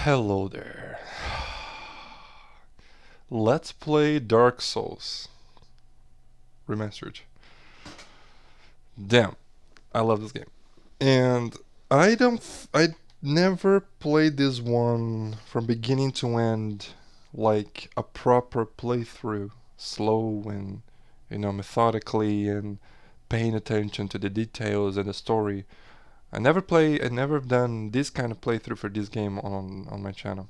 Hello there. Let's play Dark Souls Remastered. Damn, I love this game. And I never played this one from beginning to end like a proper playthrough, slow and methodically and paying attention to the details and the story. I never done this kind of playthrough for this game on my channel.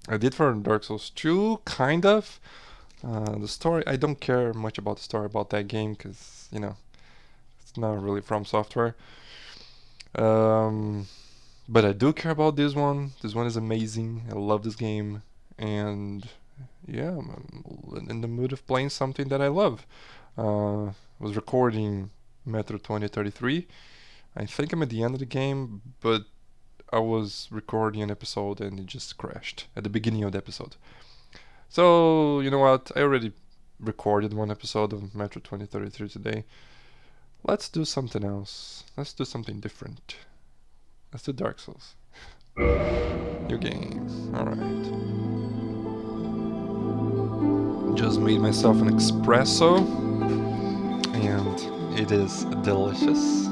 I did for Dark Souls 2, kind of. The story, I don't care much about the story about that game because, it's not really from software. Um, but I do care about this one. This one is amazing. I love this game. And yeah, I'm in the mood of playing something that I love. Was recording Metro 2033. I think I'm at the end of the game, but I was recording an episode and it just crashed at the beginning of the episode. So, you know what? I already recorded one episode of Metro 2033 today. Let's do something else. Let's do something different. Let's do Dark Souls. New game. Alright. Just made myself an espresso. And it is delicious.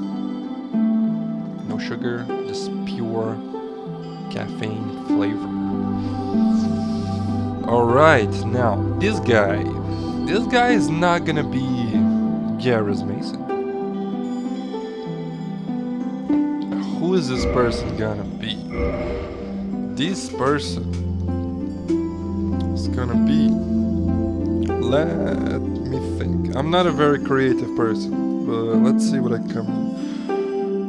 No sugar, just pure caffeine flavor. Alright, now this guy is not gonna be Garrus Mason. Who is this person gonna be? This person is gonna be, let me think. I'm not a very creative person, but let's see what I come.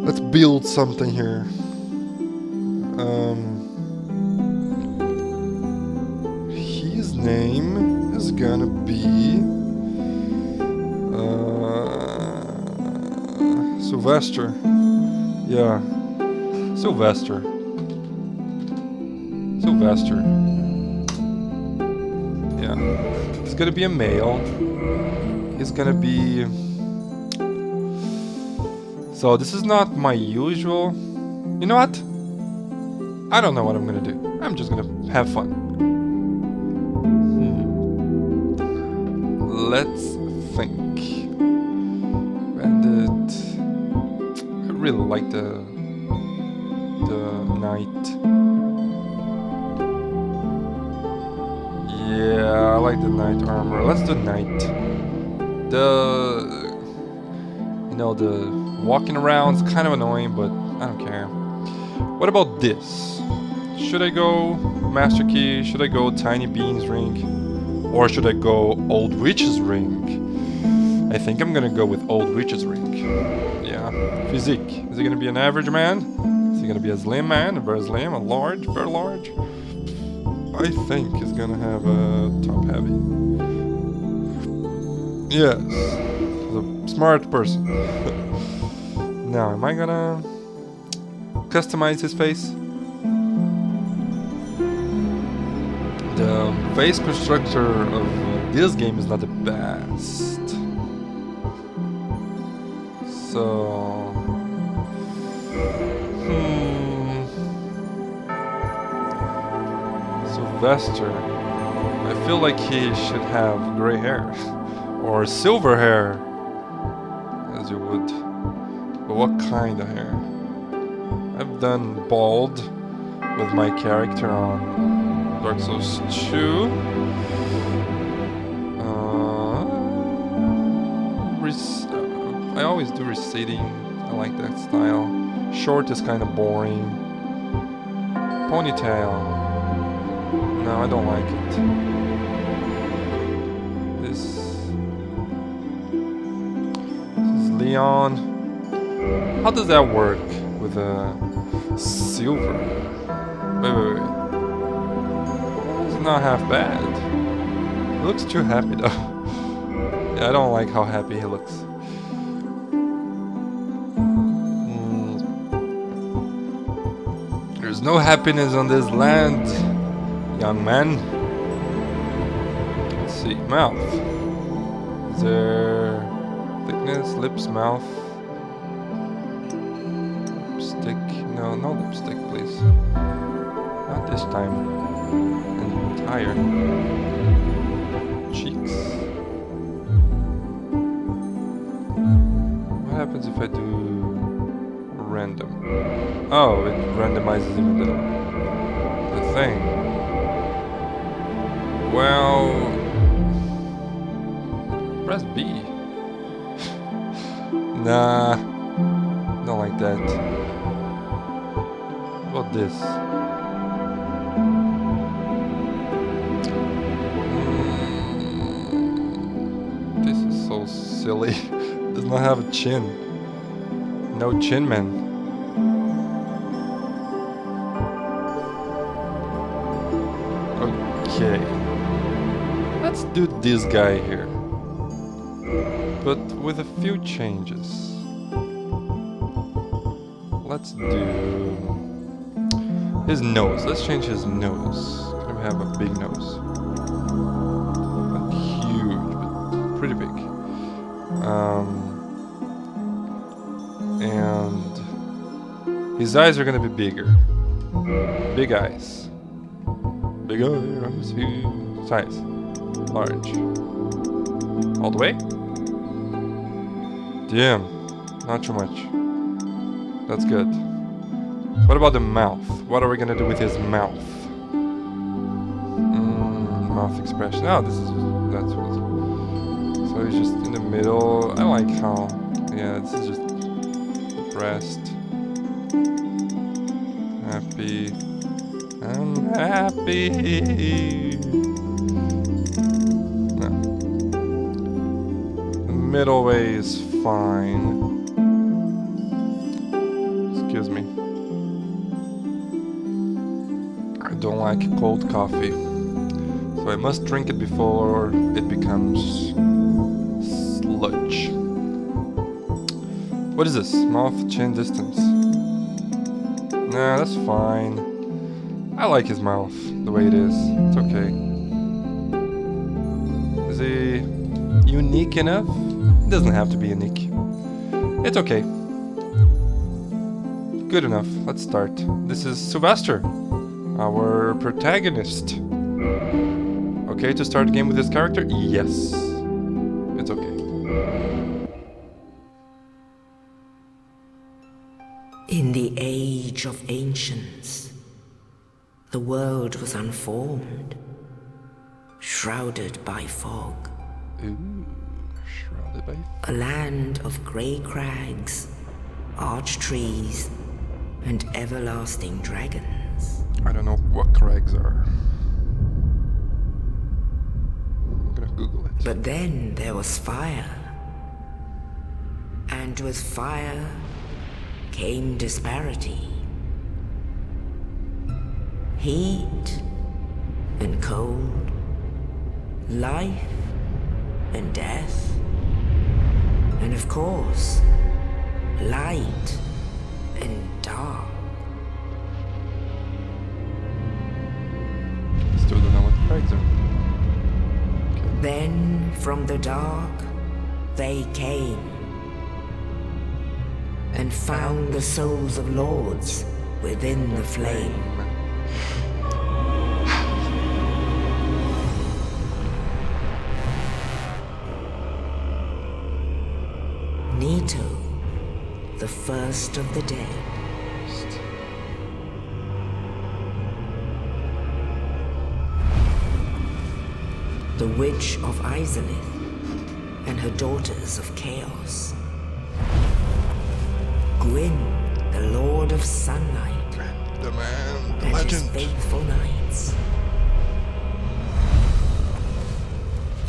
Let's build something here. His name is gonna be Sylvester. Yeah, Sylvester. Yeah, he's gonna be a male. He's gonna be. So this is not my usual. You know what? I don't know what I'm gonna do. I'm just gonna have fun. Let's think. Bandit. I really like the knight. Yeah, I like the knight armor. Let's do knight. The walking around is kind of annoying, but I don't care. What about this? Should I go Master Key? Should I go Tiny Bean's ring? Or should I go Old Witch's ring? I think I'm gonna go with Old Witch's ring. Yeah. Physique. Is he gonna be an average man? Is he gonna be a slim man? A very slim? A large? Very large? I think he's gonna have a top heavy. Yes. He's a smart person. Now, am I gonna customize his face? The face constructor of this game is not the best. So... Sylvester. I feel like he should have gray hair. Or silver hair. As you would. But what kind of hair? I've done bald with my character on Dark Souls 2. I always do receding. I like that style. Short is kind of boring. Ponytail. No, I don't like it. This is Leon. How does that work with a silver? Wait. It's not half bad. He looks too happy though. Yeah, I don't like how happy he looks. There's no happiness on this land, young man. Let's see, mouth. Is there thickness, lips, mouth? Lipstick? No, no lipstick, please. Not this time. Entire cheeks. What happens if I do random? Oh, it randomizes even the thing. Well, press B. Nah, don't like that. What about this? This is so silly. Does not have a chin. No chin, man. Okay. Let's do this guy here. But with a few changes. Let's do his nose. Let's change his nose. Can we have a big nose? Not huge, but pretty big. And his eyes are gonna be bigger. Big eyes. Big eyes. Size. Large. All the way? Damn. Not too much. That's good. What about the mouth? What are we gonna do with his mouth? Mouth expression. Oh, that's what. So he's just in the middle. I like how. Yeah, this is just depressed. Happy. I'm happy. No. The middle way is fine. Excuse me. I don't like cold coffee, so I must drink it before it becomes sludge. What is this? Mouth chin distance. Nah, that's fine. I like his mouth the way it is. It's okay. Is he unique enough? It doesn't have to be unique. It's okay. Good enough. Let's start. This is Sylvester, our protagonist. Okay to start the game with this character? Yes. It's okay. In the age of ancients, the world was unformed, shrouded by fog. Ooh, shrouded by A land of grey crags, arched trees, and everlasting dragons. I don't know what crags are. I'm gonna Google it. But then there was fire. And with fire came disparity. Heat and cold, life and death, and of course, light and dark. Still don't know what crags are. Then from the dark they came and found the souls of lords within the flame. Nito, the first of the dead. The Witch of Izalith and her daughters of Chaos. Gwyn, the Lord of Sunlight, The man, the and legend. his faithful knights.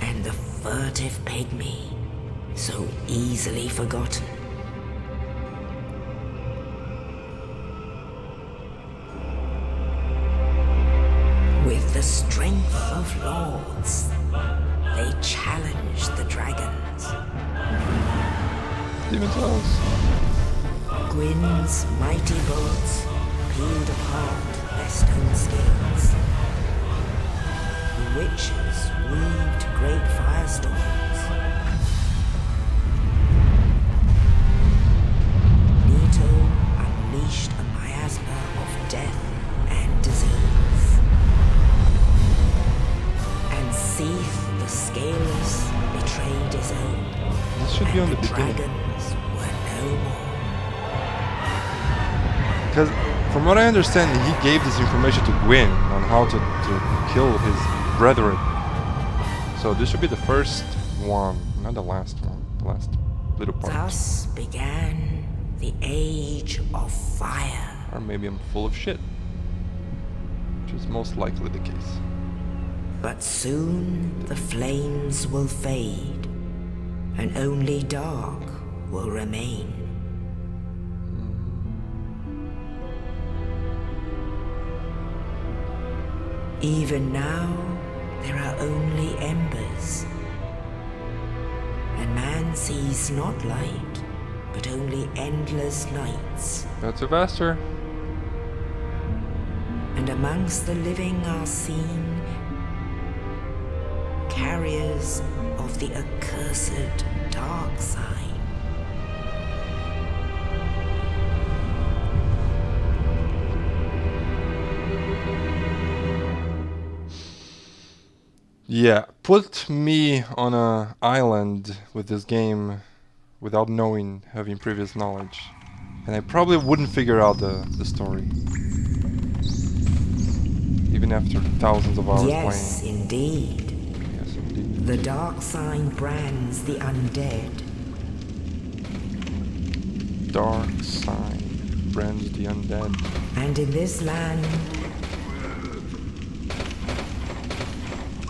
And the furtive pygmy, so easily forgotten. With the strength of lords, they challenged the dragons. Demon Souls. Gwyn's mighty bolts peeled apart their stone scales. The witches weaved great firestorms. Nito unleashed a miasma of death and disease. Because from what I understand, he gave this information to Gwyn on how to kill his brethren. So this should be the first one, not the last one. The last little part. Thus began the Age of Fire. Or maybe I'm full of shit. Which is most likely the case. But soon the flames will fade, and only dark will remain. Even now, there are only embers, and man sees not light, but only endless nights. That's a faster. And amongst the living are seen carriers of the accursed dark sign. Yeah, put me on an island with this game without knowing, having previous knowledge, and I probably wouldn't figure out the story. Even after thousands of hours playing. Yes, indeed. Yes, indeed. The dark sign brands the undead. Dark sign brands the undead. And in this land,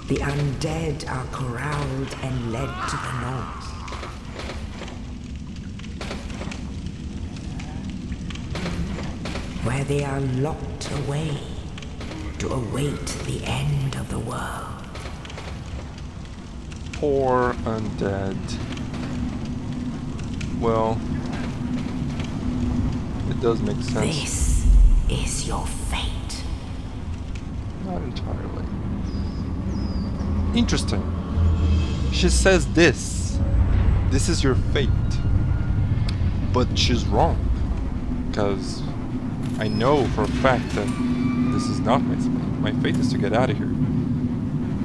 the undead are corralled and led to the north. Where they are locked away to await the end of the world. Poor undead. Well, it does make sense. This is your fate. Not entirely. Interesting. She says this. This is your fate. But she's wrong. Because I know for a fact that this is not my fate. My fate is to get out of here.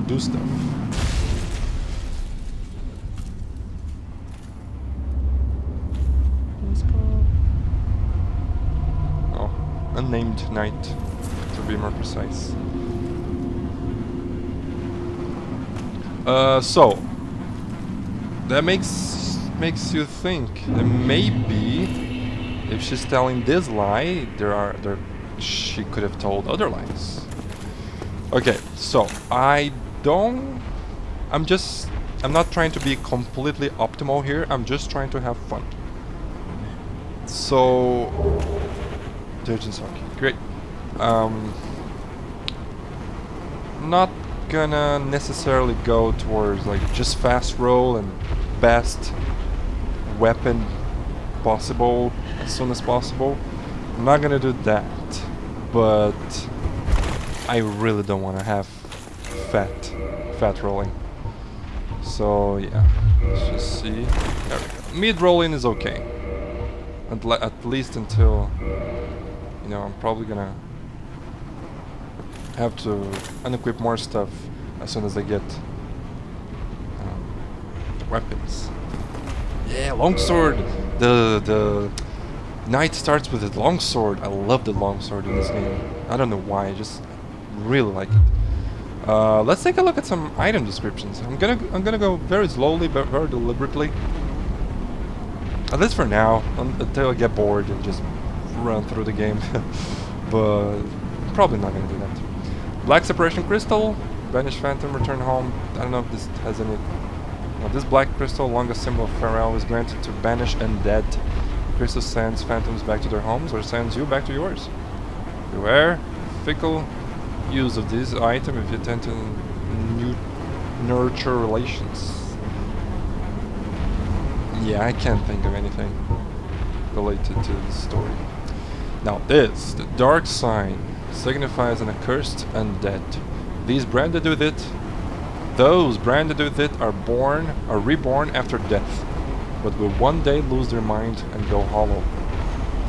Do stuff. Let's go. Oh, unnamed knight, to be more precise. So that makes you think that maybe if she's telling this lie, she could have told other lies. Okay, so I'm not trying to be completely optimal here. I'm just trying to have fun. So, Dirge's okay, great. Not gonna necessarily go towards like just fast roll and best weapon possible as soon as possible. I'm not gonna do that, but I really don't want to have fat rolling. So yeah, let's just see. There we go. Mid rolling is okay, at least until, you know, I'm probably gonna have to unequip more stuff as soon as I get weapons. Yeah, longsword. The knight starts with a longsword. I love the longsword in this game. I don't know why. I just really like it. Let's take a look at some item descriptions. I'm gonna go very slowly, but very deliberately. At least for now, until I get bored and just run through the game. But probably not gonna do that. Black separation crystal, banish phantom, return home. I don't know if this has any. No, this black crystal, longest symbol of Pharrell, is granted to banish undead. Crystal sends phantoms back to their homes or sends you back to yours. Beware fickle use of this item if you tend to nurture relations. Yeah, I can't think of anything related to this story. Now this, the dark sign, signifies an accursed undead. Those branded with it are reborn after death, but will one day lose their mind and go hollow.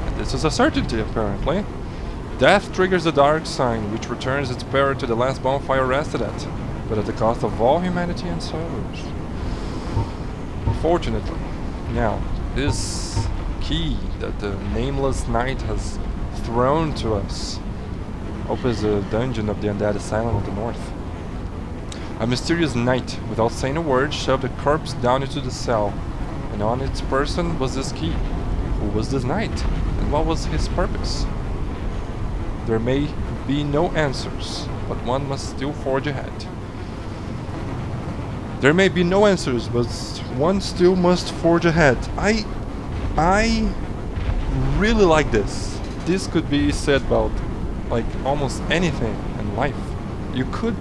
And this is a certainty, apparently. Death triggers the dark sign, which returns its bearer to the last bonfire rested at, but at the cost of all humanity and sorrows. Fortunately, now, this key that the nameless knight has thrown to us opens the dungeon of the Undead Asylum of the North. A mysterious knight, without saying a word, shoved a corpse down into the cell, and on its person was this key. Who was this knight, and what was his purpose? There may be no answers, but one must still forge ahead. There may be no answers, but one still must forge ahead. I really like this. This could be said about like almost anything in life. You could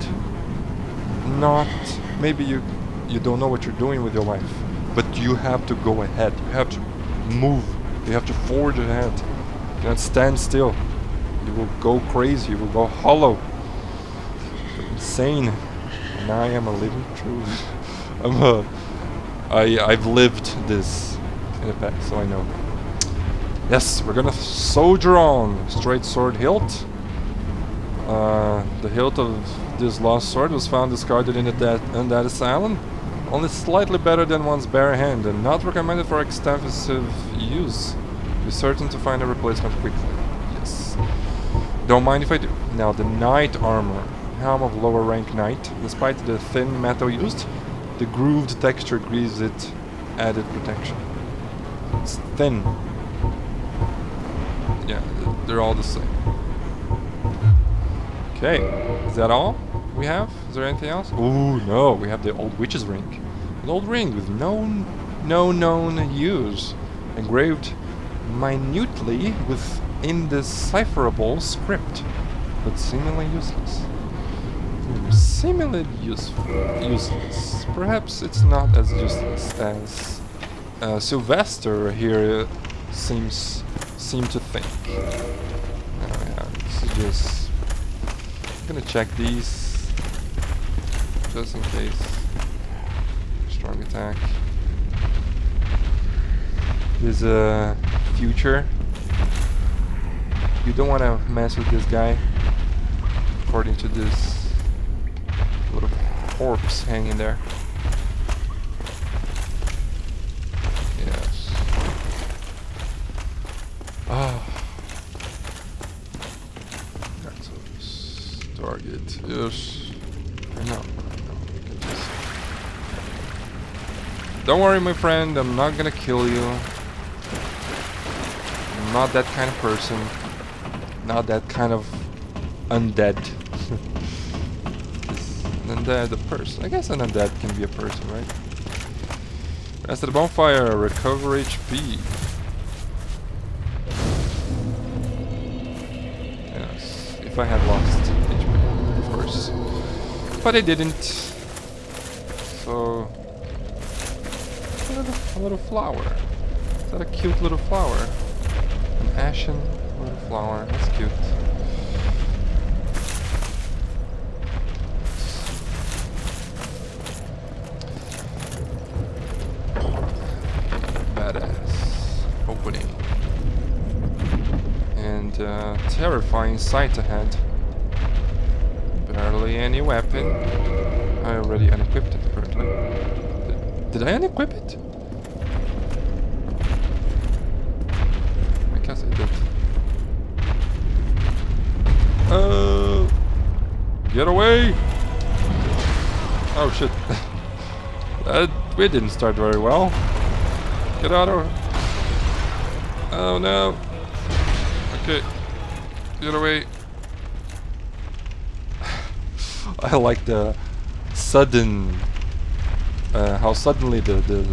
not, maybe you don't know what you're doing with your life, but you have to go ahead. You have to move. You have to forge ahead. You cannot stand still. You will go crazy. You will go hollow. You're insane. And I am a living truth. I've lived this in the past, so I know. Yes, we're gonna soldier on. Straight sword hilt. The hilt of this lost sword was found discarded in the Undead Asylum. Only slightly better than one's bare hand, and not recommended for extensive use. Be certain to find a replacement quickly. Yes. Don't mind if I do. Now the knight armor. Helm of lower rank knight. Despite the thin metal used, the grooved texture gives it added protection. It's thin. Yeah, they're all the same. Okay, is that all we have? Is there anything else? Ooh, no, we have the old witch's ring. An old ring with no known use. Engraved minutely with indecipherable script, but seemingly useless. Seemingly useless. Perhaps it's not as useless as Sylvester here seem to think. Yeah, this is just. I'm gonna check these just in case. Strong attack. There's a future. You don't want to mess with this guy, according to this little corpse hanging there. Yes. Ah. That's a target. Yes. No. Don't worry, my friend. I'm not gonna kill you. I'm not that kind of person. Not that kind of undead. An undead a person. I guess an undead can be a person, right? Rest of the bonfire. Recover HP. Yes. If I had lost HP, of course. But I didn't. So. A little flower. Is that a cute little flower? An ashen little flower. That's cute. Badass opening. And terrifying sight ahead. Barely any weapon. I already unequipped it apparently. Did I unequip it? I guess I did. Get away! Oh shit. We didn't start very well. Get out of... Oh no. Okay. Get away. I like the sudden... how suddenly the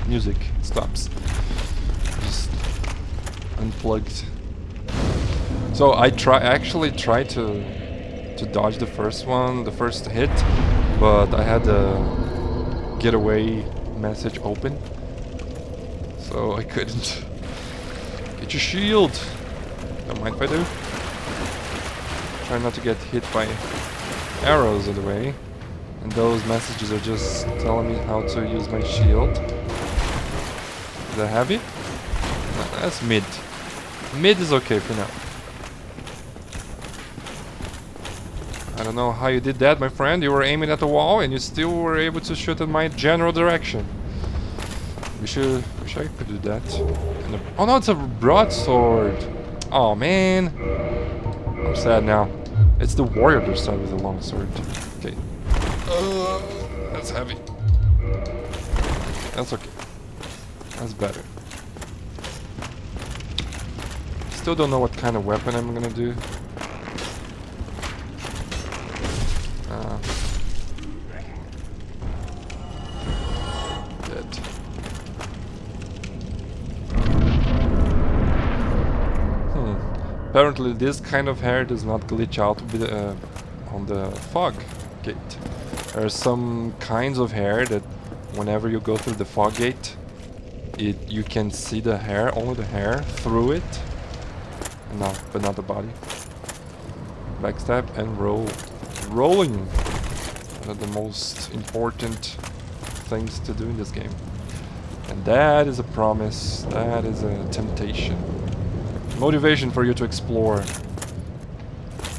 music stops. Just unplugged. So I actually tried to dodge the first one, the first hit, but I had the getaway message open, so I couldn't. Get your shield. Don't mind if I do. Try not to get hit by arrows in the way. And those messages are just telling me how to use my shield. Is that heavy? No, that's mid. Mid is okay for now. I don't know how you did that, my friend. You were aiming at the wall and you still were able to shoot in my general direction. Wish I could do that. Oh no, it's a broadsword. Oh man, I'm sad now. It's the warrior that started with a long sword. Okay. That's heavy. That's okay. That's better. Still don't know what kind of weapon I'm gonna do. Dead. Apparently this kind of hair does not glitch out with, on the fog gate. There are some kinds of hair that whenever you go through the fog gate, you can see the hair, only the hair, through it. No, but not the body. Backstab and roll. Rolling! One of the most important things to do in this game. And that is a promise, that is a temptation. Motivation for you to explore.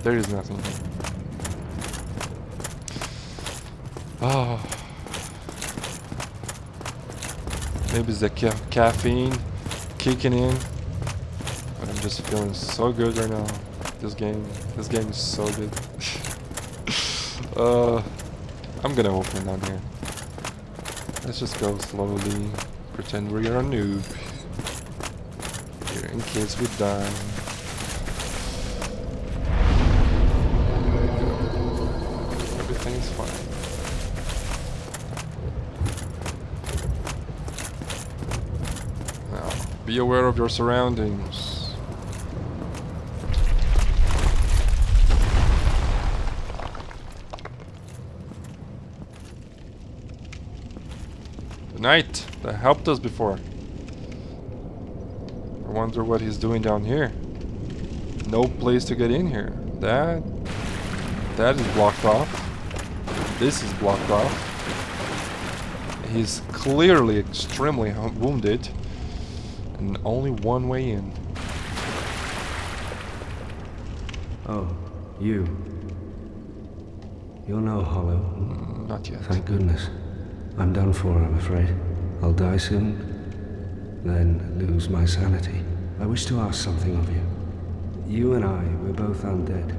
There is nothing. Oh. Maybe it's the caffeine kicking in. But I'm just feeling so good right now. This game is so good. I'm gonna open it down here. Let's just go slowly. Pretend we are a noob. Here, in case we die. There we go. Everything is fine. Now, be aware of your surroundings. The knight that helped us before. I wonder what he's doing down here. No place to get in here. That is blocked off. This is blocked off. He's clearly extremely wounded. And only one way in. Oh, you. You're no hollow. Not yet. Thank goodness. I'm done for, I'm afraid. I'll die soon, then lose my sanity. I wish to ask something of you. You and I, we're both undead.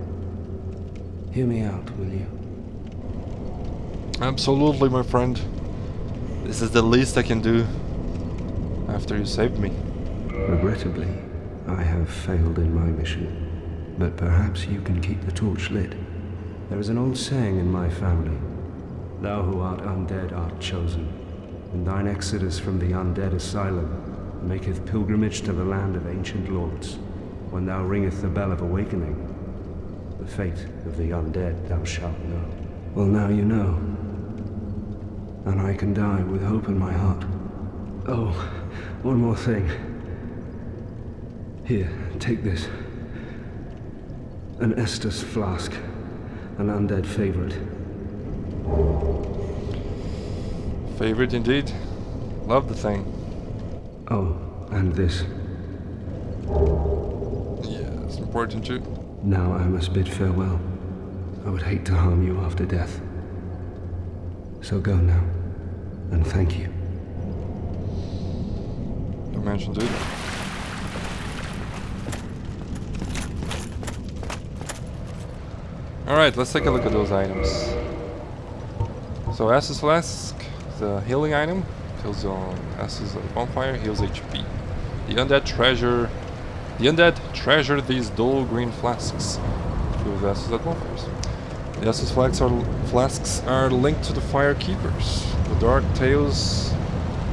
Hear me out, will you? Absolutely, my friend. This is the least I can do after you saved me. Regrettably, I have failed in my mission, but perhaps you can keep the torch lit. There is an old saying in my family. Thou who art undead art chosen, and thine exodus from the undead asylum maketh pilgrimage to the land of ancient lords. When thou ringeth the bell of awakening, the fate of the undead thou shalt know. Well, now you know, and I can die with hope in my heart. Oh, one more thing. Here, take this. An Estus flask, an undead favorite. Favorite indeed. Love the thing. Oh, and this. Yeah, it's important too. Now I must bid farewell. I would hate to harm you after death. So go now, and thank you. No mention, dude. Alright, let's take a look at those items. So Estus Flask, the healing item, kills on Estus bonfire, heals HP. The undead treasure these dull green flasks with Estus at bonfires. The Estus flasks are linked to the fire keepers. The dark tales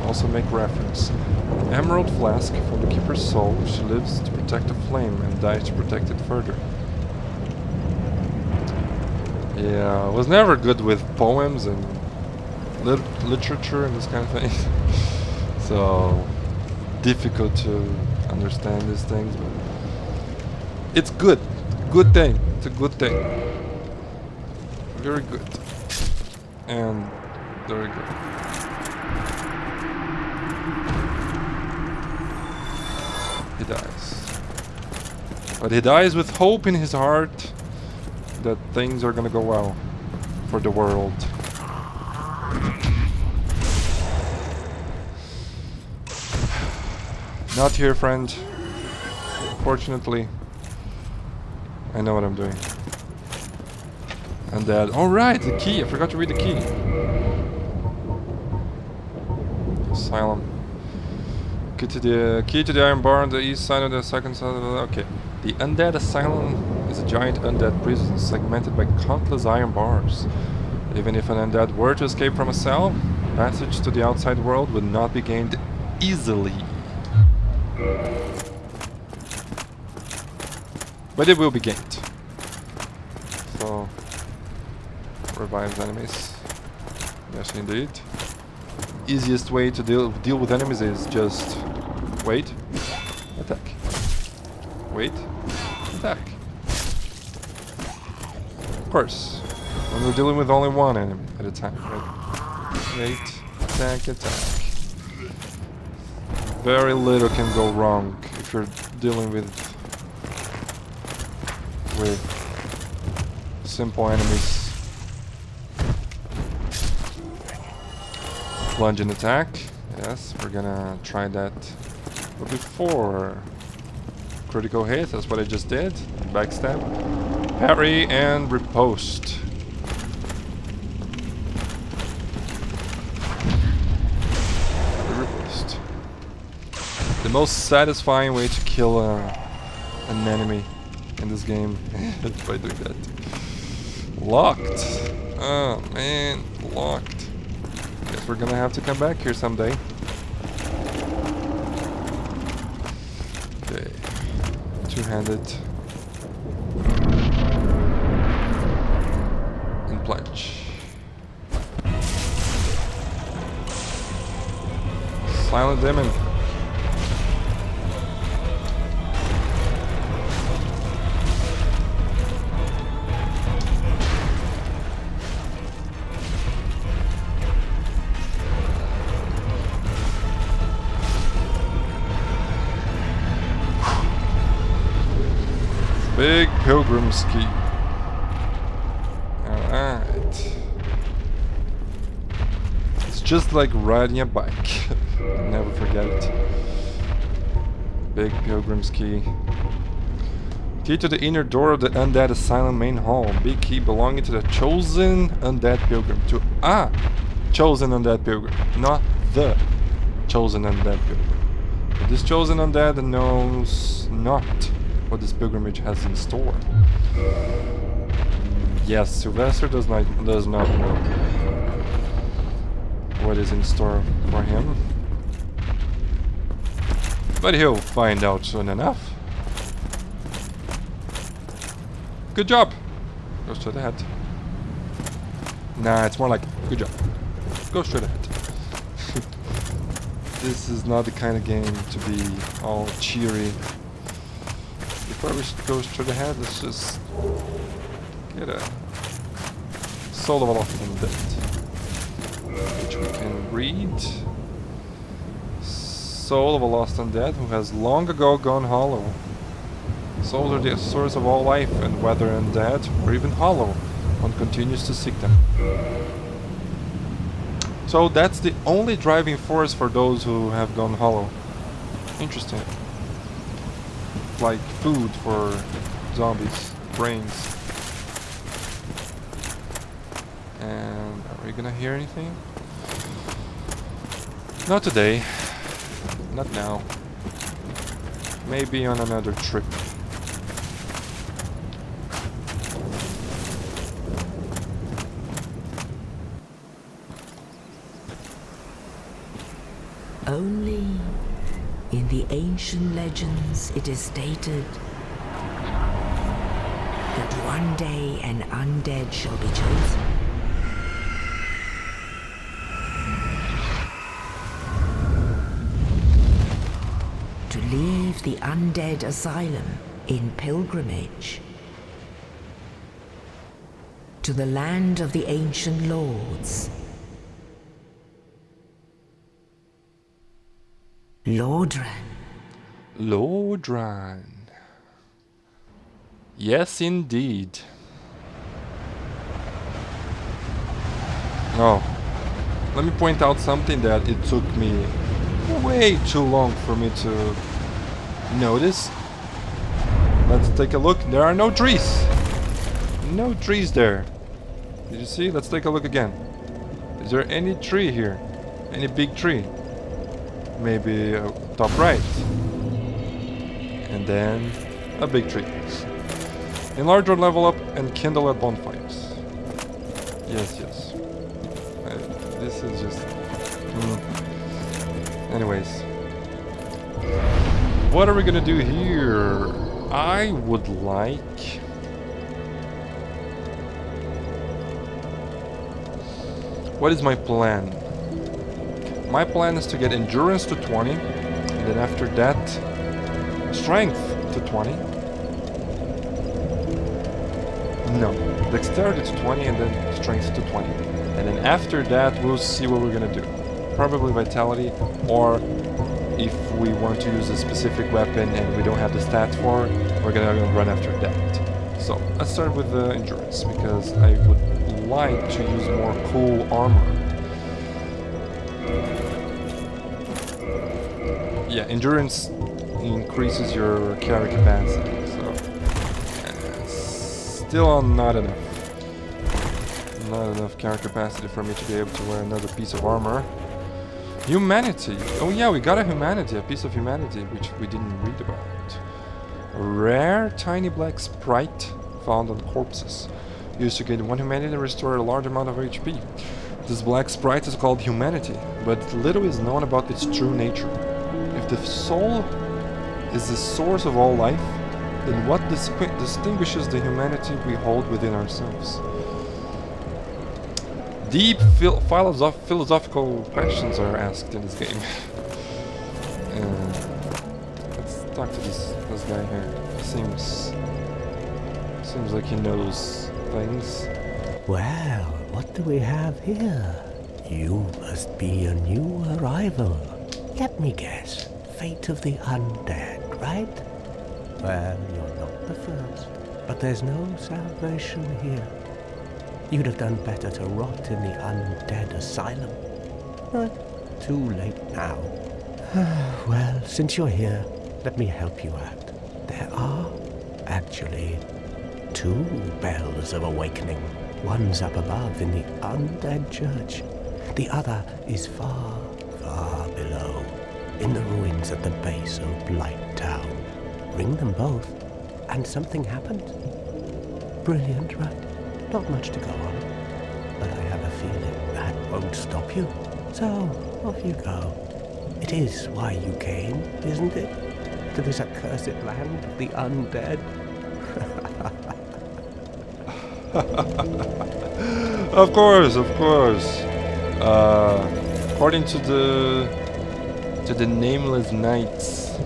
also make reference. An emerald flask from the keeper's soul, she lives to protect the flame and dies to protect it further. Yeah, I was never good with poems and literature and this kind of thing. So difficult to understand these things, but it's good. Good thing. It's a good thing. Very good. And very good. He dies. But he dies with hope in his heart that things are gonna go well for the world. Not here, friend. Fortunately, I know what I'm doing. And that. Alright, the key! I forgot to read the key. Asylum. Key to the iron bar on the east side of the second side of the... Okay. The Undead Asylum is a giant undead prison segmented by countless iron bars. Even if an undead were to escape from a cell, passage to the outside world would not be gained easily. But it will be gained. So... revives enemies. Yes, indeed. Easiest way to deal with enemies is just wait, attack, wait, attack. Of course, when we're dealing with only one enemy at a time, right? Wait, attack, attack. Very little can go wrong if you're dealing with simple enemies. Plunge and attack. Yes, we're gonna try that. But before critical hit, that's what I just did. Backstab. Parry and riposte. The riposte. The most satisfying way to kill an enemy in this game is by doing that. Locked. Oh man, locked. Guess we're gonna have to come back here someday. Okay. Two-handed. And plunge. Silent Demon. Big Pilgrim's Key. Alright. It's just like riding a bike. Never forget it. Big Pilgrim's Key. Key to the inner door of the Undead Asylum main hall. Big key belonging to the chosen Undead Pilgrim. Chosen Undead Pilgrim. Not the chosen Undead Pilgrim. But this chosen Undead knows not what this pilgrimage has in store. Yes, Sylvester does not know what is in store for him. But he'll find out soon enough. Good job! Go straight ahead. Nah, it's more like, good job. Go straight ahead. This is not the kind of game to be all cheery. Before we go straight ahead, let's just get a Soul of a Lost Undead, which we can read. Soul of a Lost Undead who has long ago gone hollow. Souls are the source of all life, and whether undead or even hollow, one continues to seek them. So that's the only driving force for those who have gone hollow. Interesting. Like food for zombies, brains. And are we gonna hear anything? Not today. Not now. Maybe on another trip. Only in the ancient legends it is stated that one day an undead shall be chosen. To leave the undead asylum in pilgrimage to the land of the ancient lords. Lordran. Lordran. Yes, indeed. Oh, let me point out something that it took me way too long for me to notice. Let's take a look. There are no trees. No trees there. Did you see? Let's take a look again. Is there any tree here? Any big tree? Maybe top right. And then a big tree. Enlarge or level up and kindle at bonfires. Yes, yes. This is just... Anyways. What are we gonna do here? I would like... What is my plan? My plan is to get endurance to 20, and then after that, strength to 20. No, dexterity to 20 and then strength to 20. And then after that, we'll see what we're gonna do. Probably vitality, or if we want to use a specific weapon and we don't have the stats for, we're gonna run after that. So let's start with the endurance, because I would like to use more cool armor. Yeah, endurance increases your carry capacity, so still not enough. Not enough carry capacity for me to be able to wear another piece of armor. Humanity. Oh yeah, we got a humanity, a piece of humanity, which we didn't read about. A rare tiny black sprite found on corpses. Used to gain 1 humanity and restore a large amount of HP. This black sprite is called humanity, but little is known about its true nature. If the soul is the source of all life, then what distinguishes the humanity we hold within ourselves? Deep philosophical questions are asked in this game. Let's talk to this guy here. Seems like he knows things. Well, what do we have here? You must be a new arrival. Let me guess. Fate of the undead, right? Well, you're not the first. But there's no salvation here. You'd have done better to rot in the undead asylum. But too late now. Well, since you're here, let me help you out. There are, actually, 2 bells of awakening. One's up above in the undead church. The other is far, far below, in the ruins at the base of Blight Town. Ring them both, and something happens. Brilliant, right? Not much to go on, but I have a feeling that won't stop you. So, off you go. It is why you came, isn't it? To this accursed land of the undead. Of course, of course. According to the nameless knights,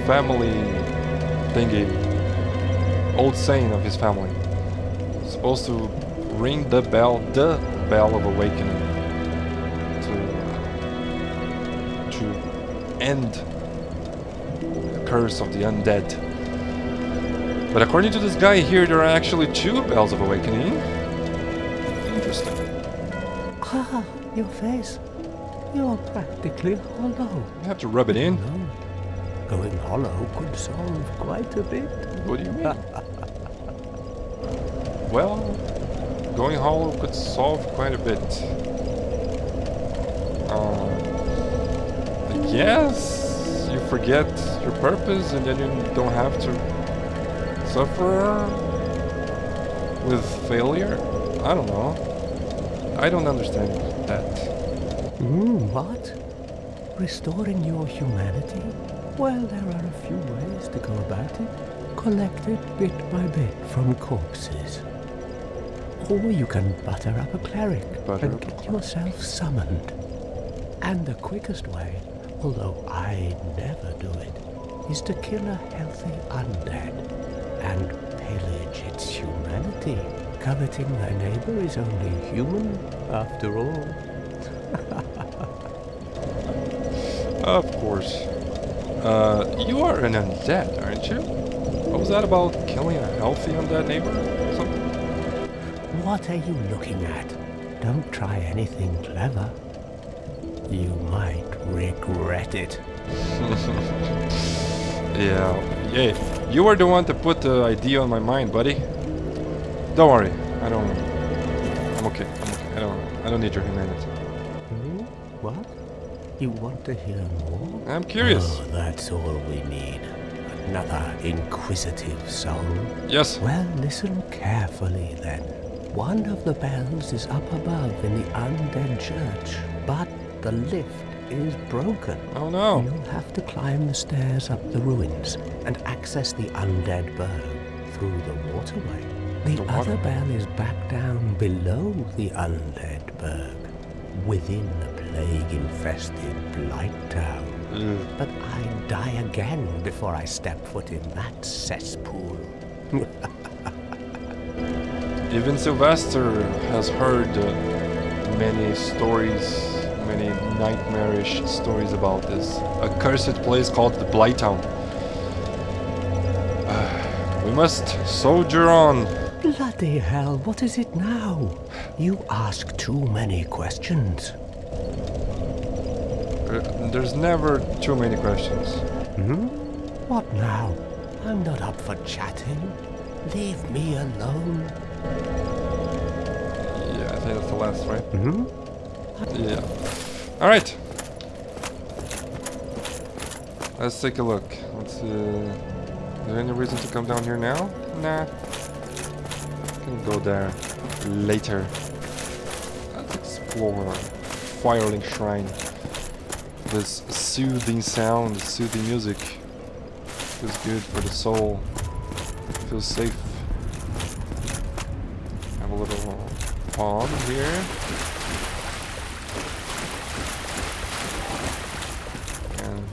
family thingy, old saying of his family, supposed to ring the bell of awakening to end the curse of the undead. But according to this guy here, there are actually 2 bells of awakening. Interesting. Ah, your face. You're practically hollow. You have to rub it in. No. Going hollow could solve quite a bit. What do you mean? Well, going hollow could solve quite a bit. I guess you forget your purpose and then you don't have to suffer with failure? I don't know. I don't understand that. What? Restoring your humanity? Well, there are a few ways to go about it. Collect it bit by bit from corpses. Or you can butter up a cleric and get yourself summoned. And the quickest way, although I never do it, is to kill a healthy undead and pillage its humanity. Coveting thy neighbor is only human, after all. Of course. You are an undead, aren't you? What was that about killing a healthy undead neighbor or something? What are you looking at? Don't try anything clever. You might regret it. Yeah. Hey, you were the one to put the idea on my mind, buddy. Don't worry. I'm okay. I'm okay. I don't need your humanity. Hmm? What? You want to hear more? I'm curious. Oh, that's all we need. Another inquisitive soul. Yes. Well, listen carefully then. One of the bells is up above in the undead church, but the lift is broken. Oh no. You'll have to climb the stairs up the ruins and access the undead burg through the waterway. The other bell is back down below the undead burg, within the plague-infested Blight Town. But I'd die again before I step foot in that cesspool. Even Sylvester has heard many stories, many nightmarish stories about this accursed place called the Blight Town. We must soldier on. Bloody hell, what is it now? You ask too many questions. There's never too many questions. What now? I'm not up for chatting. Leave me alone. Yeah, I think that's the last, right? Yeah. Alright. Let's take a look. Let's is there any reason to come down here now? Nah. Can go there later. Let's explore Firelink Shrine. This soothing sound, soothing music feels good for the soul. Feels safe. Have a little pond here. And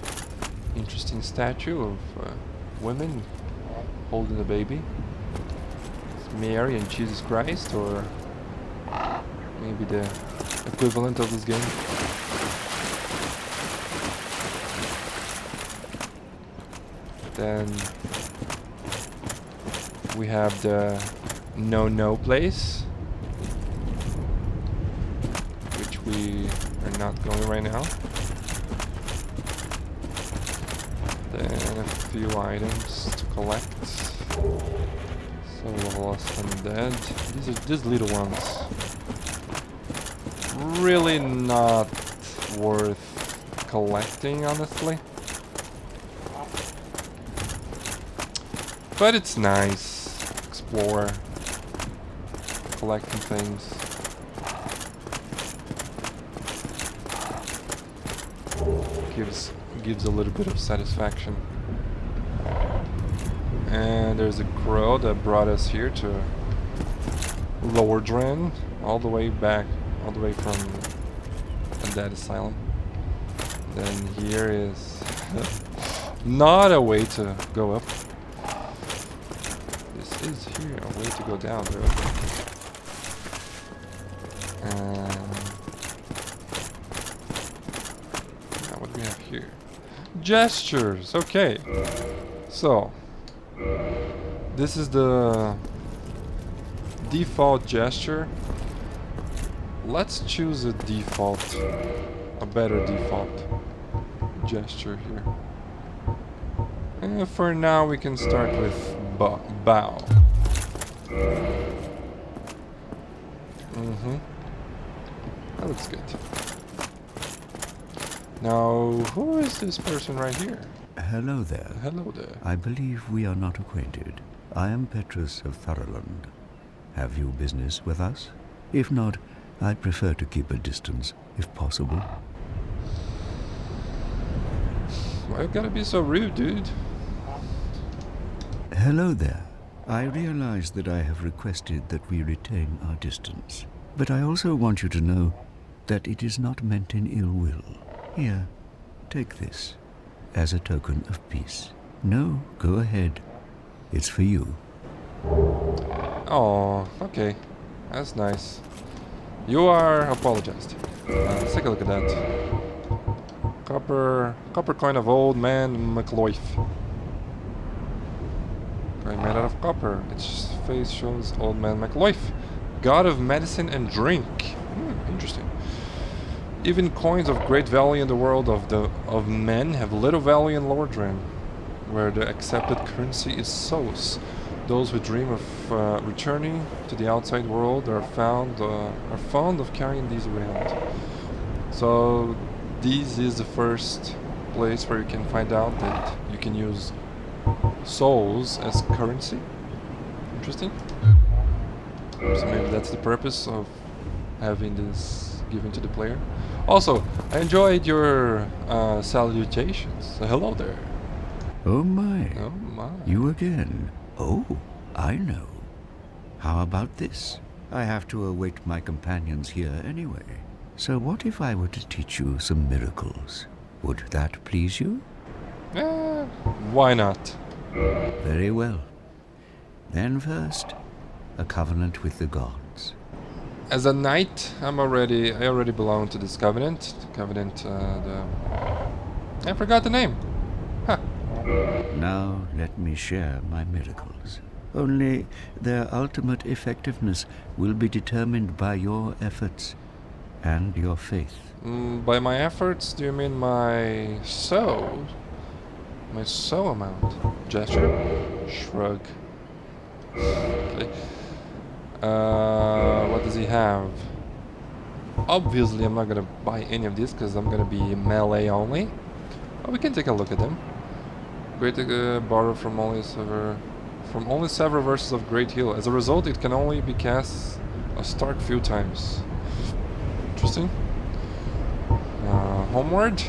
interesting statue of women holding a baby. It's Mary and Jesus Christ, or maybe the equivalent of this game. Then we have the no place, which we are not going right now. Then a few items to collect. Soul of Lost Undead. These little ones. Really not worth collecting, honestly. But it's nice. Explore. Collecting things. Gives a little bit of satisfaction. And there's a crow that brought us here to Lordran, all the way back, all the way from a dead asylum. Then here is not a way to go up. This is here a way to go down, bro. Now what do we have here? Gestures. Okay. So this is the default gesture. Let's choose a better default gesture here. And for now we can start with bow. That looks good. Now, who is this person right here? Hello there. Hello there. I believe we are not acquainted. I am Petrus of Thurland. Have you business with us? If not, I'd prefer to keep a distance, if possible. Why you gotta be so rude, dude? Hello there. I realize that I have requested that we retain our distance, but I also want you to know that it is not meant in ill will. Here, take this, as a token of peace. No, go ahead. It's for you. Oh, okay. That's nice. You are apologized. Let's take a look at that. Copper coin of Old Man McLoif. Coin made out of copper. Its face shows Old Man McLoif, god of medicine and drink. Interesting. Even coins of great value in the world of men have little value in Lordran. where the accepted currency is souls. Those who dream of returning to the outside world are fond of carrying these around. So this is the first place where you can find out that you can use souls as currency. Interesting. So maybe that's the purpose of having this given to the player. Also, I enjoyed your salutations. Hello there. Oh my. Oh my. You again. Oh, I know. How about this? I have to await my companions here anyway. So what if I were to teach you some miracles? Would that please you? Why not? Very well. Then first, a covenant with the gods. As a knight, I already belong to this covenant. I forgot the name. Huh. Now let me share my miracles. Only their ultimate effectiveness will be determined by your efforts and your faith. By my efforts, do you mean my soul? My soul amount? Gesture? Shrug. Okay. What does he have? Obviously, I'm not gonna buy any of these because I'm gonna be melee only. But we can take a look at them. Great borrow from only several verses of Great Heal. As a result, it can only be cast a start few times. Interesting. Homeward.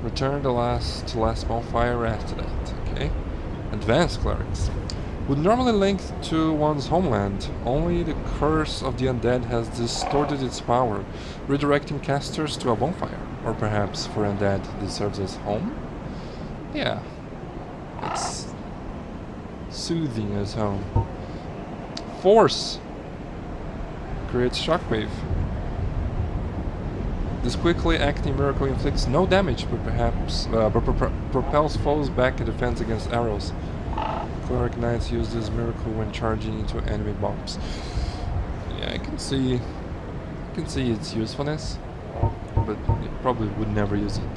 Return to last bonfire after that. Okay. Advanced clerics. Would normally link to one's homeland. Only the curse of the undead has distorted its power, redirecting casters to a bonfire. Or perhaps for undead this serves as home? Yeah. It's soothing as home. Force creates shockwave. This quickly acting miracle inflicts no damage, but perhaps propels foes back in defense against arrows. Cleric knights use this miracle when charging into enemy bombs. Yeah, I can see its usefulness, but you probably would never use it.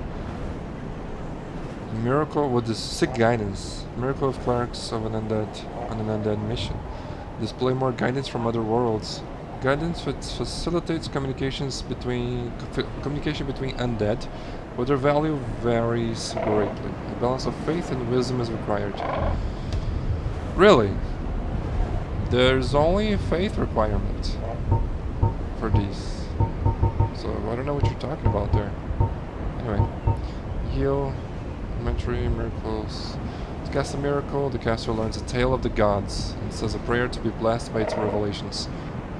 Miracle with the sick guidance. Miracle of clerics of an undead mission. Display more guidance from other worlds. Guidance facilitates communication between undead, but their value varies greatly. A balance of faith and wisdom is required. Really? There's only a faith requirement for these. So I don't know what you're talking about there. Anyway. Heal. Elementary miracles. To cast a miracle, the caster learns a tale of the gods and says a prayer to be blessed by its revelations.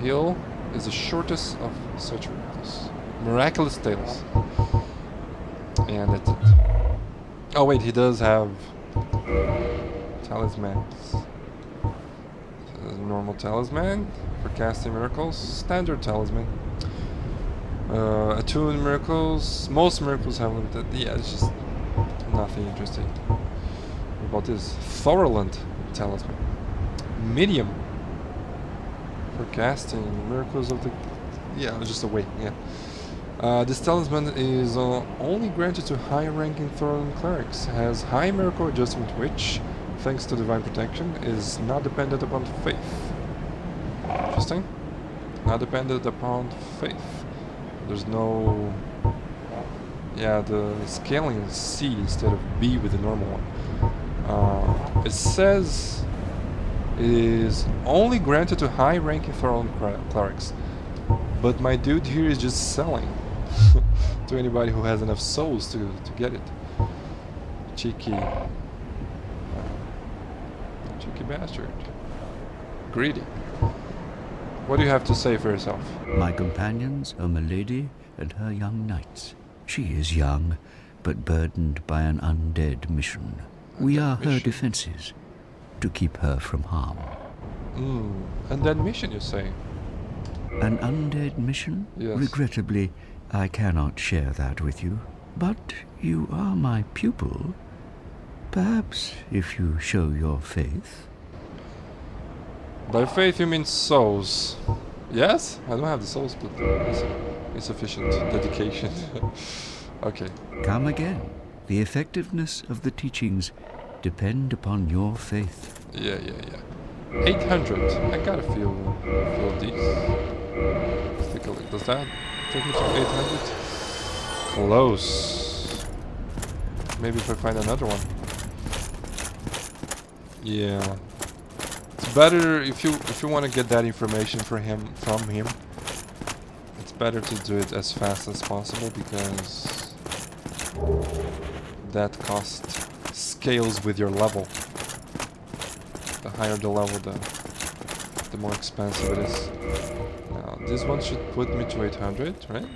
Heal is the shortest of such miracles. Miraculous tales. And that's it. Oh wait, he does have talismans. Normal talisman for casting miracles. Standard talisman. Attuned miracles. Most miracles have limited. Yeah, it's just nothing interesting. What about this? Thorland talisman. Medium. For casting miracles of the... Yeah, just a way, yeah. This talisman is only granted to high-ranking Thorland clerics. Has high miracle adjustment which, thanks to divine protection, is not dependent upon faith. Interesting. Not dependent upon faith. There's no... Yeah, the scaling is C instead of B with the normal one. It says it is only granted to high-ranking Thorland clerics. But my dude here is just selling to anybody who has enough souls to get it. Cheeky bastard. Greedy. What do you have to say for yourself? My companions are Milady and her young knights. She is young, but burdened by an undead mission. We are her defenses, to keep her from harm. Undead mission, you say? An undead mission? Yes. Regrettably, I cannot share that with you. But you are my pupil. Perhaps if you show your faith. By faith you mean souls. Yes? I don't have the souls, but it's sufficient dedication. Okay. Come again. The effectiveness of the teachings depend upon your faith. Yeah. 800. I got a few of these. Let's take a look. Does that take me to 800? Close. Maybe if I find another one. Yeah. It's better if you want to get that information from him. It's better to do it as fast as possible because that cost scales with your level. The higher the level, the more expensive it is. Now, this one should put me to 800, right?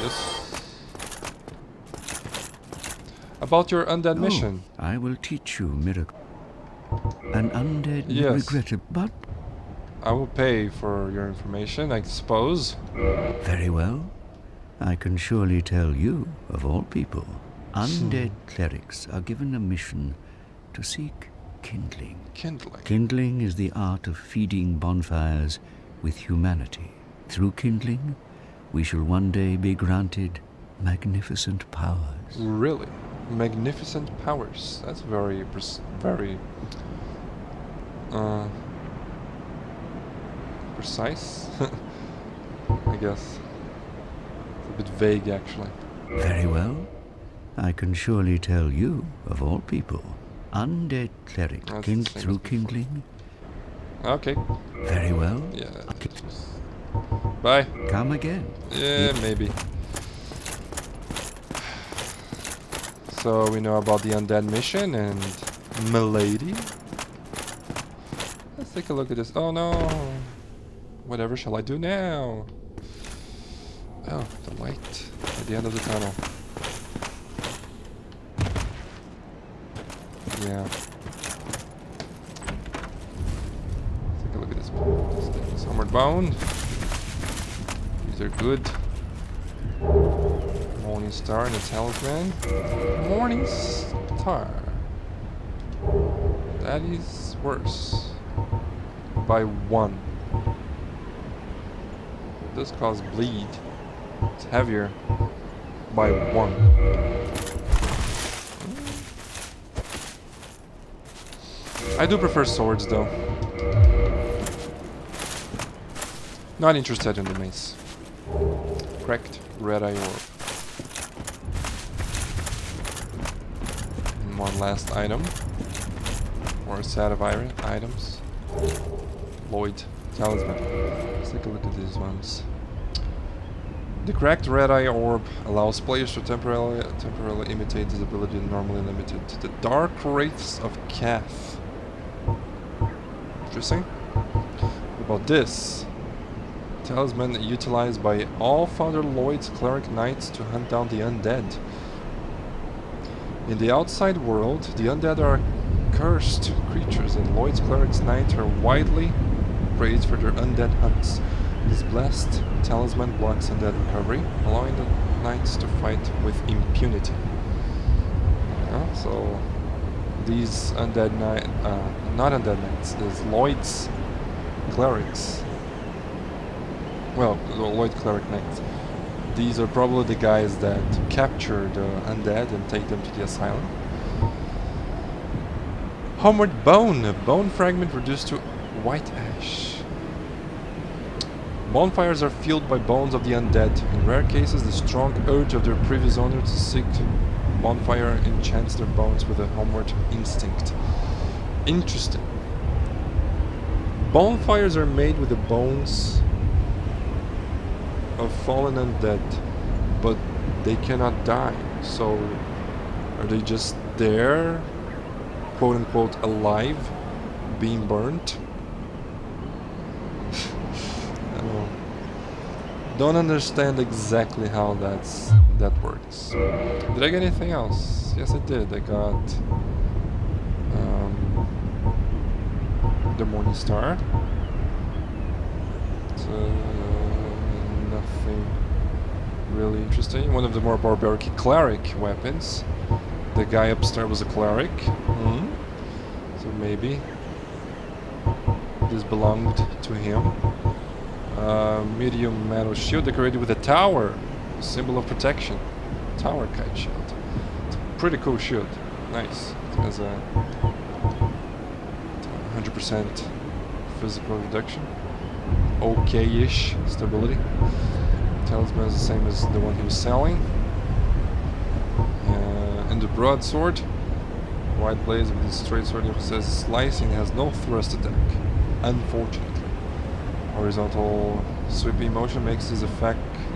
Yes. About your undead mission. I will teach you miracle. An undead Yes. regretted, but I will pay for your information, I suppose. very well. I can surely tell you, of all people, undead clerics are given a mission to seek kindling. Kindling. Kindling is the art of feeding bonfires with humanity. Through kindling, we shall one day be granted magnificent powers. Really? Magnificent powers. That's very precise. I guess. It's a bit vague, actually. Very well. I can surely tell you, of all people, undead cleric That's the kind same as through before. kindling. Okay. Very well. Yeah. Bye. Come again. Yeah, maybe. So we know about the undead mission and Milady. Let's take a look at this. Oh no! Whatever shall I do now? Oh, the light at the end of the tunnel. Yeah. Let's take a look at this thing. Homeward Bound. These are good. Morning Star and a Talisman. Morning Star. That is worse. By 1. It does cause bleed. It's heavier. By 1. I do prefer swords though. Not interested in the mace. Cracked red eye orb. And one last item. Or a set of items. Lloyd Talisman. Let's take a look at these ones. The cracked red eye orb allows players to temporarily imitate this ability normally limited to the dark wraiths of Kath. Interesting. What about this? Talisman utilized by all Father Lloyd's cleric knights to hunt down the undead. In the outside world, the undead are cursed creatures, and Lloyd's cleric's knights are widely praised for their undead hunts. This blessed talisman blocks undead recovery, allowing the knights to fight with impunity. Yeah, so these undead not undead knights, these Lloyd's clerics. Well, the Lloyd cleric knights. These are probably the guys that capture the undead and take them to the asylum. Homeward Bone, a bone fragment reduced to white ash. Bonfires are fueled by bones of the undead. In rare cases, the strong urge of their previous owner to seek bonfire enchants their bones with a homeward instinct. Interesting. Bonfires are made with the bones of fallen undead, but they cannot die. So, are they just there, quote unquote, alive, being burnt? Don't understand exactly how that works. Did I get anything else? Yes, I did. I got the Morning Star. Nothing really interesting. One of the more barbaric cleric weapons. The guy upstairs was a cleric. So maybe this belonged to him. Medium metal shield decorated with a tower, a symbol of protection. Tower Kite shield. It's a pretty cool shield. Nice. It has a 100% physical reduction. Okay-ish stability. Talisman is the same as the one he was selling. And the broadsword. Wide blades with this straight sword says slicing has no thrust attack. Unfortunately. Horizontal sweeping motion makes this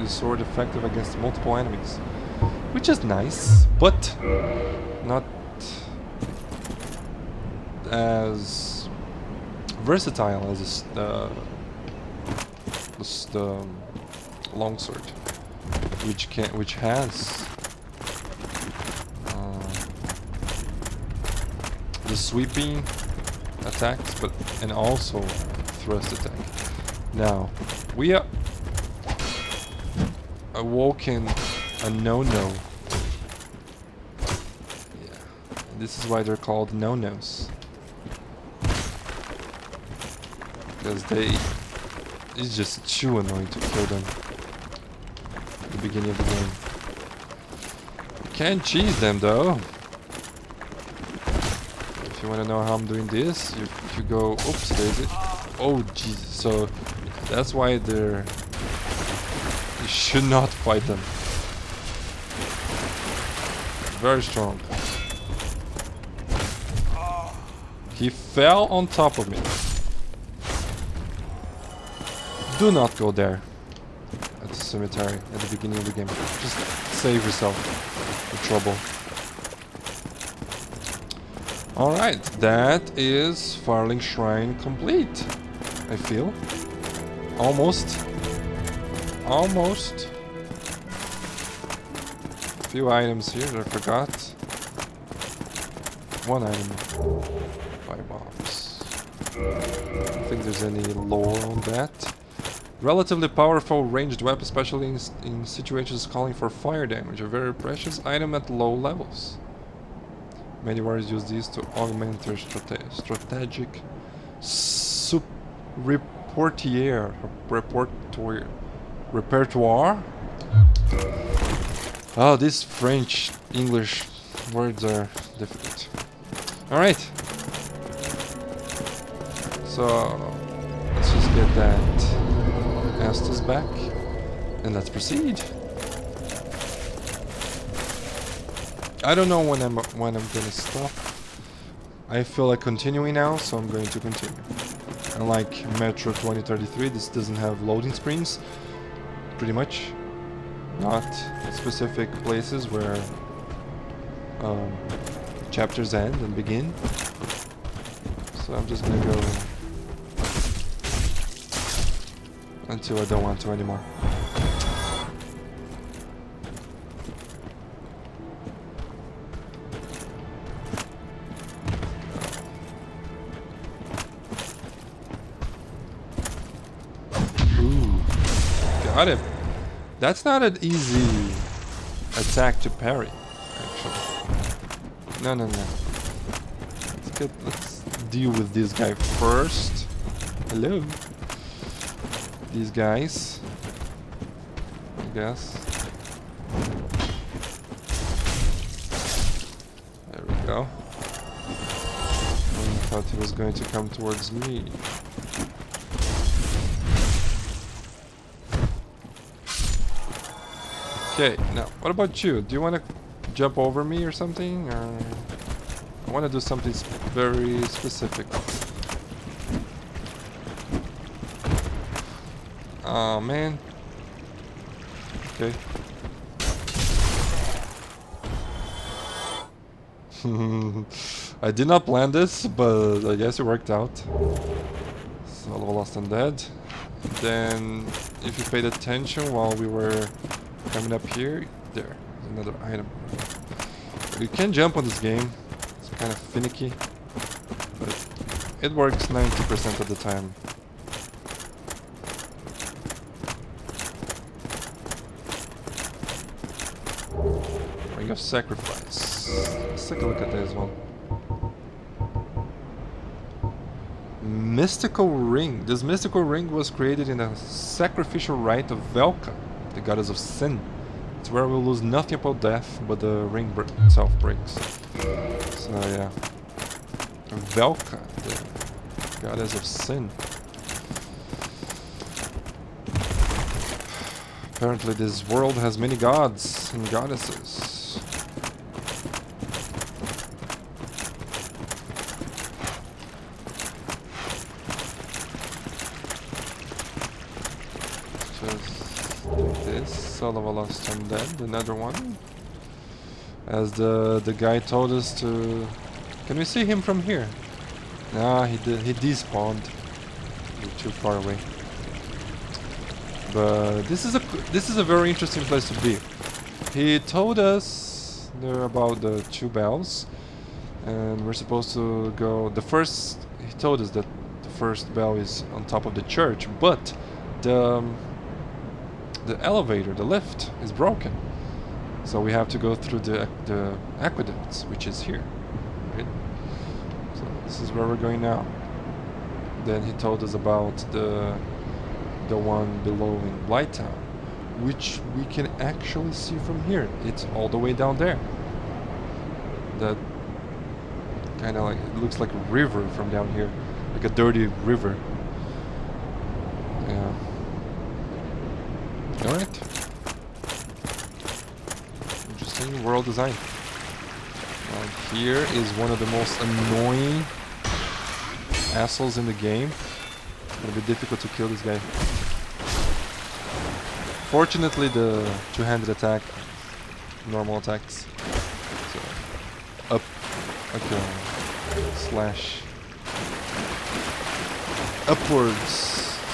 sword effective against multiple enemies. Which is nice, but not as versatile as the longsword, which has the sweeping attacks, and also thrust attack. Now we are awoken a no-no. Yeah, and this is why they're called no-nos, because it's just too annoying to kill them at the beginning of the game. You can't cheese them though. If you want to know how I'm doing this, you go, oops, daisy. Oh Jesus, so that's why you should not fight them. Very strong. He fell on top of me. Do not go there at the cemetery at the beginning of the game. Just save yourself the trouble. Alright, that is Farling Shrine complete. I feel. Almost. Almost. A few items here that I forgot. One item. 5 bombs. I don't think there's any lore on that. Relatively powerful ranged weapon, especially in situations calling for fire damage. A very precious item at low levels. Many warriors use these to augment their strategic repertoire. Oh, these French, English words are difficult. Alright. So, let's just get that Estus back. And let's proceed. I don't know when I'm gonna stop. I feel like continuing now, so I'm going to continue. Unlike Metro 2033, this doesn't have loading screens. Pretty much. Not specific places where chapters end and begin. So I'm just gonna go until I don't want to anymore. Got him. That's not an easy attack to parry, actually. No. Let's deal with this guy first. Hello. These guys, I guess. There we go. I thought he was going to come towards me. Okay, now, what about you? Do you want to jump over me or something? Or I want to do something very specific. Oh, man. Okay. I did not plan this, but I guess it worked out. So, level lost and dead. Then, if you paid attention while we were coming up here, there's another item. You can jump on this game. It's kind of finicky, but it works 90% of the time. Ring of Sacrifice. Let's take a look at this one. Mystical Ring. This mystical ring was created in a sacrificial rite of Velka, the goddess of sin. It's where we lose nothing about death, but the ring itself breaks. So yeah. Velka, the goddess of sin. Apparently this world has many gods and goddesses. Just do this, Soul of a Lost Undead, another one. As the guy told us to... Can we see him from here? Nah, he despawned. We're too far away. But this is a very interesting place to be. He told us there about the 2 bells, and we're supposed to go. He told us that the first bell is on top of the church, but the elevator, the lift, is broken. So we have to go through the aqueducts, which is here. Right? So this is where we're going now. Then he told us about the one below in Blighttown, which we can actually see from here. It's all the way down there. That kind of like, it looks like a river from down here, like a dirty river. Yeah. All right. Interesting world design. Here is one of the most annoying assholes in the game. It'll be difficult to kill this guy. Fortunately, the two-handed attack, normal attacks. So, up, okay, slash, upwards,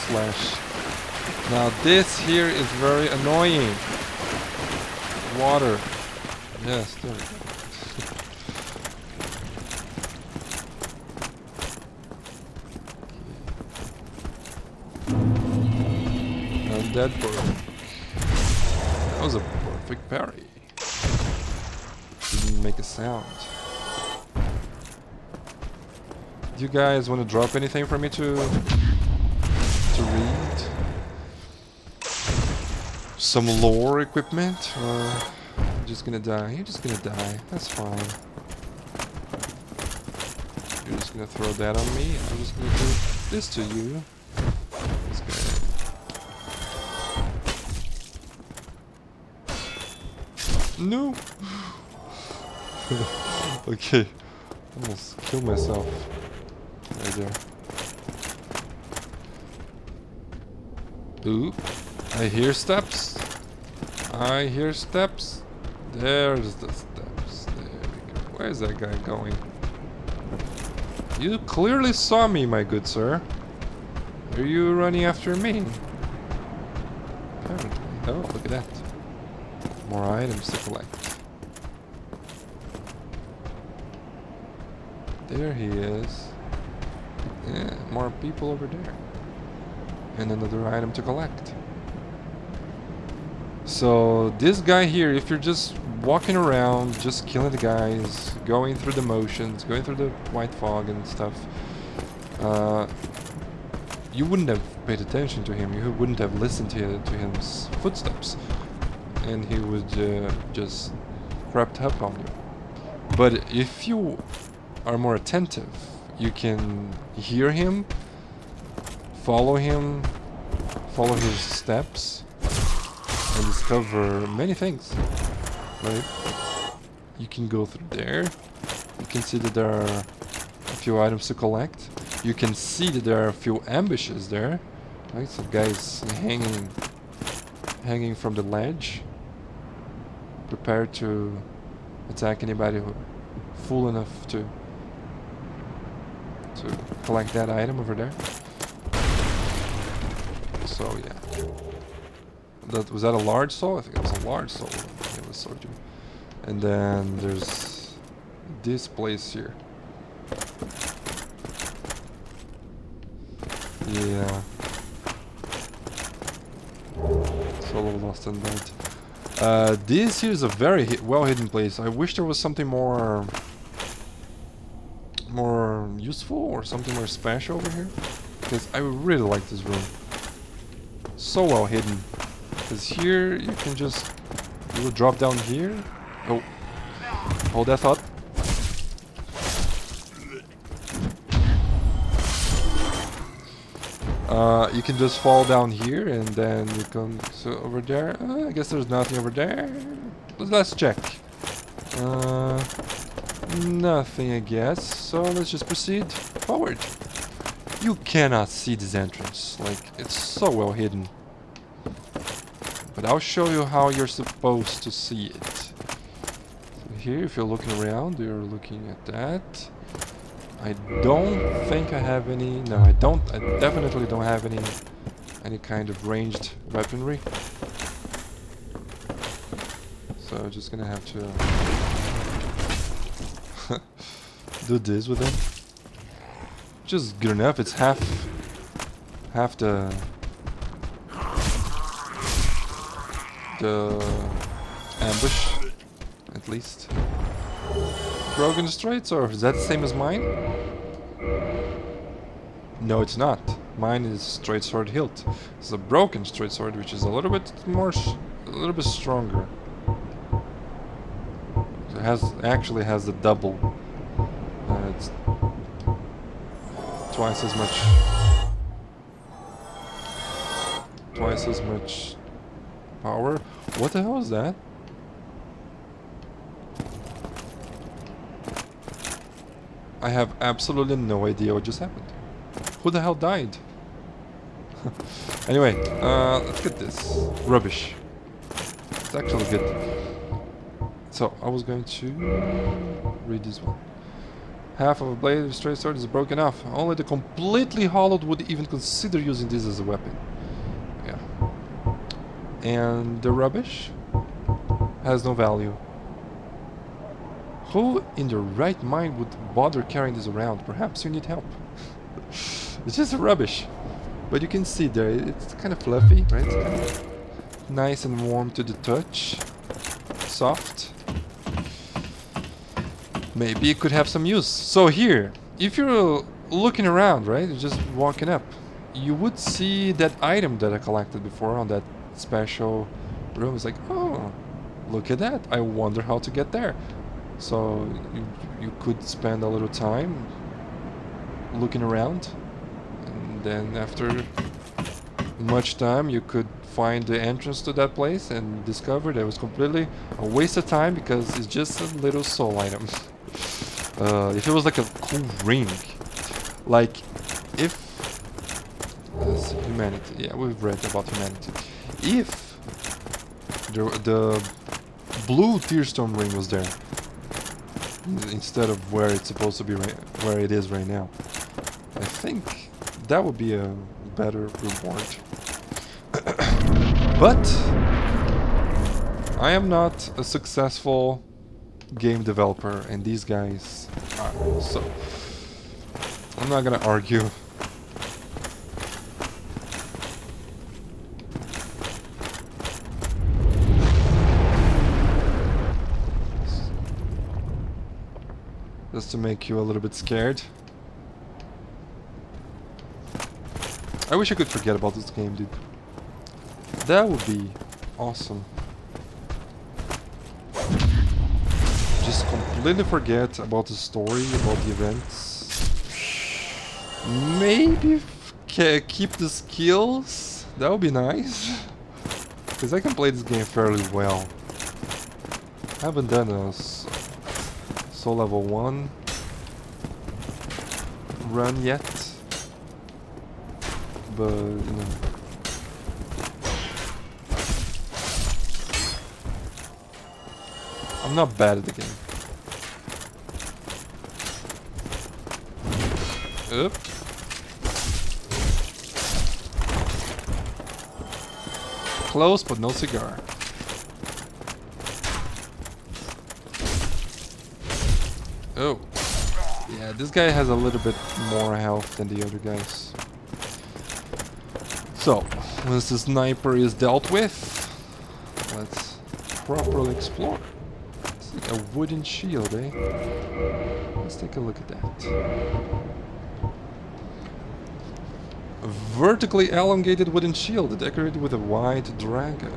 slash. Now this here is very annoying. Water. Yes, there we go. Dead for him. That was a perfect parry. Didn't make a sound. Do you guys want to drop anything for me to read? Some lore equipment? Or I'm just gonna die? You're just gonna die. That's fine. You're just gonna throw that on me. I'm just gonna do this to you. This guy. No! Okay. Almost killed myself. Right there. Ooh. I hear steps. I hear steps. There's the steps. There we go. Where's that guy going? You clearly saw me, my good sir. Are you running after me? Apparently. Oh, look at that. More items to collect. There he is. Yeah, more people over there. And another item to collect. So this guy here, if you're just walking around, just killing the guys, going through the motions, going through the white fog and stuff, you wouldn't have paid attention to him. You wouldn't have listened to his footsteps. And he would just crept up on you. But if you are more attentive, you can hear him, follow his steps, and discover many things. Right? You can go through there. You can see that there are a few items to collect. You can see that there are a few ambushes there. Right? Some guys hanging from the ledge, prepared to attack anybody who fool enough to collect that item over there. So yeah, was that a large soul? I think it was a large soul. It was soldier. And then there's this place here. Yeah. Soul of Lost Undead. This here is a very well hidden place. I wish there was something more useful or something more special over here, because I really like this room. So well hidden. Because here you can just You will drop down here. Oh, hold that thought. You can just fall down here and then you come over there. I guess there's nothing over there. Let's check. Nothing, I guess. So let's just proceed forward. You cannot see this entrance. Like, it's so well hidden. But I'll show you how you're supposed to see it. So here, if you're looking around, you're looking at that. I don't think I have any... No, I don't. I definitely don't have any kind of ranged weaponry. So I'm just gonna have to do this with it. Which is good enough. It's half the ambush, at least. Broken straight sword, is that the same as mine? No, it's not. Mine is straight sword hilt. It's a broken straight sword, which is a little bit more, a little bit stronger. It actually has the double. It's twice as much power. What the hell is that? I have absolutely no idea what just happened. Who the hell died? Anyway, let's get this. Rubbish. It's actually good. So, I was going to read this one. Half of a blade of straight sword is broken off. Only the completely hollowed would even consider using this as a weapon. Yeah. And the rubbish has no value. Who in their right mind would bother carrying this around? Perhaps you need help. It's just rubbish. But you can see there, it's kind of fluffy, right? It's kind of nice and warm to the touch. Soft. Maybe it could have some use. So here, if you're looking around, right? You're just walking up. You would see that item that I collected before on that special room. It's like, oh, look at that. I wonder how to get there. So you could spend a little time looking around, and then after much time you could find the entrance to that place and discover that it was completely a waste of time because it's just a little soul item. If it was like a cool ring, like if humanity, yeah, we've read about humanity. If the blue Tearstone ring was there instead of where it's supposed to be, where it is right now, I think that would be a better reward. But I am not a successful game developer, and these guys are, so I'm not gonna argue. Just to make you a little bit scared. I wish I could forget about this game, dude. That would be awesome. Just completely forget about the story, about the events. Maybe keep the skills. That would be nice. Because I can play this game fairly well. I haven't done a Soul Level 1 run yet. But, you know. I'm not bad at the game. Oop. Close, but no cigar. Oh. Yeah, this guy has a little bit more health than the other guys. So, once the sniper is dealt with, let's properly explore. It's like a wooden shield, eh? Let's take a look at that. A vertically elongated wooden shield decorated with a white dragon.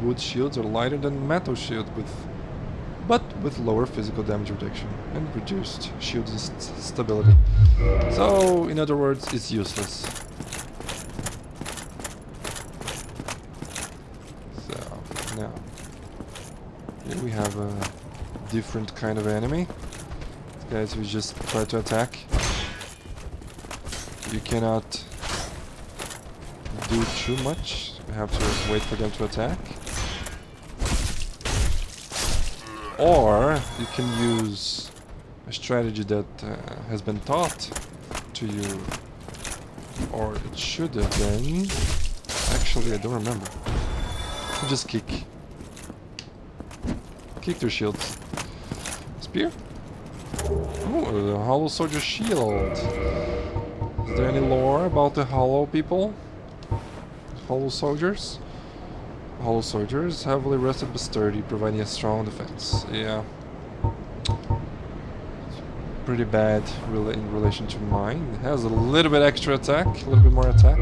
wood shields are lighter than metal shield, but with lower physical damage reduction and reduced shield stability. So, in other words, it's useless. So, now, here we have a different kind of enemy. These guys who just try to attack. You cannot do too much. You have to wait for them to attack. Or you can use a strategy that has been taught to you, or it should have been. Actually, I don't remember. You just kick their shields. Spear? Oh, the hollow soldier shield. Is there any lore about the hollow people? Hollow soldiers? Hollow soldiers, heavily rested but sturdy, providing a strong defense. Yeah. Pretty bad in relation to mine. It has a little bit extra attack, a little bit more attack.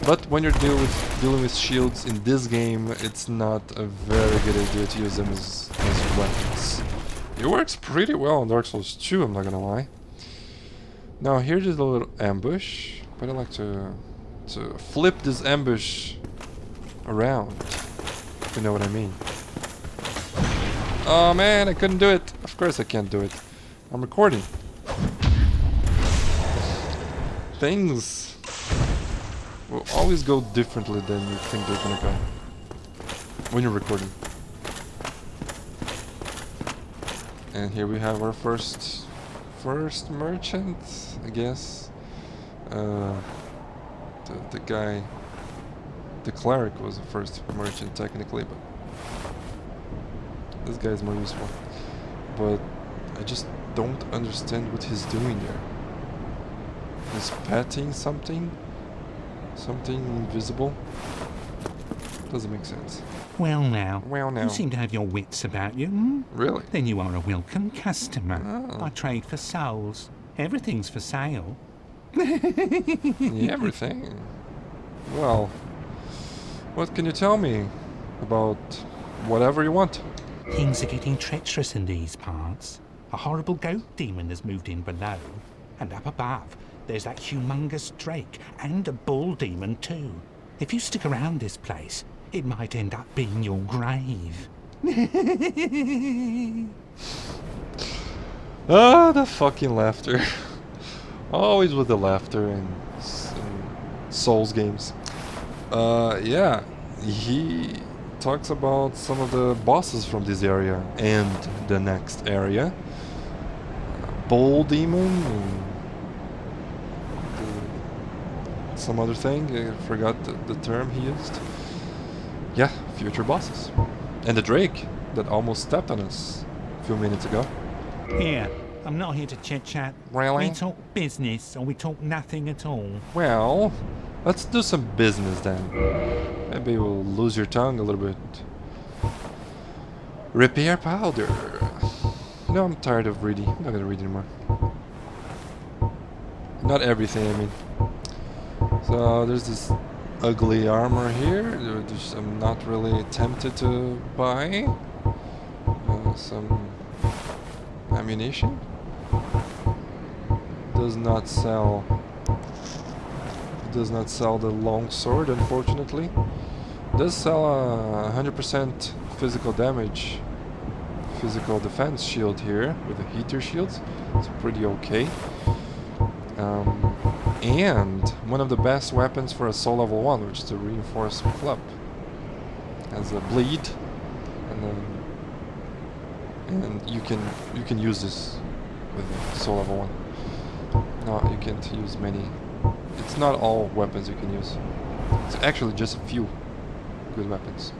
But when you're dealing with shields in this game, it's not a very good idea to use them as weapons. It works pretty well on Dark Souls 2, I'm not gonna lie. Now here's just a little ambush, but I like to flip this ambush around, if you know what I mean. Oh man, I couldn't do it. Of course I can't do it. I'm recording. Things will always go differently than you think they're gonna go when you're recording. And here we have our first merchant, I guess. The guy, the cleric was the first merchant technically, but this guy's more useful. But I just don't understand what he's doing there. He's petting something invisible. Doesn't make sense. Well now, Well now. you seem to have your wits about you, hmm? Really? Then you are a welcome customer. Oh. I trade for souls. Everything's for sale. Yeah, everything. Well, what can you tell me about whatever you want? Things are getting treacherous in these parts. A horrible goat demon has moved in below. And up above, there's that humongous drake and a bull demon too. If you stick around this place, it might end up being your grave. Ah, the fucking laughter. Always with the laughter in Souls games. Yeah, he talks about some of the bosses from this area and the next area. Bull demon and some other thing. I forgot the term he used. Yeah, future bosses. And the drake that almost stepped on us a few minutes ago. Here, I'm not here to chit-chat. Really? We talk business or we talk nothing at all. Well, let's do some business then. Maybe we'll lose your tongue a little bit. Repair powder. No, I'm tired of reading. I'm not gonna read anymore. Not everything, I mean. So there's this ugly armor here. I'm not really tempted to buy. Some ammunition. Does not sell the long sword, unfortunately. Does sell a 100% physical damage, physical defense shield here with the heater shields. It's pretty okay. And one of the best weapons for a soul level 1, which is the reinforced club. Has a bleed, and you can use this with a soul level 1. No, you can't use many. It's not all weapons you can use. It's actually just a few good weapons.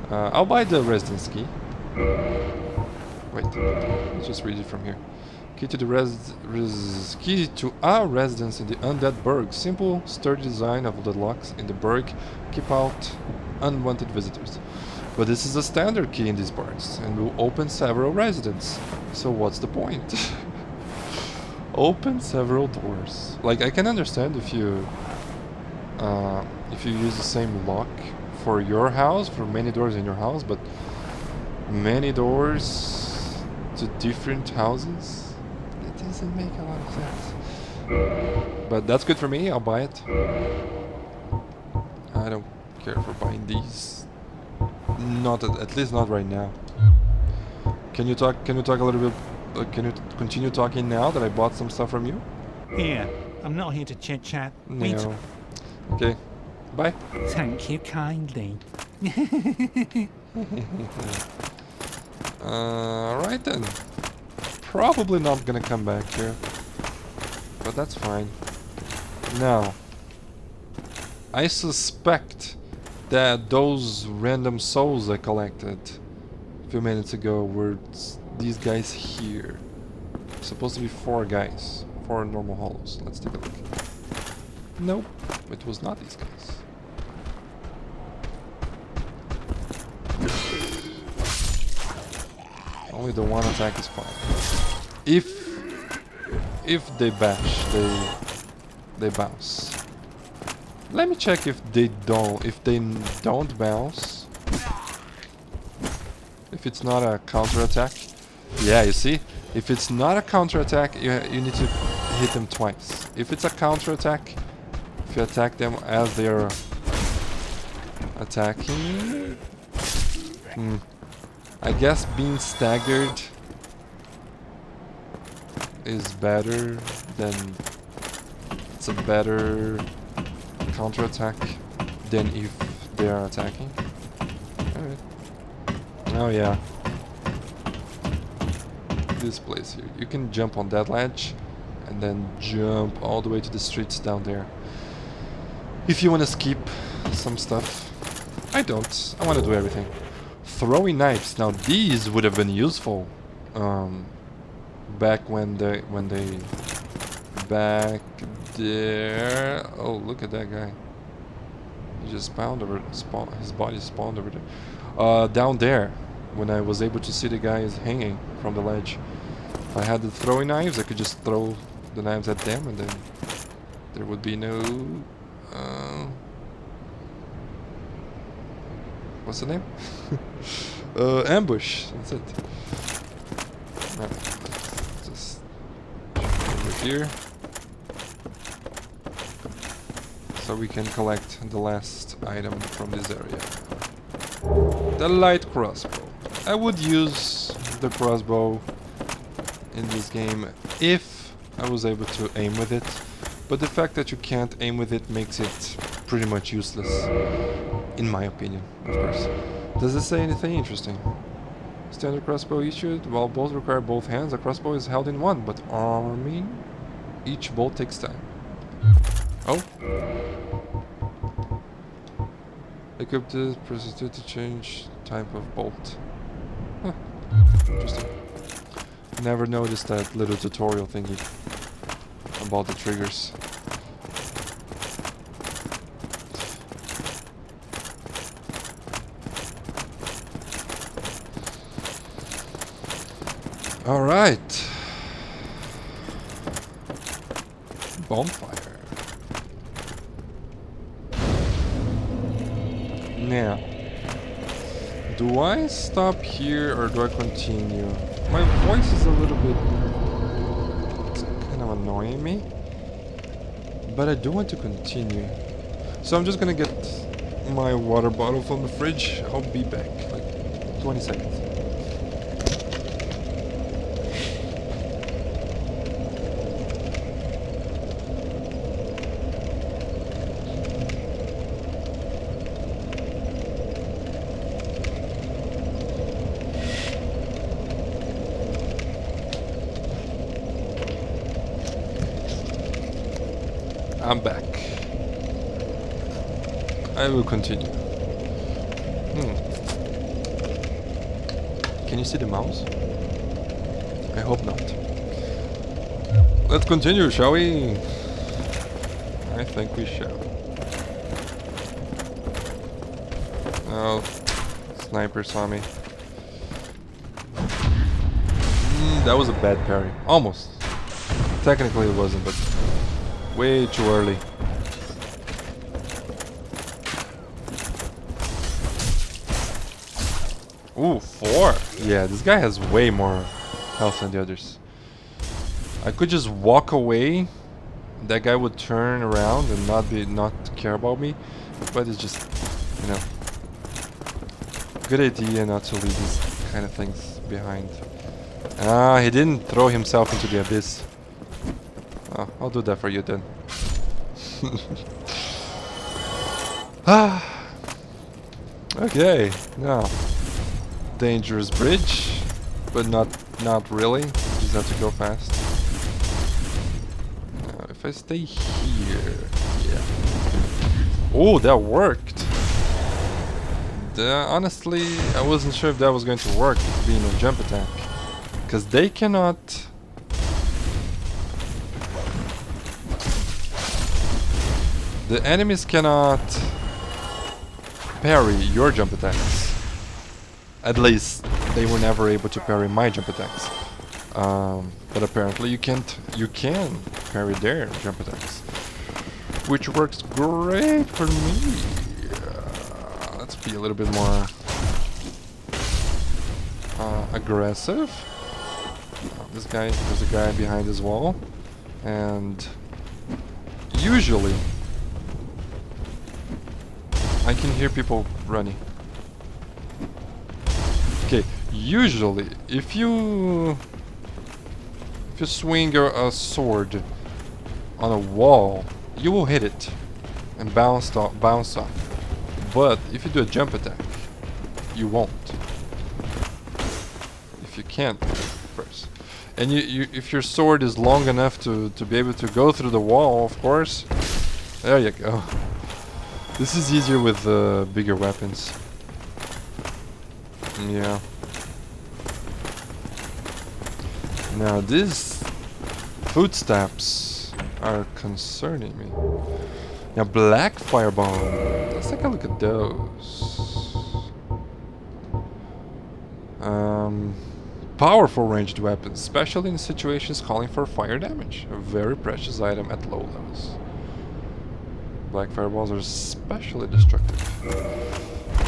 I'll buy the residence key. Wait, let's just read it from here. Key to the key to our residence in the Undead Burg. Simple, sturdy design of the locks in the burg keep out unwanted visitors. But this is a standard key in these parts, and will open several residences. So what's the point? Open several doors. Like, I can understand if you use the same lock for your house, for many doors in your house, but many doors to different houses, it doesn't make a lot of sense. But that's good for me, I'll buy it. I don't care for buying these. Not at least not right now. Can you talk a little bit, can you continue talking now that I bought some stuff from you? Here, I'm not here to chit-chat. No. Okay. Bye. Thank you kindly. Alright then. Probably not gonna come back here. But that's fine. Now, I suspect that those random souls I collected a few minutes ago were these guys here. Supposed to be 4 guys. 4 normal hollows. Let's take a look. Nope, it was not these guys. Only the one attack is fine. If they bash, they bounce. Let me check if they don't bounce. If it's not a counter attack. Yeah, you see? If it's not a counter attack, you need to hit them twice. If it's a counter attack, if you attack them as they're attacking, I guess being staggered is better than, it's a better counter attack than if they are attacking. Alright. Oh yeah. This place here. You can jump on that ledge and then jump all the way to the streets down there. If you want to skip some stuff. I don't. I want to do everything. Throwing knives. Now these would have been useful back when they back there. Oh, look at that guy. He just his body spawned over there. Down there, when I was able to see the guys hanging from the ledge. If I had the throwing knives, I could just throw the knives at them and then there would be no what's the name? Ambush. That's it. Alright, let's just over here. So we can collect the last item from this area. The light crossbow. I would use the crossbow in this game if I was able to aim with it. But the fact that you can't aim with it makes it pretty much useless. In my opinion, of course. Does it say anything interesting? Standard crossbow issued. While both require both hands, a crossbow is held in one, but arming each bolt takes time. Oh. Equip the processor to change type of bolt. Huh. Interesting. Never noticed that little tutorial thingy about the triggers. All right. Bonfire. Now, do I stop here or do I continue? My voice is a little bit, it's kind of annoying me, but I do want to continue. So I'm just gonna get my water bottle from the fridge. I'll be back, like 20 seconds. I'm back. I will continue. Can you see the mouse? I hope not. Let's continue, shall we? I think we shall. Oh, sniper saw me. That was a bad parry. Almost. Technically it wasn't, but way too early. Ooh, 4. Yeah, this guy has way more health than the others. I could just walk away. That guy would turn around and not care about me. But it's just, you know, good idea not to leave these kind of things behind. Ah, he didn't throw himself into the abyss. Oh, I'll do that for you then. Ah. Okay, now dangerous bridge, but not really. You just have to go fast. Now, if I stay here, yeah. Oh, that worked. Honestly, I wasn't sure if that was going to work, being a jump attack, because they cannot. The enemies cannot parry your jump attacks. At least they were never able to parry my jump attacks. But apparently you can't. You can parry their jump attacks, which works great for me. Let's be a little bit more aggressive. This guy, there's a guy behind this wall, and usually I can hear people running. Okay, usually if you swing a sword on a wall, you will hit it and bounce off. But if you do a jump attack, you won't. If you can't first, and if your sword is long enough to be able to go through the wall, of course. There you go. This is easier with bigger weapons. Yeah. Now these footsteps are concerning me. Now black firebomb. Let's take a look at those. Powerful ranged weapons, especially in situations calling for fire damage. A very precious item at low levels. Black fireballs are especially destructive.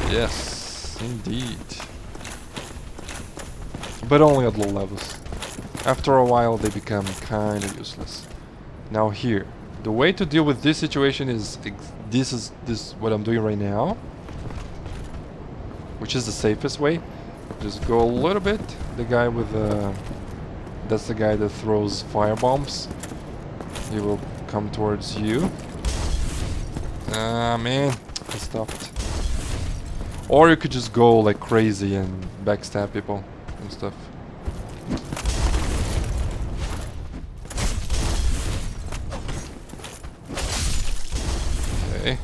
Yes, indeed. But only at low levels. After a while they become kinda useless. Now here, the way to deal with this situation is this what I'm doing right now, which is the safest way. Just go a little bit. The guy with that's the guy that throws fire bombs. He will come towards you. Ah man, I stopped. Or you could just go like crazy and backstab people and stuff. Okay,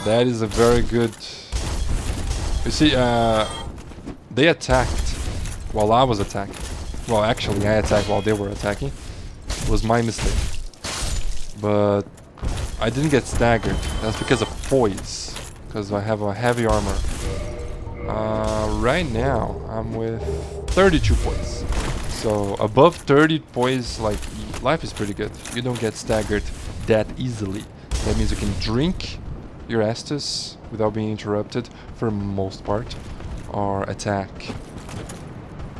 that is a very good. You see, they attacked while I was attacking. Well, actually, I attacked while they were attacking. It was my mistake. But I didn't get staggered. That's because of poise. Because I have a heavy armor. Right now, I'm with 32 poise. So above 30 poise, like, life is pretty good. You don't get staggered that easily. That means you can drink your Estus without being interrupted for the most part. Or attack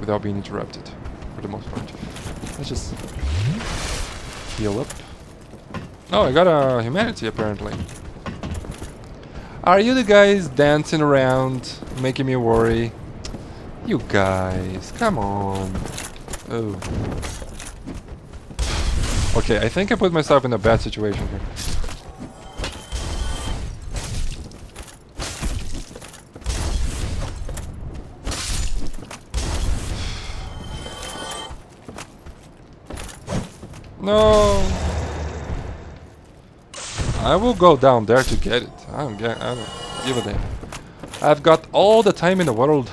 without being interrupted for the most part. Let's just heal up. Oh, I got a humanity apparently. Are you the guys dancing around, making me worry? You guys, come on. Oh. Okay, I think I put myself in a bad situation here. No. I will go down there to get it. I don't give a damn. I've got all the time in the world.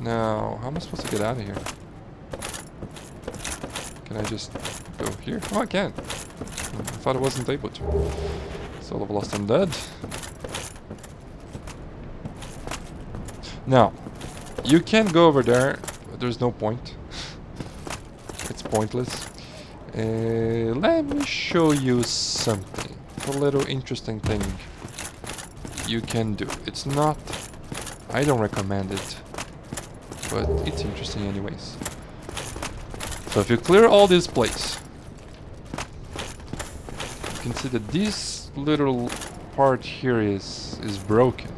Now, how am I supposed to get out of here? Can I just go here? Oh, I can. I thought I wasn't able to. Soul of Lost Undead. Now, you can go over there, but there's no point. It's pointless. Let me show you something. A little interesting thing you can do. It's not I don't recommend it, but it's interesting anyways. So if you clear all this place, you can see that this little part here is broken.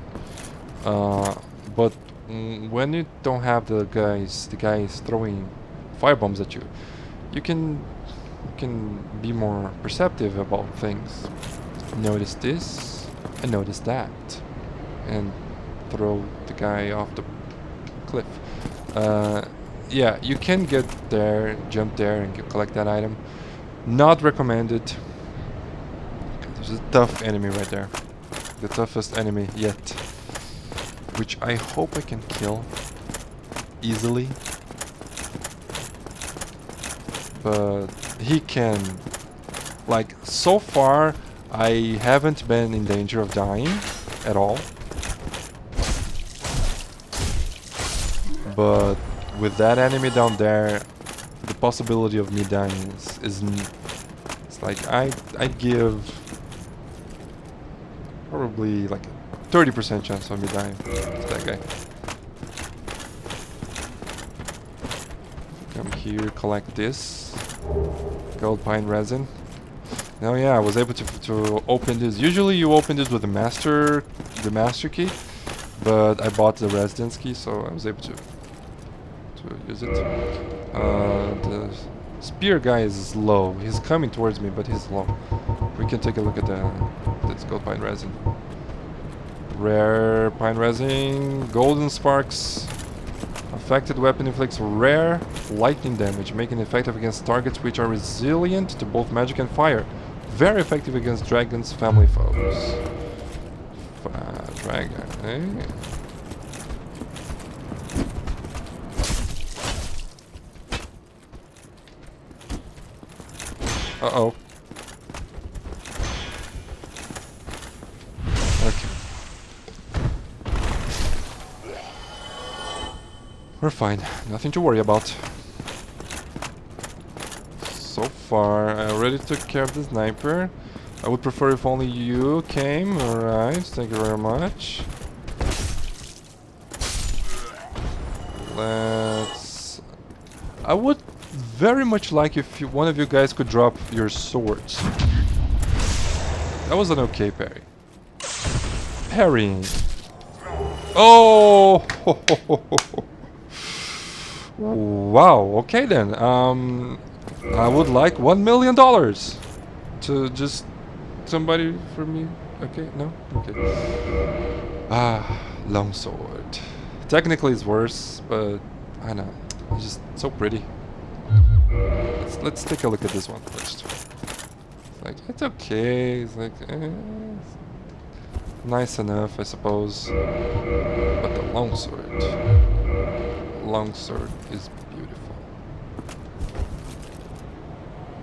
But when you don't have the guys throwing firebombs at you, you can be more perceptive about things. Notice this and notice that, and throw the guy off the cliff. Yeah, you can get there, jump there, and collect that item. Not recommended. There's a tough enemy right there, the toughest enemy yet, which I hope I can kill easily. But he can, like, so far I haven't been in danger of dying at all. But with that enemy down there, the possibility of me dying is it's like I'd give probably like a 30% chance of me dying to that guy. Come here, collect this gold pine resin. Now, yeah, I was able to open this. Usually you open this with the master key, but I bought the residence key, so I was able to use it. The spear guy is low. He's coming towards me, but he's low. We can take a look at this gold pine resin. Rare pine resin, golden sparks. Affected weapon inflicts rare lightning damage, making it effective against targets which are resilient to both magic and fire. Very effective against dragons' family foes. Dragon, eh? Uh-oh. Okay. We're fine. Nothing to worry about. So far, I already took care of the sniper. I would prefer if only you came. Alright, thank you very much. I would very much like if one of you guys could drop your swords. That was an okay parry. Parrying. Oh! Wow, okay then. I would like $1 million to just somebody for me. Okay, no? Okay. Longsword. Technically it's worse, but I know. It's just so pretty. Let's take a look at this one first. It's like, it's okay. It's like, it's nice enough, I suppose. But the longsword is beautiful.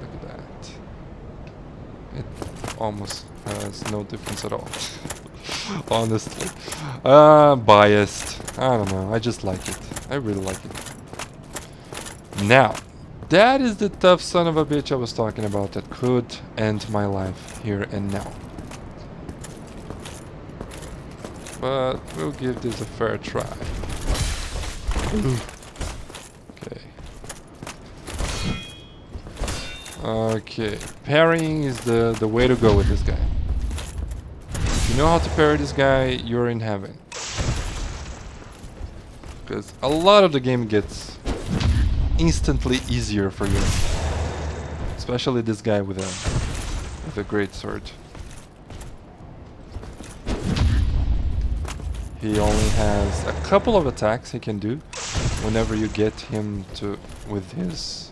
Look at that. It almost has no difference at all. Honestly. Biased. I don't know. I just like it. I really like it. Now, that is the tough son of a bitch I was talking about that could end my life here and now. But we'll give this a fair try. Okay. Okay. Parrying is the way to go with this guy. If you know how to parry this guy, you're in heaven. Because a lot of the game gets instantly easier for you. Especially this guy with a great sword. He only has a couple of attacks he can do whenever you get him with his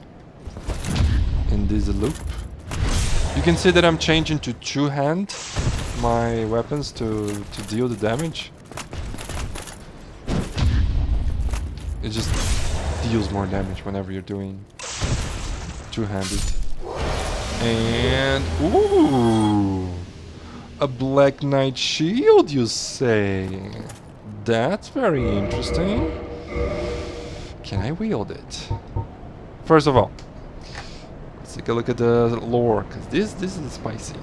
in this loop. You can see that I'm changing to two-hand my weapons to deal the damage. It just deals more damage whenever you're doing two-handed. And ooh, a Black Knight shield, you say? That's very interesting. Can I wield it? First of all, let's take a look at the lore, because this is spicy.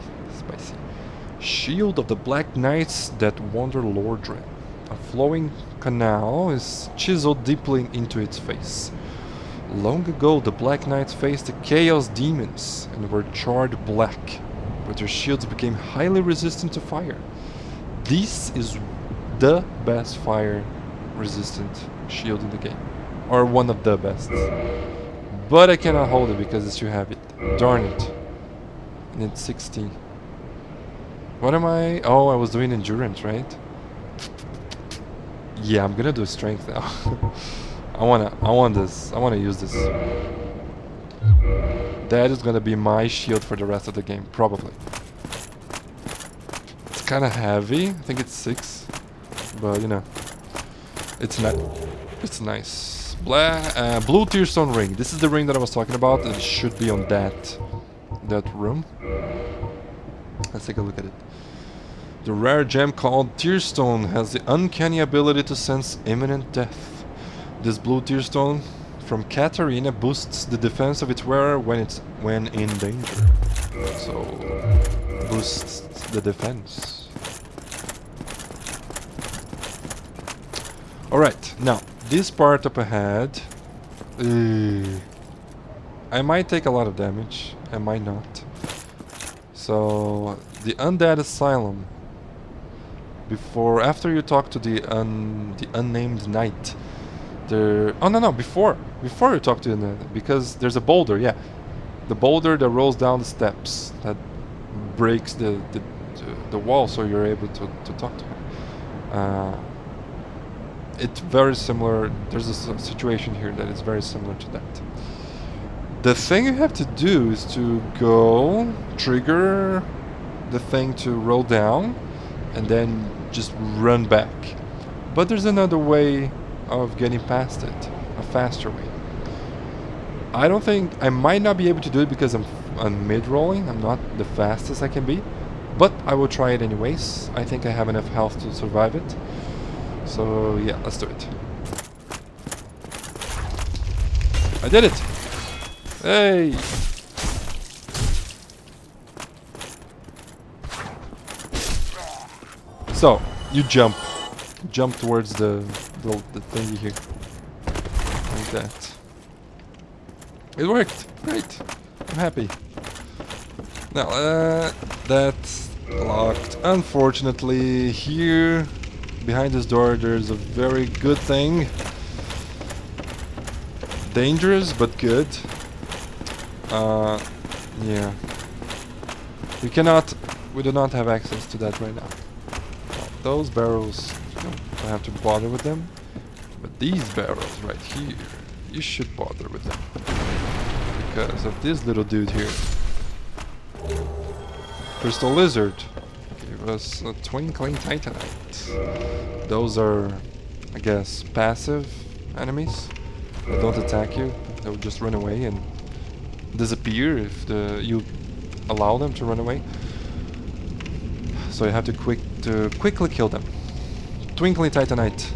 Shield of the Black Knights that wander Lordran of flowing canal is chiseled deeply into its face. Long ago, the Black Knights faced the Chaos Demons and were charred black, but their shields became highly resistant to fire. This is the best fire-resistant shield in the game, or one of the best. But I cannot hold it because it's too heavy. Darn it. And it's 16. What am I? Oh, I was doing endurance, right? Yeah, I'm gonna do strength now. I want this. I wanna use this. That is gonna be my shield for the rest of the game, probably. It's kinda heavy. I think it's 6. But you know. It's not. It's nice. Blue Tearstone ring. This is the ring that I was talking about. It should be on that room. Let's take a look at it. The rare gem called Tearstone has the uncanny ability to sense imminent death. This blue Tearstone from Katarina boosts the defense of its wearer when in danger. So boosts the defense. Alright, now this part up ahead. I might take a lot of damage, I might not. So the Undead Asylum. After you talk to the unnamed knight, before you talk to the, because there's a boulder, yeah, the boulder that rolls down the steps that breaks the wall, so you're able to talk to him. It's very similar. There's a situation here that is very similar to that. The thing you have to do is to go trigger the thing to roll down and then just run back. But there's another way of getting past it, a faster way. I might not be able to do it because I'm mid-rolling. I'm not the fastest I can be, but I will try it anyways. I think I have enough health to survive it. So yeah, let's do it. I did it! Hey! So, you jump towards the thingy here, like that. It worked, great. I'm happy. Now, that's locked. Unfortunately, here behind this door, there's a very good thing. Dangerous, but good. Yeah. We do not have access to that right now. Those barrels, you don't have to bother with them. But these barrels right here, you should bother with them. Because of this little dude here. Crystal Lizard gave us a Twinkling Titanite. Those are, I guess, passive enemies. They don't attack you. They will just run away and disappear if you allow them to run away. So you have to quickly kill them. Twinkling Titanite.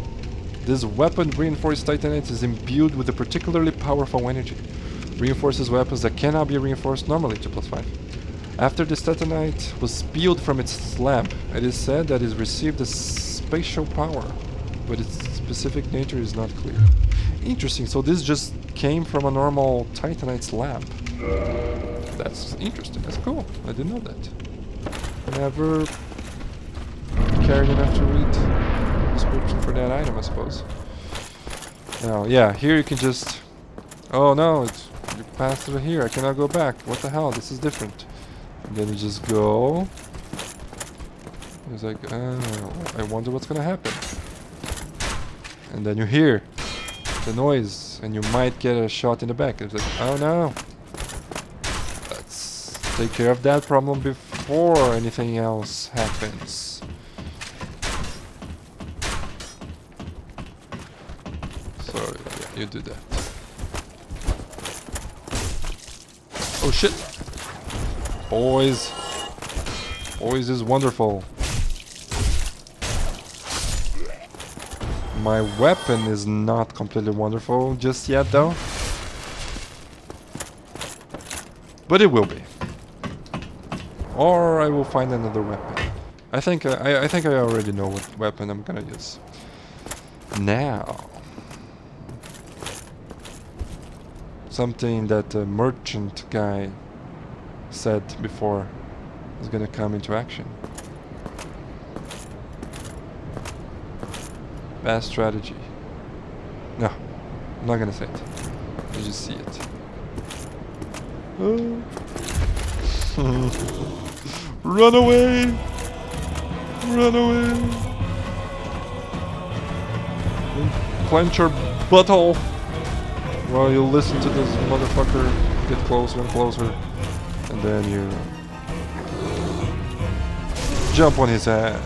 This weapon, Reinforced Titanite, is imbued with a particularly powerful energy. Reinforces weapons that cannot be reinforced normally to +5. After this Titanite was spewed from its slab, it is said that it received a spatial power, but its specific nature is not clear. Interesting, so this just came from a normal Titanite slab. That's interesting, that's cool. I didn't know that. Never cared enough to read the description for that item, I suppose. Now, yeah, here you can just... Oh no, you passed through here, I cannot go back. What the hell, this is different. And then you just go... It's like, oh, I wonder what's gonna happen. And then you hear the noise, and you might get a shot in the back. It's like, oh no. Let's take care of that problem before anything else happens. So, yeah, you do that. Oh shit! Boys. Boys is wonderful. My weapon is not completely wonderful just yet, though. But it will be. Or I will find another weapon. I think I already know what weapon I'm gonna use. Now, something that the merchant guy said before is gonna come into action. Bad strategy. No, I'm not gonna say it. You just see it. Run away! Run away! Clench your butthole while you listen to this motherfucker get closer and closer, and then you jump on his head.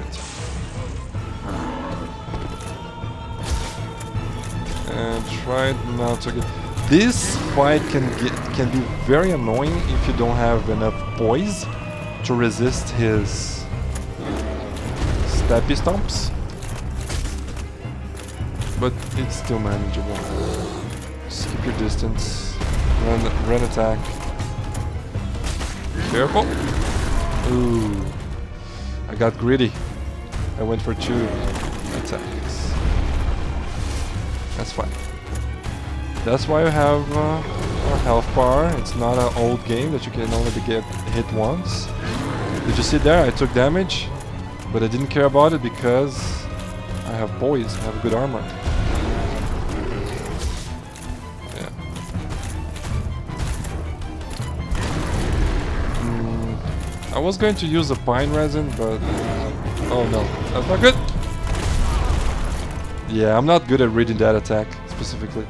And try not to get. This fight can be very annoying if you don't have enough poise to resist his steppy stomps. But it's still manageable. Just keep your distance. Run attack. Careful. Ooh. I got greedy. I went for 2 attacks. That's fine. That's why you have a health bar. It's not an old game that you can only get hit once. Did you see there? I took damage, but I didn't care about it because I have poise. I have good armor. Yeah. I was going to use a pine resin, but oh no, that's not good. Yeah, I'm not good at reading that attack specifically.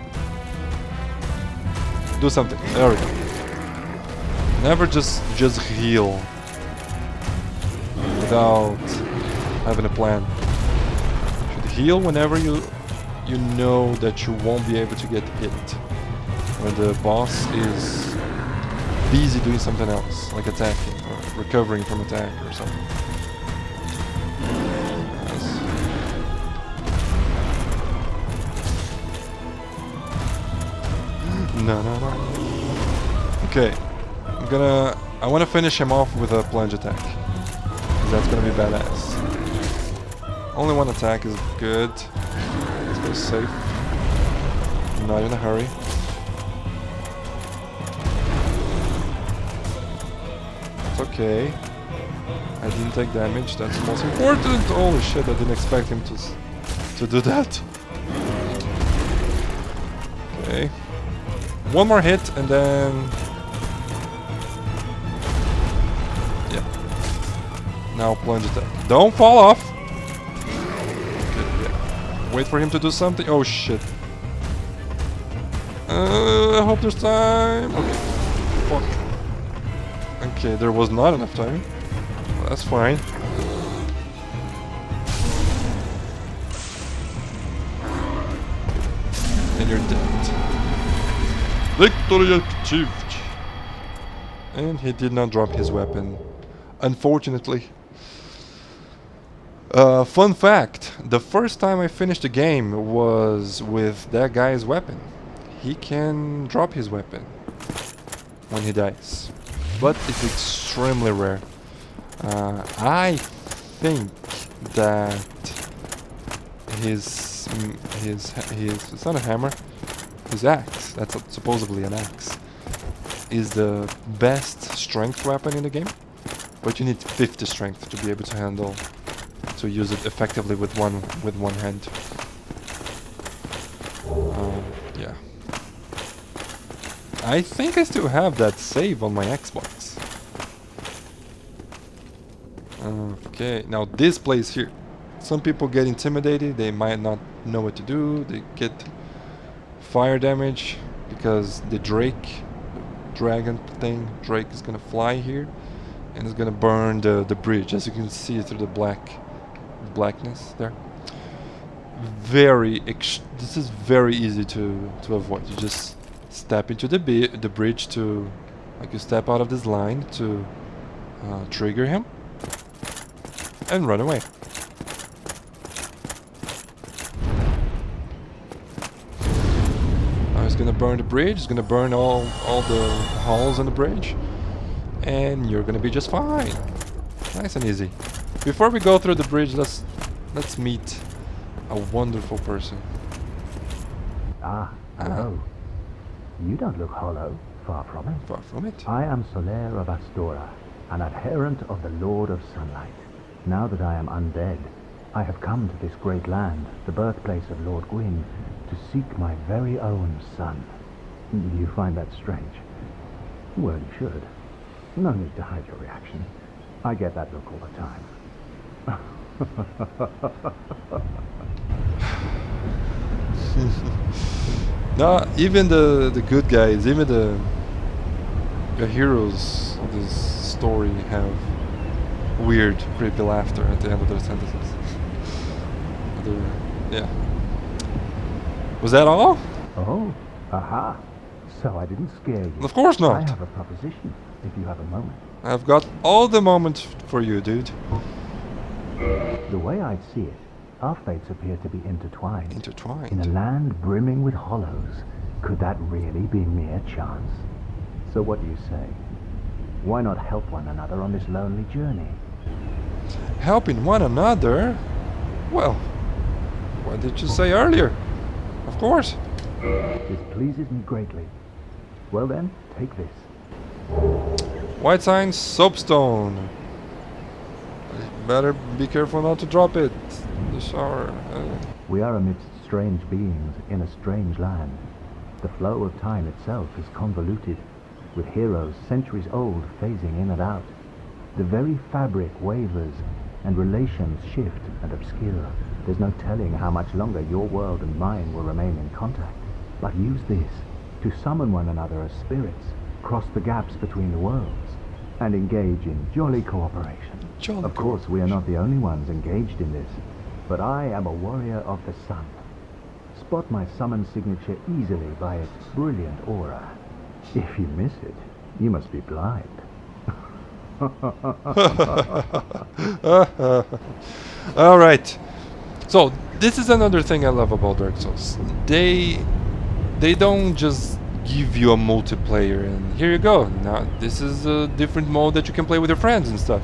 Do something. There we go. Never just heal without having a plan. You should heal whenever you know that you won't be able to get hit. When the boss is busy doing something else, like attacking or recovering from attack or something. No. Okay, I want to finish him off with a plunge attack. Because that's gonna be badass. Only one attack is good. Let's go safe. I'm not in a hurry. It's okay. I didn't take damage, that's the most important. Holy shit, I didn't expect him to do that. Okay. One more hit and then... yeah. Now plunge attack. Don't fall off! Okay, yeah. Wait for him to do something. Oh shit. I hope there's time. Okay. Fuck. Okay, there was not enough time. Well, that's fine. And you're dead. Victory achieved! And he did not drop his weapon, unfortunately. Fun fact, the first time I finished the game was with that guy's weapon. He can drop his weapon when he dies, but it's extremely rare. I think that his it's not a hammer. His axe, that's supposedly an axe, is the best strength weapon in the game, but you need 50 strength to be able to use it effectively with one hand. Yeah. I think I still have that save on my Xbox. Okay, now this place here. Some people get intimidated, they might not know what to do, they get fire damage because the dragon Drake is gonna fly here and it's gonna burn the bridge, as you can see through the blackness there. This is very easy to avoid. You just step into the bridge to, like, you step out of this line to trigger him and run away. It's gonna burn the bridge, it's gonna burn all the holes in the bridge, and you're gonna be just fine. Nice and easy. Before we go through the bridge, let's meet a wonderful person. Ah, hello. You don't look hollow, far from it. Far from it. I am Soler of Astora, an adherent of the Lord of Sunlight. Now that I am undead, I have come to this great land, the birthplace of Lord Gwyn, to seek my very own son. You find that strange? Well, you should. No need to hide your reaction. I get that look all the time. No, even the good guys, even the heroes of this story have weird, creepy laughter at the end of their sentences. Yeah. Was that all? Oh, aha. So I didn't scare you. Of course not. I have a proposition, if you have a moment. I've got all the moments for you, dude. The way I see it, our fates appear to be intertwined. In a Intertwined. land brimming with hollows, could that really be mere chance? So what do you say? Why not help one another on this lonely journey? Helping one another? Well, what did you say earlier? Of course. This pleases me greatly. Well then, take this. White sign, soapstone. Better be careful not to drop it in the shower. We are amidst strange beings in a strange land. The flow of time itself is convoluted, with heroes centuries old phasing in and out. The very fabric wavers, and relations shift and obscure. There's no telling how much longer your world and mine will remain in contact. But use this to summon one another as spirits, cross the gaps between the worlds, and engage in jolly cooperation. Of course, we are not the only ones engaged in this, but I am a warrior of the sun. Spot my summon signature easily by its brilliant aura. If you miss it, you must be blind. All right. So this is another thing I love about Dark Souls. They don't just give you a multiplayer and here you go. Now this is a different mode that you can play with your friends and stuff.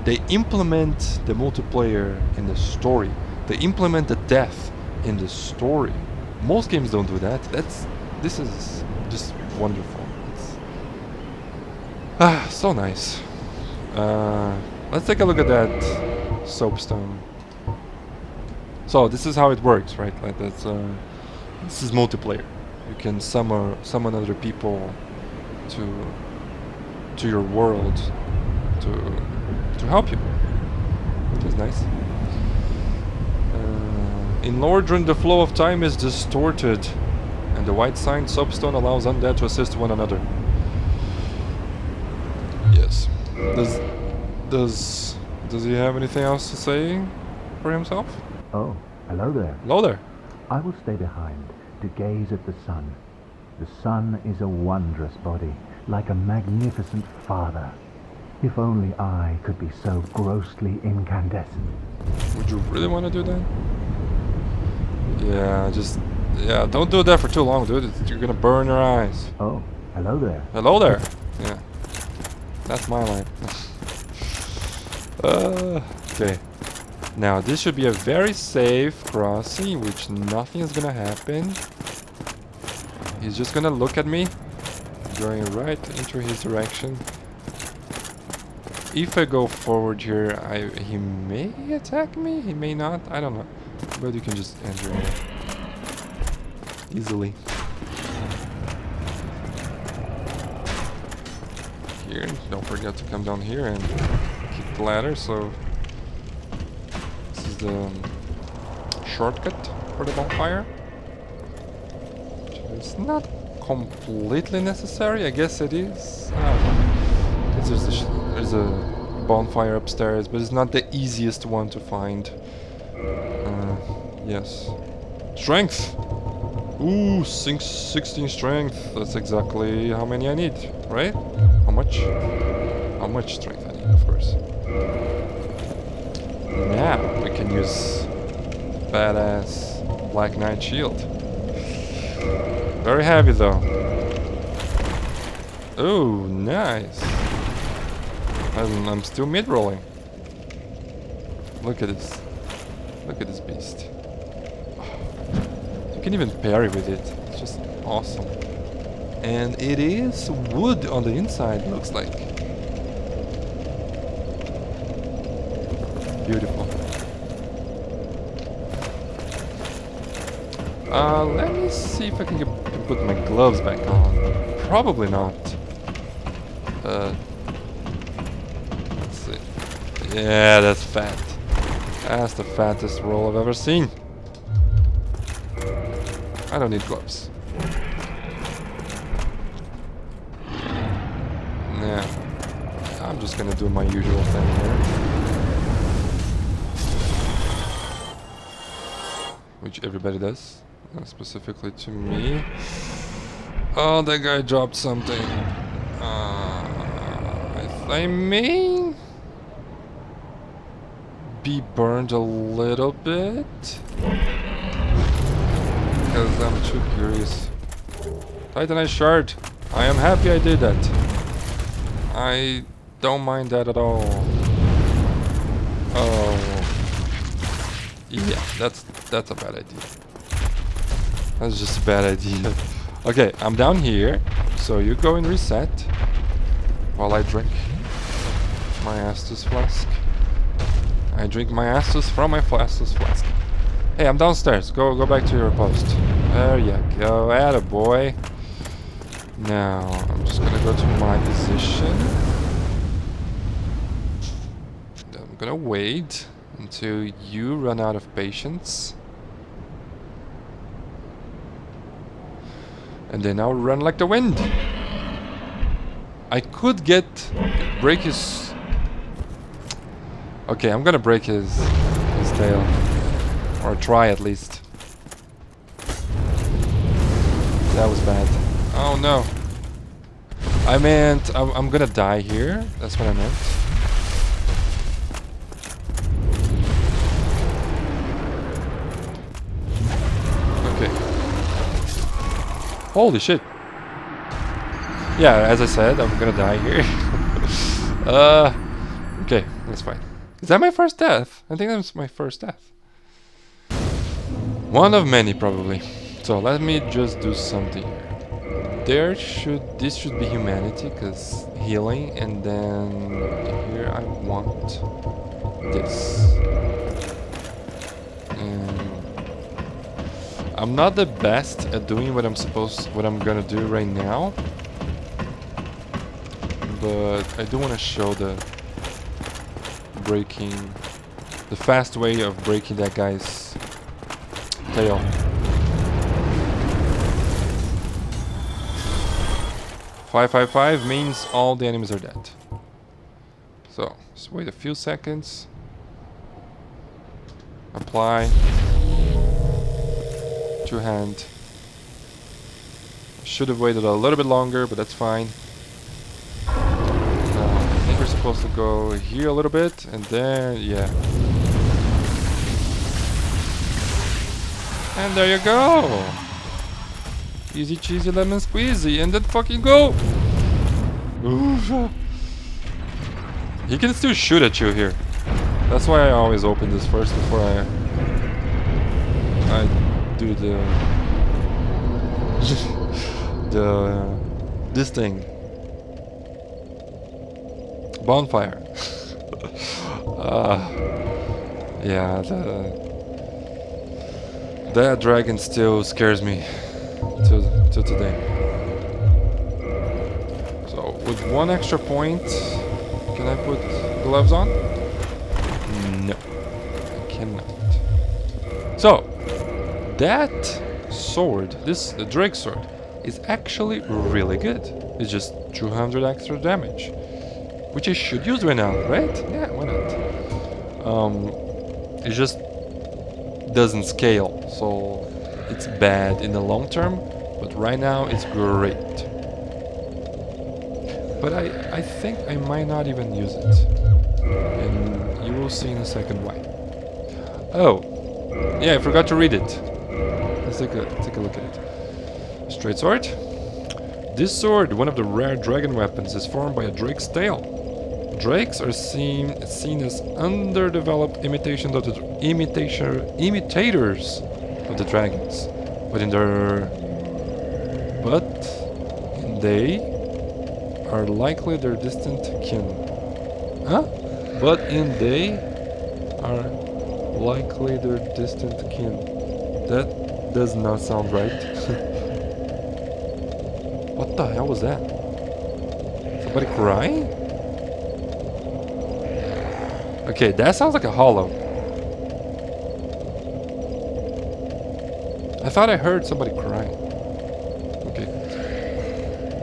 They implement the multiplayer in the story. They implement the death in the story. Most games don't do that. This is just wonderful. It's so nice. Let's take a look at that soapstone. So this is how it works, right? Like this is multiplayer. You can summon other people to your world to help you, which is nice. In Lordran, the flow of time is distorted, and the white sign soapstone allows undead to assist one another. Yes. Does he have anything else to say for himself? Oh, hello there. Hello there. I will stay behind to gaze at the sun. The sun is a wondrous body, like a magnificent father. If only I could be so grossly incandescent. Would you really want to do that? Yeah, don't do that for too long, dude. You're gonna burn your eyes. Oh, hello there. Hello there. Yeah. That's my line. Okay. Now, this should be a very safe crossing, which nothing is gonna happen. He's just gonna look at me, going right into his direction. If I go forward here, he may attack me, he may not, I don't know. But you can just enter here easily. Here, don't forget to come down here and keep the ladder, so this is the shortcut for the bonfire. It's not completely necessary, I guess it is. I don't know. 'Cause there's a bonfire upstairs, but it's not the easiest one to find. Yes. Strength! Ooh, 16 strength. That's exactly how many I need, right? How much? How much strength I need, of course. Now we can use badass Black Knight shield. Very heavy though. Oh, nice. I'm still mid-rolling. Look at this. Look at this beast. can even parry with it. It's just awesome. And it is wood on the inside, looks like. Beautiful. Let me see if I can put my gloves back on. Probably not. Let's see. Yeah, that's fat. That's the fattest roll I've ever seen. I don't need gloves. Nah. I'm just gonna do my usual thing here. Which everybody does. Not specifically to me. Oh, that guy dropped something. I may be burned a little bit. Because I'm too curious. Titanite shard. I am happy I did that. I don't mind that at all. Oh. Yeah, that's a bad idea. That's just a bad idea. Okay, I'm down here. So you go and reset. While I drink my Astus flask. I drink my Astus from my Astus flask. Hey, I'm downstairs. Go back to your post. There you go. Attaboy. Now, I'm just gonna go to my position. I'm gonna wait until you run out of patience. And then I'll run like the wind. I could break his... Okay, I'm gonna break his tail. Or try at least. That was bad. Oh no. I meant I'm gonna die here. That's what I meant. Okay. Holy shit. Yeah, as I said, I'm gonna die here. Okay, that's fine. Is that my first death? I think that's my first death. One of many, probably. So let me just do something here. This should be humanity, because healing, and then here I want this. And I'm not the best at doing what I'm gonna do right now. But I do want to show the fast way of breaking that guy's tail. "555" means all the enemies are dead. So, just wait a few seconds. Apply. Two-hand. Should have waited a little bit longer, but that's fine. I think we're supposed to go here a little bit, and then, yeah. And there you go! Easy cheesy lemon squeezy, and then fucking go! Oof. He can still shoot at you here. That's why I always open this first before I do this thing. Bonfire. Yeah, that dragon still scares me till today. So with one extra point, can I put gloves on? No, I cannot. So that sword, the Drake sword, is actually really good. It's just 200 extra damage, which I should use right now, right? Yeah, why not? It just doesn't scale, so it's bad in the long term, but right now it's great. But I think I might not even use it, and you will see in a second why. Oh, yeah, I forgot to read it. Let's take a look at it. Straight sword. This sword, one of the rare dragon weapons, is formed by a drake's tail. Drakes are seen as underdeveloped imitators of the dragons, But in their... But they are likely their distant kin. Huh? But in they are likely their distant kin. That does not sound right. What the hell was that? Somebody crying? Okay, that sounds like a hollow. I thought I heard somebody crying. Okay.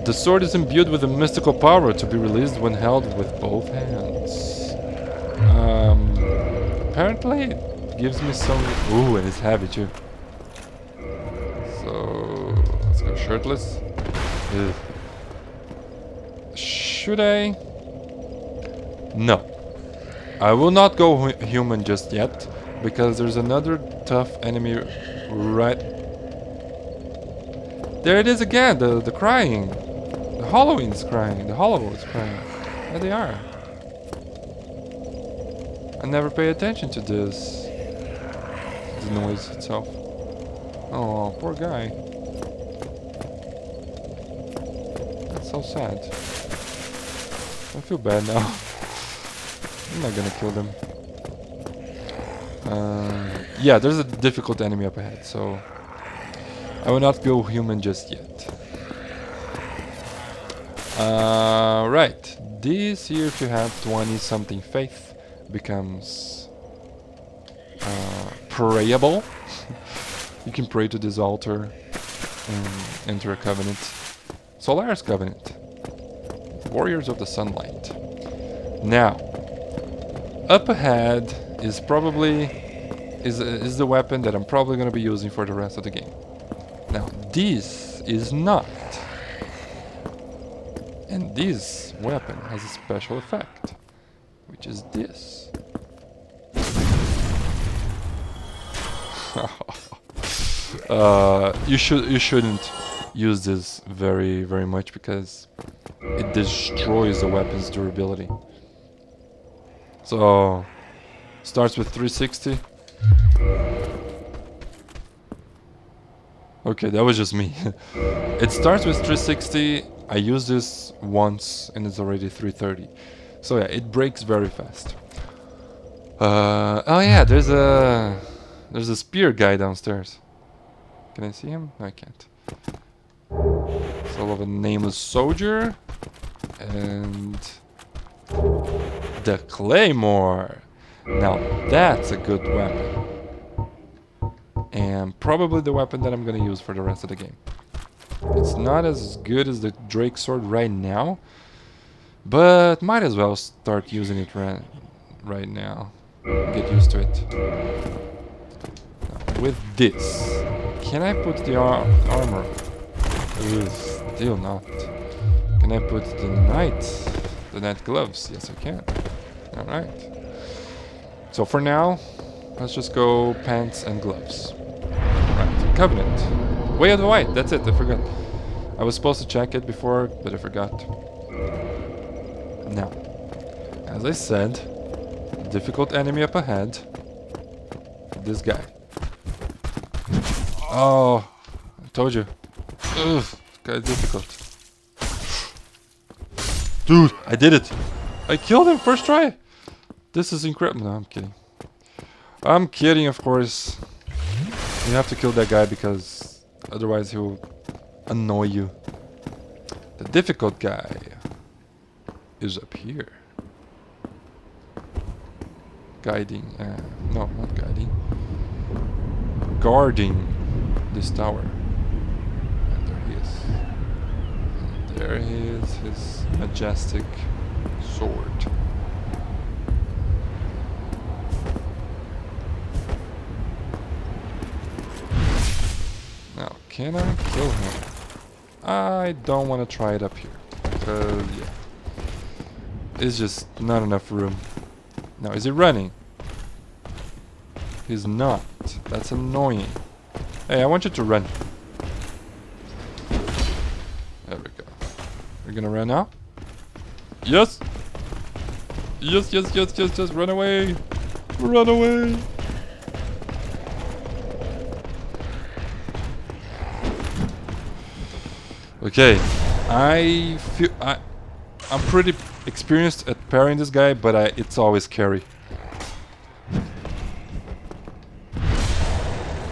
The sword is imbued with a mystical power to be released when held with both hands. Apparently it gives me some... Ooh, and it's heavy too. So, let's go shirtless. Ugh. Should I? No. I will not go human just yet, because there's another tough enemy right... There it is again, the crying. The Halloween is crying, the Hollow is crying. There they are. I never pay attention to this. The noise itself. Oh, poor guy. That's so sad. I feel bad now. I'm not gonna kill them. Yeah, there's a difficult enemy up ahead, so I will not go human just yet. Right. This here, if you have 20 something faith, becomes prayable. You can pray to this altar and enter a covenant. Solaris Covenant. Warriors of the Sunlight. Now, up ahead is probably is the weapon that I'm probably going to be using for the rest of the game. Now, this is not. And this weapon has a special effect, which is this. You shouldn't use this very much because it destroys the weapon's durability. So starts with 360. Okay, that was just me. It starts with 360. I use this once and it's already 330. So yeah, it breaks very fast. Oh yeah, there's a spear guy downstairs. Can I see him? No, I can't. Soul of a nameless soldier. And the claymore. Now that's a good weapon. And probably the weapon that I'm gonna use for the rest of the game. It's not as good as the Drake sword right now, but might as well start using it right now. Get used to it. Now, with this, can I put the armor? Still not. Can I put the knight gloves? Yes, I can. All right. So for now, let's just go pants and gloves. Right, Covenant. Way of the White, that's it, I forgot. I was supposed to check it before, but I forgot. Now, as I said, difficult enemy up ahead. This guy. Oh, I told you. Ugh, this guy is difficult. Dude, I did it! I killed him first try! This is incredible. No, I'm kidding. I'm kidding, of course. You have to kill that guy because otherwise he will annoy you. The difficult guy is up here. Guiding, no, not guiding. Guarding this tower. And there he is. And there he is, his majestic sword. Now, can I kill him? I don't want to try it up here. Because, yeah. It's just not enough room. Now, is he running? He's not. That's annoying. Hey, I want you to run. There we go. You're gonna run now? Yes! Yes, yes, yes, yes, just run away! Run away! Okay, I'm pretty experienced at parrying this guy, but it's always carry.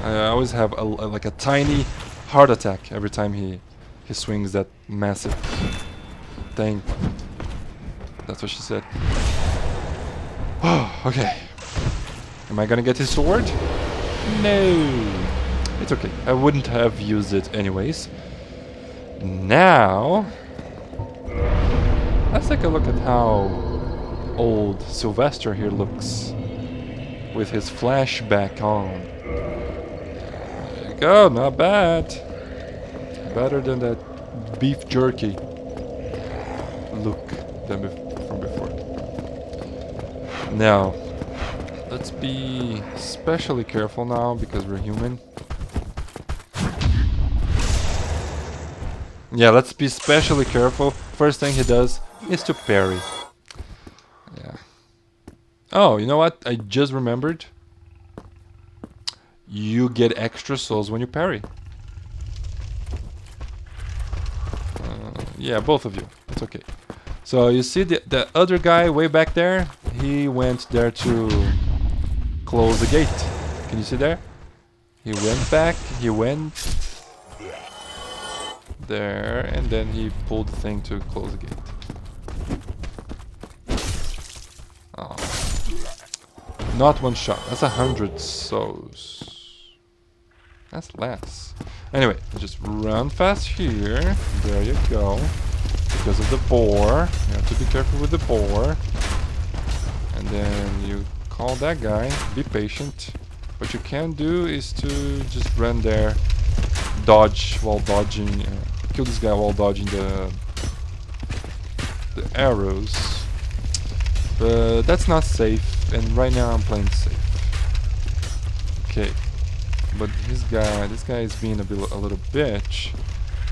I always have like a tiny heart attack every time he swings that massive thing. That's what she said. Oh, okay. Am I gonna get his sword? No. It's okay. I wouldn't have used it anyways. Now, let's take a look at how old Sylvester here looks with his flashback on. There you go, not bad. Better than that beef jerky look than from before. Now, let's be especially careful now because we're human. Yeah, let's be especially careful. First thing he does is to parry. Yeah. Oh, you know what? I just remembered. You get extra souls when you parry. Yeah, both of you. It's okay. So you see the other guy way back there? He went there to close the gate. Can you see there? He went back. He went there, and then he pulled the thing to close the gate. Oh. Not one shot. That's 100 souls. That's less. Anyway, just run fast here. There you go. Because of the boar. You have to be careful with the boar. And then you call that guy. Be patient. What you can do is to just run there. Dodge while dodging. Kill this guy while dodging the arrows. But that's not safe. And right now I'm playing safe. Okay. But this guy is being a little bitch.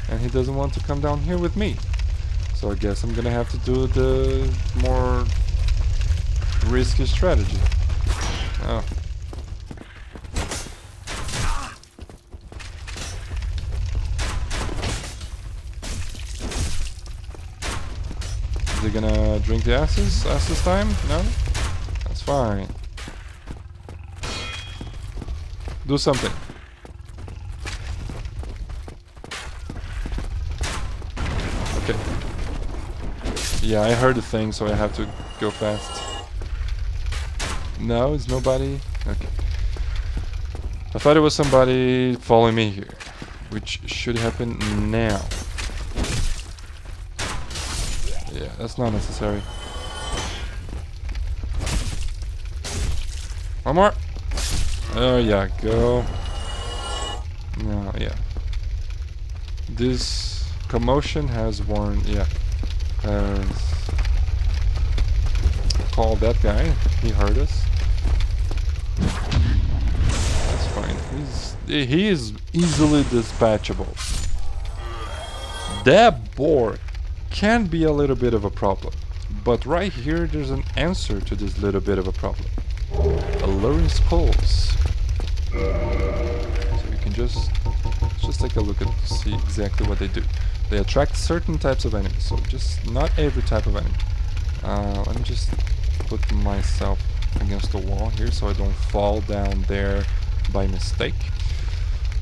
And he doesn't want to come down here with me. So I guess I'm gonna have to do the more risky strategy. Oh. Is he gonna drink the asses time? No? That's fine. Do something. Okay. Yeah, I heard the thing, so I have to go fast. No, it's nobody? Okay. I thought it was somebody following me here, which should happen now. Yeah, that's not necessary. One more. Oh yeah, go. No, yeah. This commotion has warned, yeah, has called that guy. He heard us. That's fine. He is easily dispatchable. That boar can be a little bit of a problem, but right here there's an answer to this little bit of a problem. Alluring skulls. So you can just take a look and see exactly what they do. They attract certain types of enemies, so just not every type of enemy. Let me just put myself against the wall here so I don't fall down there by mistake.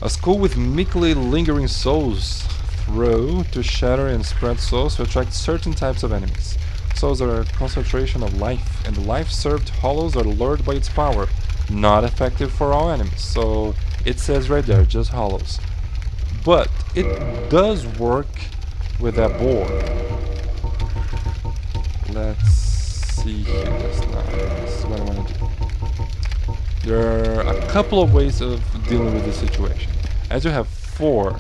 A skull with meekly lingering souls. Throw to shatter and spread souls to attract certain types of enemies. Souls are a concentration of life, and the life-served hollows are lured by its power. Not effective for all enemies, so it says right there, just hollows. But it does work with that boar. Let's see here. This is what I want to do. There are a couple of ways of dealing with this situation. As you have 4,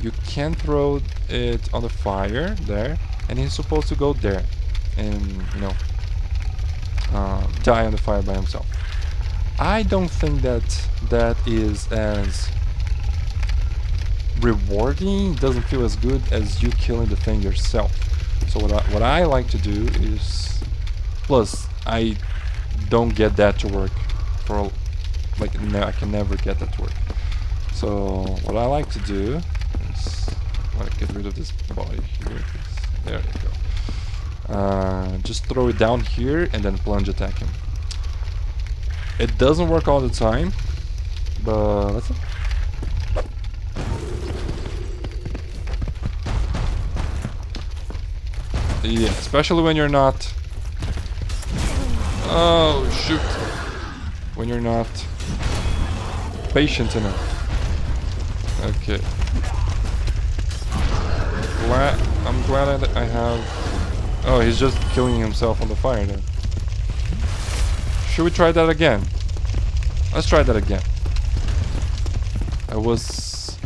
you can throw it on the fire there, and he's supposed to go there and, you know, die on the fire by himself. I don't think that is as rewarding. Doesn't feel as good as you killing the thing yourself. So what I like to do is, plus I don't get that to work for I can never get that to work. So what I like to do is want to get rid of this body here. There you go. Just throw it down here and then plunge attack him. It doesn't work all the time, but let's see. Yeah, especially when you're not... Oh, shoot. When you're not patient enough. Okay. I'm glad I have... Oh, he's just killing himself on the fire then. Should we try that again? Let's try that again. I was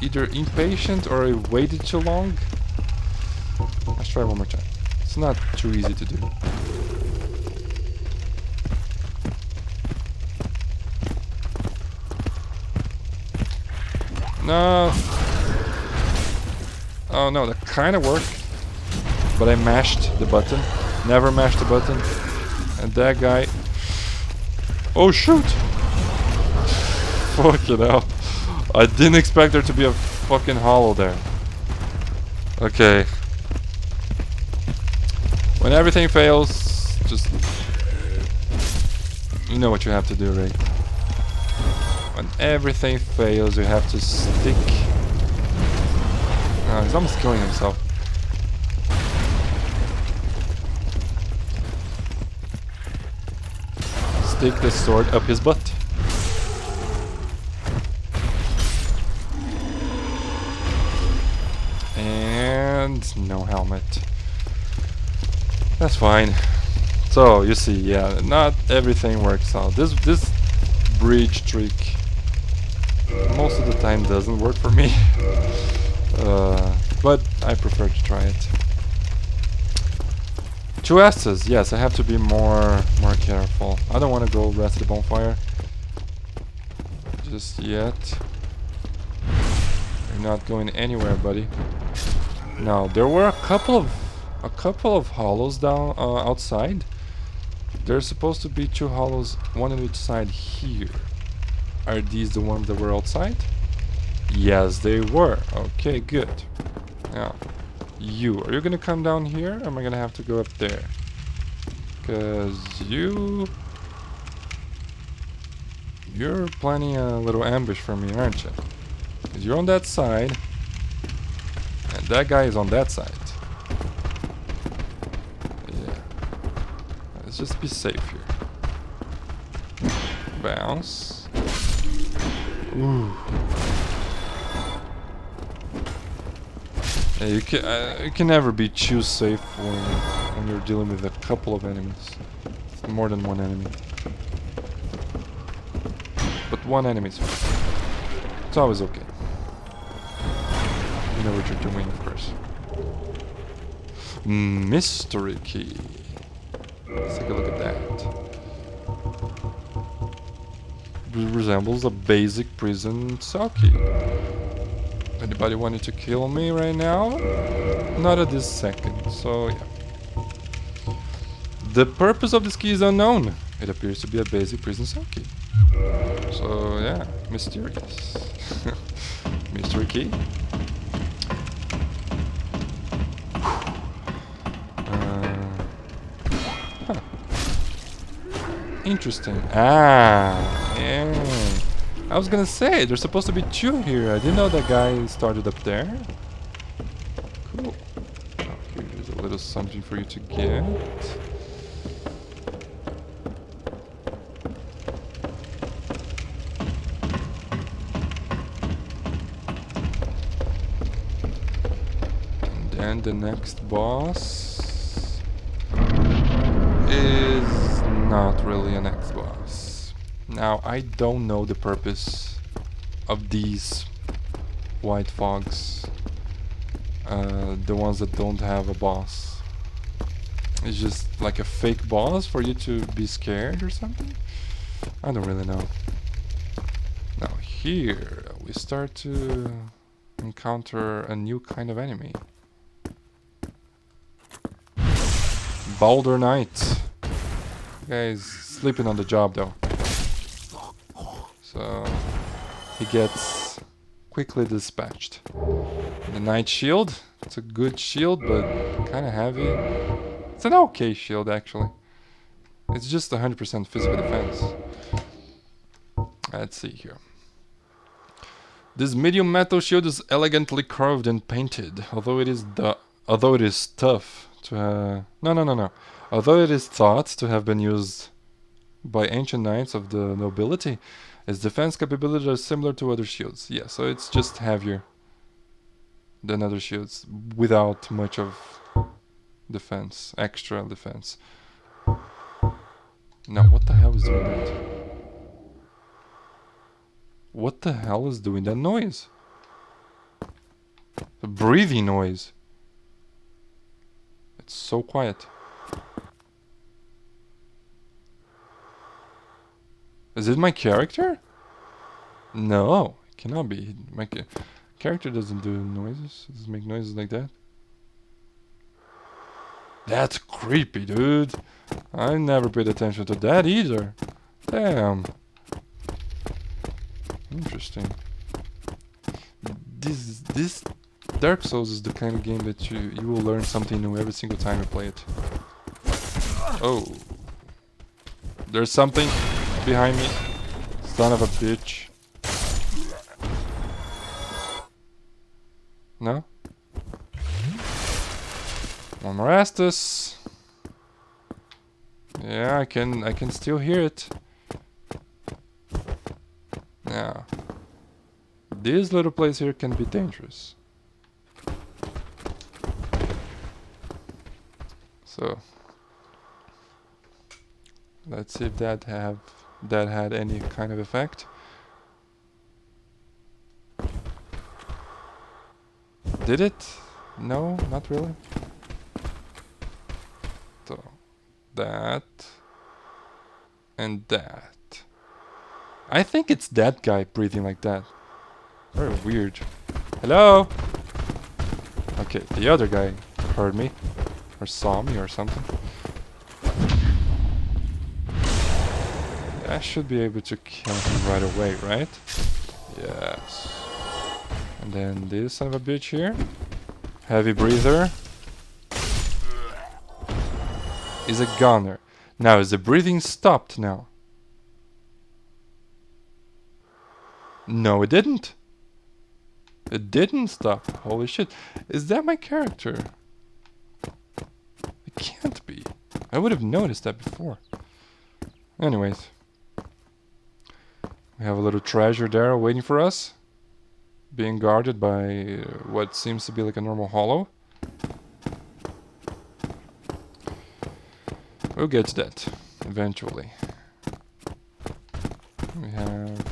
either impatient or I waited too long. Let's try one more time. It's not too easy to do. No. Oh no, that kind of worked. But I mashed the button. Never mashed the button. And that guy... Oh shoot! Fucking hell. I didn't expect there to be a fucking hollow there. Okay. When everything fails, just... You know what you have to do, right? When everything fails, you have to stick... Oh, he's almost killing himself. Stick the sword up his butt. And no helmet. That's fine. So you see, yeah, not everything works out. This bridge trick most of the time doesn't work for me. But I prefer to try it. 2 S's, yes, I have to be more careful. I don't want to go rest at the bonfire just yet. You're not going anywhere, buddy. Now there were a couple of hollows down outside. There's supposed to be 2 hollows, one on each side here. Are these the ones that were outside? Yes, they were. Okay, good. Now, are you gonna come down here, or am I gonna have to go up there? Because you're planning a little ambush for me, aren't you? Because you're on that side, and that guy is on that side. Yeah. Let's just be safe here. Bounce. Ooh. Yeah, you can never be too safe when you're dealing with a couple of enemies. More than one enemy. But one enemy is fine. It's always okay. You know what you're doing, of course. Mystery key. Let's take a look at that. It resembles a basic prison cell key. Anybody wanting to kill me right now? Not at this second, so yeah. The purpose of this key is unknown. It appears to be a basic prison cell key. So yeah, mysterious. Mystery key. Huh. Interesting. Ah, yeah. I was gonna say, there's supposed to be 2 here. I didn't know that guy started up there. Cool. Oh, here's a little something for you to get. And then the next boss is not really an next boss. Now, I don't know the purpose of these white fogs. The ones that don't have a boss. It's just like a fake boss for you to be scared or something? I don't really know. Now here, we start to encounter a new kind of enemy. Boulder Knight. Guy's sleeping on the job though. So he gets quickly dispatched. The Knight Shield. It's a good shield, but kind of heavy. It's an okay shield, actually. It's just 100% physical defense. Let's see here. This medium metal shield is elegantly carved and painted, although it is tough to no. Although it is thought to have been used by ancient knights of the nobility, its defense capabilities are similar to other shields. Yeah, so it's just heavier than other shields without much of defense, extra defense. Now, what the hell is doing that? What the hell is doing that noise? The breathing noise. It's so quiet. Is it my character? No, it cannot be. My character doesn't do noises. It doesn't make noises like that. That's creepy, dude. I never paid attention to that either. Damn. Interesting. This Dark Souls is the kind of game that you will learn something new every single time you play it. Oh. There's something behind me. Son of a bitch. No? One more Estus. Yeah, I can still hear it. Now, this little place here can be dangerous. So, let's see if that had any kind of effect. Did it? No, not really. So, that and that. I think it's that guy breathing like that. Very weird. Hello? Okay, the other guy heard me. Or saw me or something. I should be able to kill him right away, right? Yes. And then this son of a bitch here. Heavy breather. Is a gunner. Now, is the breathing stopped now? No, it didn't. It didn't stop. Holy shit. Is that my character? It can't be. I would have noticed that before. Anyways. We have a little treasure there waiting for us. Being guarded by what seems to be like a normal hollow. We'll get to that eventually. We have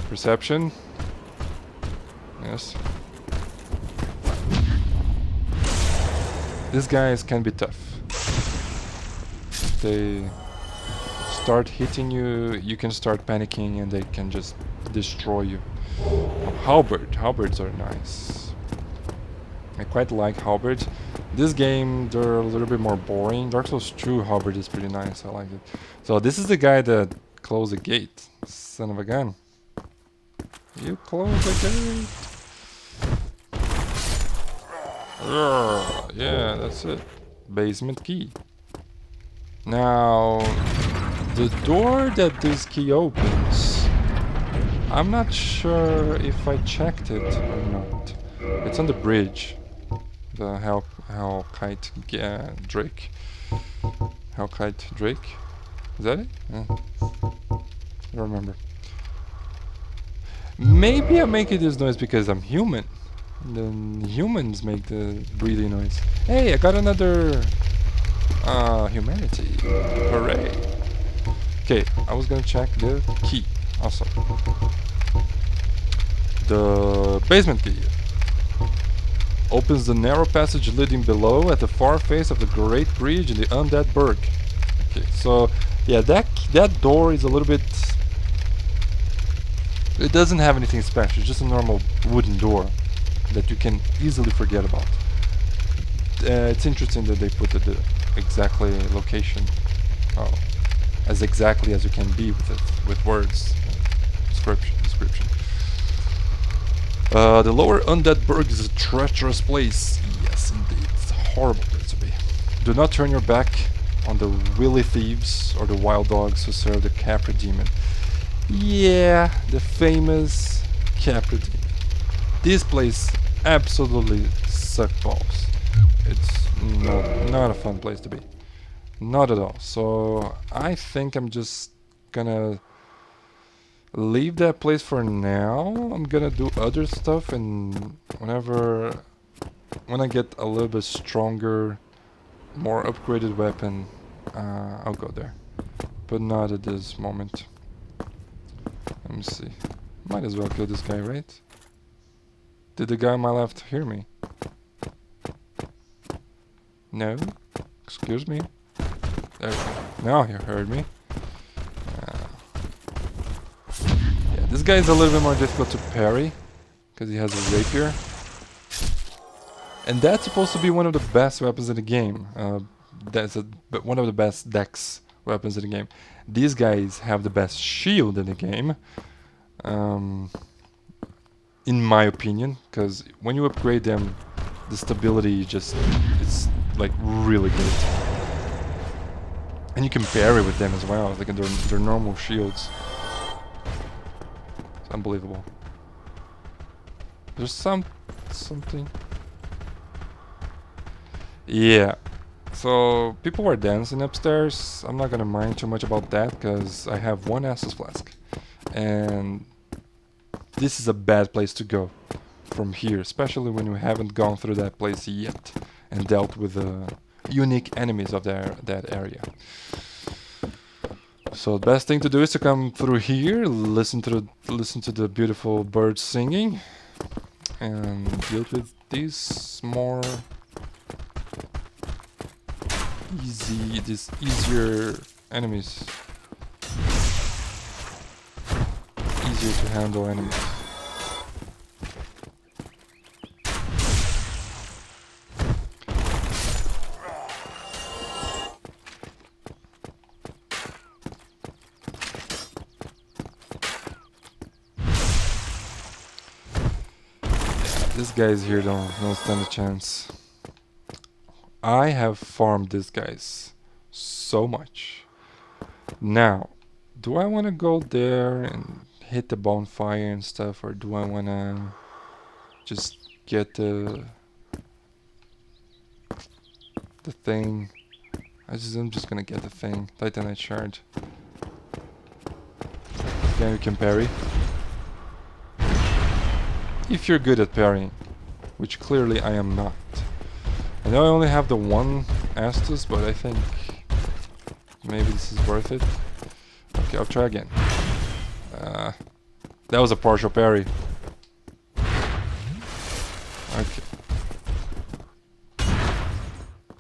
perception. Yes. These guys can be tough. They start hitting you, you can start panicking and they can just destroy you. Halberds are nice. I quite like halberds. This game, they're a little bit more boring. Dark Souls 2 halberd is pretty nice, I like it. So this is the guy that closed the gate. Son of a gun. You close the gate. Yeah, that's it. Basement key. Now, the door that this key opens, I'm not sure if I checked it or not. It's on the bridge. The Hellkite Drake. Hellkite Drake? Is that it? I don't remember. Maybe I'm making this noise because I'm human. Then humans make the breathing noise. Hey, I got another humanity. Hooray. Okay, I was gonna check the key also. The basement key opens the narrow passage leading below at the far face of the Great Bridge in the Undead Burg. Okay, so yeah, that door is a little bit. It doesn't have anything special. It's just a normal wooden door that you can easily forget about. It's interesting that they put the exactly location, as exactly as you can be with it, with words, description. The lower undead burg is a treacherous place. Yes, indeed. It's a horrible place to be. Do not turn your back on the willy thieves or the wild dogs who serve the Capra demon. Yeah, the famous Capra demon. This place absolutely sucks balls. It's not a fun place to be. Not at all. So I think I'm just gonna leave that place for now. I'm gonna do other stuff, and when I get a little bit stronger, more upgraded weapon, I'll go there. But not at this moment. Let me see. Might as well kill this guy, right? Did the guy on my left hear me? No? Excuse me? There we go. Now he heard me. Yeah, this guy is a little bit more difficult to parry because he has a rapier. And that's supposed to be one of the best weapons in the game. One of the best dex weapons in the game. These guys have the best shield in the game. In my opinion, because when you upgrade them, the stability it's like really good. And you can parry with them as well, like in their normal shields. It's unbelievable. There's something. Yeah. So people were dancing upstairs. I'm not gonna mind too much about that because I have one Estus flask, and this is a bad place to go from here, especially when you haven't gone through that place yet and dealt with the unique enemies of that area. So the best thing to do is to come through here, listen to the beautiful birds singing, and deal with these more easier enemies. Easier to handle enemies. These guys here don't stand a chance. I have farmed these guys so much. Now, do I want to go there and hit the bonfire and stuff, or do I want to just get the thing? I'm just gonna get the thing. Titanite shard. Then we can parry. If you're good at parrying, which clearly I am not. I know I only have the one Estus, but I think maybe this is worth it. Okay, I'll try again. That was a partial parry. Okay.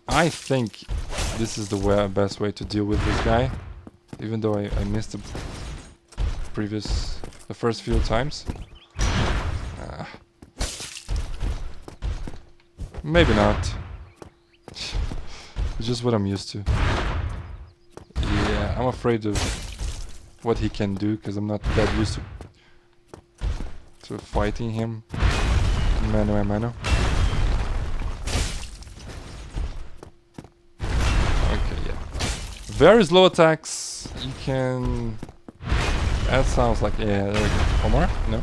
I think this is the best way to deal with this guy, even though I missed the first few times. Maybe not. It's just what I'm used to. Yeah, I'm afraid of what he can do because I'm not that used to fighting him mano a mano. Okay, yeah. Very slow attacks. You can. That sounds like, yeah. There we go. One more? No.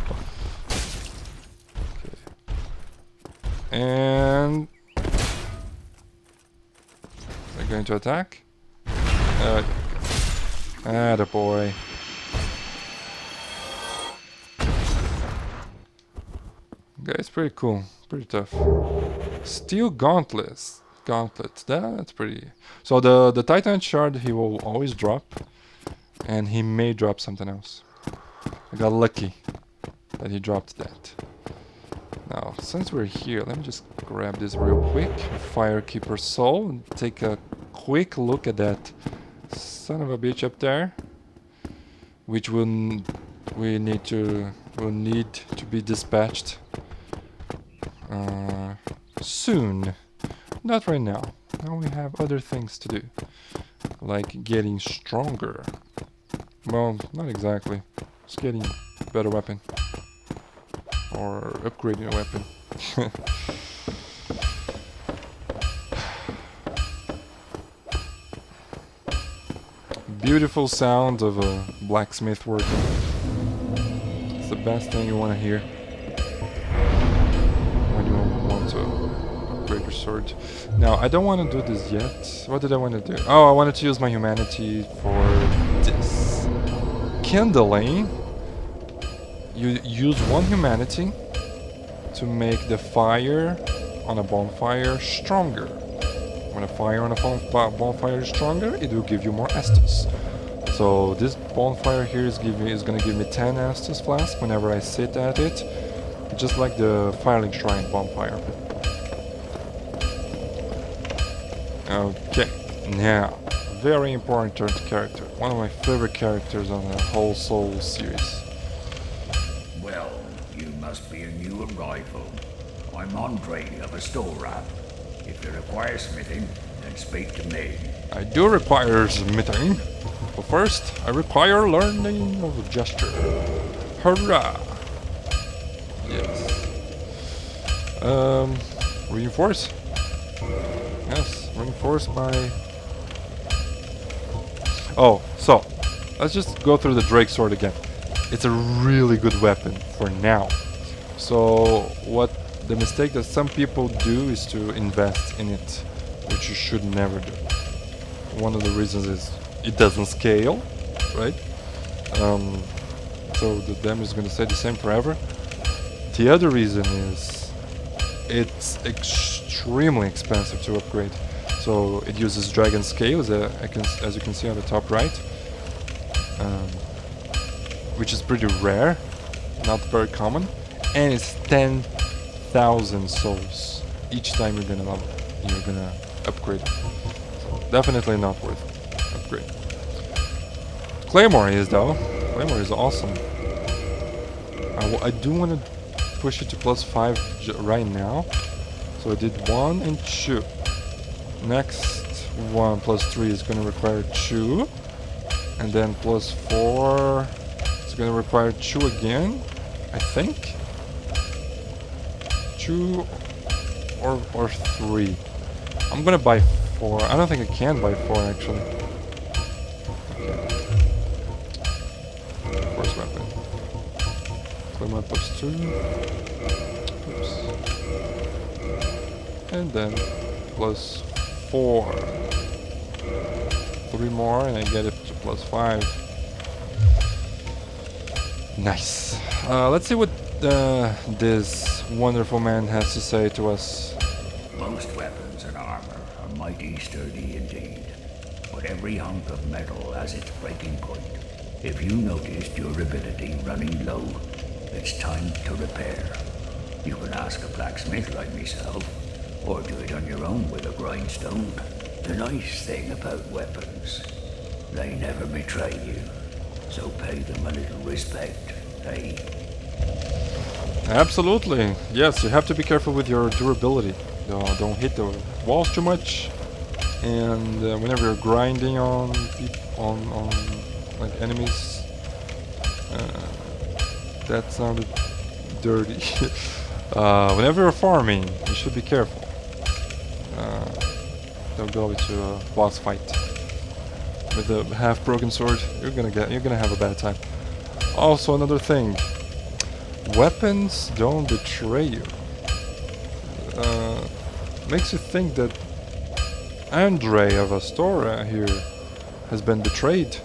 And they're going to attack. Okay. Attaboy. Guy's pretty cool, pretty tough. Steel gauntlets. That's pretty. So the Titan shard he will always drop, and he may drop something else. I got lucky that he dropped that. Now, since we're here, let me just grab this real quick. Firekeeper soul, and take a quick look at that son of a bitch up there, which will need to be dispatched soon. Not right now. Now we have other things to do, like getting stronger. Well, not exactly. Just getting a better weapon. for upgrading a weapon. Beautiful sound of a blacksmith working. It's the best thing you want to hear when you want to upgrade your sword. Now, I don't want to do this yet. What did I want to do? Oh, I wanted to use my humanity for this. Kindling. You use one humanity to make the fire on a bonfire stronger. When a fire on a bonfire is stronger, it will give you more Estus. So this bonfire here is gonna give me 10 Estus flask whenever I sit at it, just like the Firelink Shrine bonfire. Okay, now very important character, one of my favorite characters on the whole Soul series. Well, you must be a new arrival. I'm Andre of a store wrap. If you require smithing, then speak to me. I do require smithing, but first I require learning of a gesture. Hurrah! Yes. Reinforce? Yes, reinforce my... Oh, so, let's just go through the Drake Sword again. It's a really good weapon for now. So, what the mistake that some people do is to invest in it, which you should never do. One of the reasons is it doesn't scale, right? So the damage is going to stay the same forever. The other reason is it's extremely expensive to upgrade. So it uses Dragon Scale, as you can see on the top right, which is pretty rare, not very common, and it's 10,000 souls each time you're gonna upgrade it. So definitely not worth upgrade. Claymore is though. Claymore is awesome. I do want to push it to +5 right now. So I did 1 and 2. Next one +3 is going to require 2, and then +4 is going to require 2 again, I think. 2 or 3. I'm gonna buy 4. I don't think I can buy 4 actually. Okay. First weapon. Claymore +2. Oops. And then +4. 3 more and I get it to +5. Nice. Let's see what this wonderful man has to say to us. Most weapons and armor are mighty sturdy indeed, but every hunk of metal has its breaking point. If you notice durability running low, it's time to repair. You can ask a blacksmith like myself, or do it on your own with a grindstone. The nice thing about weapons, they never betray you, so pay them a little respect, eh? Absolutely. Yes, you have to be careful with your durability. Don't hit the walls too much. And whenever you're grinding on like enemies, that sounded dirty. Whenever you're farming, you should be careful. Don't go into a boss fight with a half-broken sword. You're gonna have a bad time. Also, another thing. Weapons don't betray you. Makes you think that Andre of Astora here has been betrayed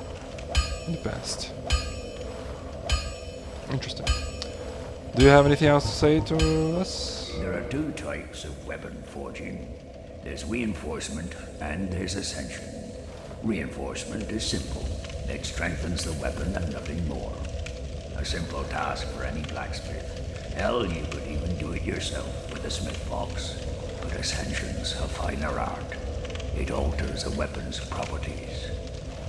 in the past. Interesting. Do you have anything else to say to us? There are 2 types of weapon forging. There's reinforcement and there's ascension. Reinforcement is simple. It strengthens the weapon and nothing more. A simple task for any blacksmith. Hell, you could even do it yourself with a smith box. But Ascension's a finer art. It alters a weapon's properties.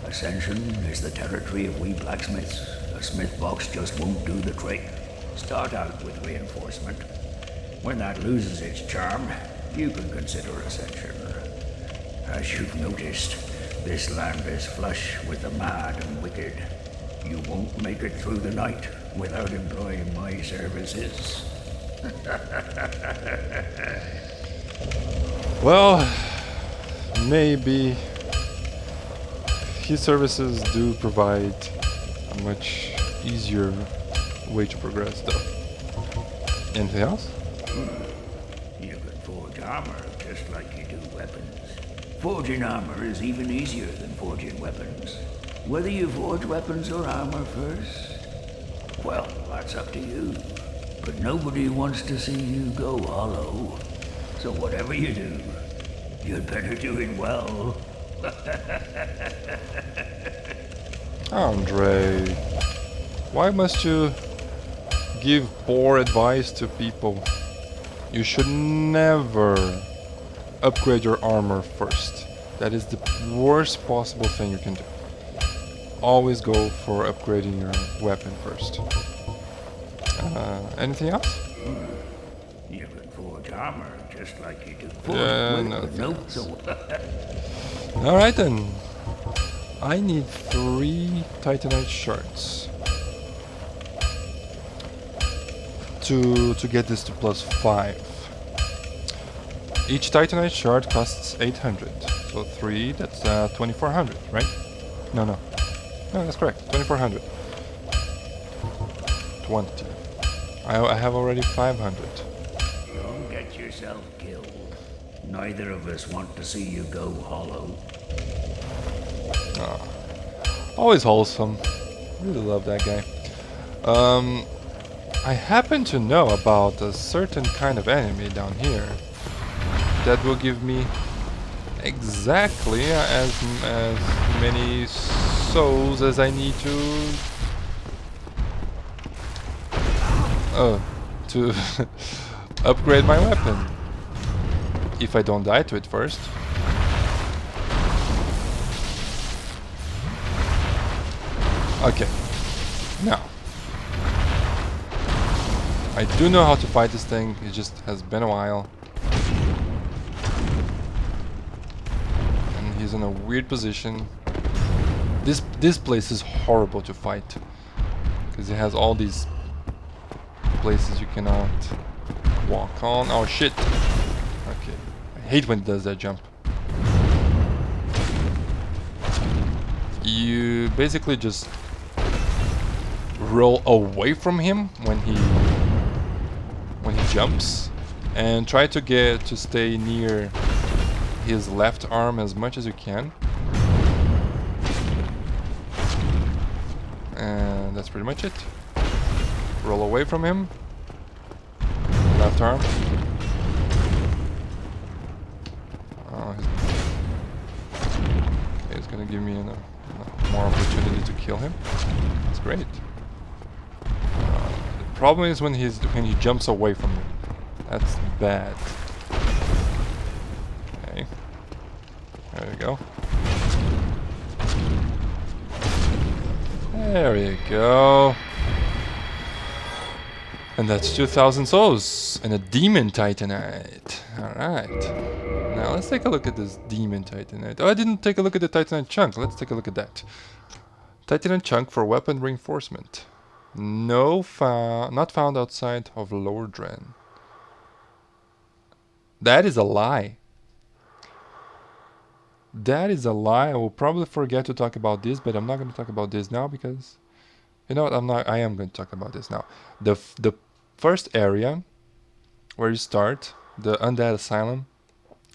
Ascension is the territory of we blacksmiths. A smith box just won't do the trick. Start out with reinforcement. When that loses its charm, you can consider Ascension. As you've noticed, this land is flush with the mad and wicked. You won't make it through the night without employing my services. Well, maybe his services do provide a much easier way to progress, though. Anything else? You can forge armor just like you do weapons. Forging armor is even easier than forging weapons. Whether you forge weapons or armor first, well, that's up to you. But nobody wants to see you go hollow. So whatever you do, you'd better do it well. Andre, why must you give poor advice to people? You should never upgrade your armor first. That is the worst possible thing you can do. Always go for upgrading your weapon first. Anything else? You can forge armor just like you do. Yeah, Alright then. I need 3 Titanite shards to get this to +5. Each Titanite shard costs 800. So 3, that's 2400, right? No, that's correct. 2400. 20. I have already 500. Don't get yourself killed. Neither of us want to see you go hollow. Always wholesome. Really love that guy. I happen to know about a certain kind of enemy down here that will give me exactly as many souls as I need to upgrade my weapon. If I don't die to it first. Okay. Now. I do know how to fight this thing, it just has been a while. And he's in a weird position. This place is horrible to fight. Because it has all these places you cannot walk on. Oh shit! Okay. I hate when it does that jump. You basically just roll away from him when he jumps and try to stay near his left arm as much as you can. And that's pretty much it. Roll away from him. Left arm. Oh, he's gonna give me more opportunity to kill him. That's great. The problem is when he jumps away from me. That's bad. Okay. There we go. There you go. And that's 2000 souls and a demon titanite. Alright. Now let's take a look at this demon titanite. Oh, I didn't take a look at the titanite chunk. Let's take a look at that. Titanite chunk for weapon reinforcement. Not found outside of Lordran. That is a lie. That is a lie. I will probably forget to talk about this, but I'm not going to talk about this now because... You know what, I am going to talk about this now. The first area where you start, the Undead Asylum,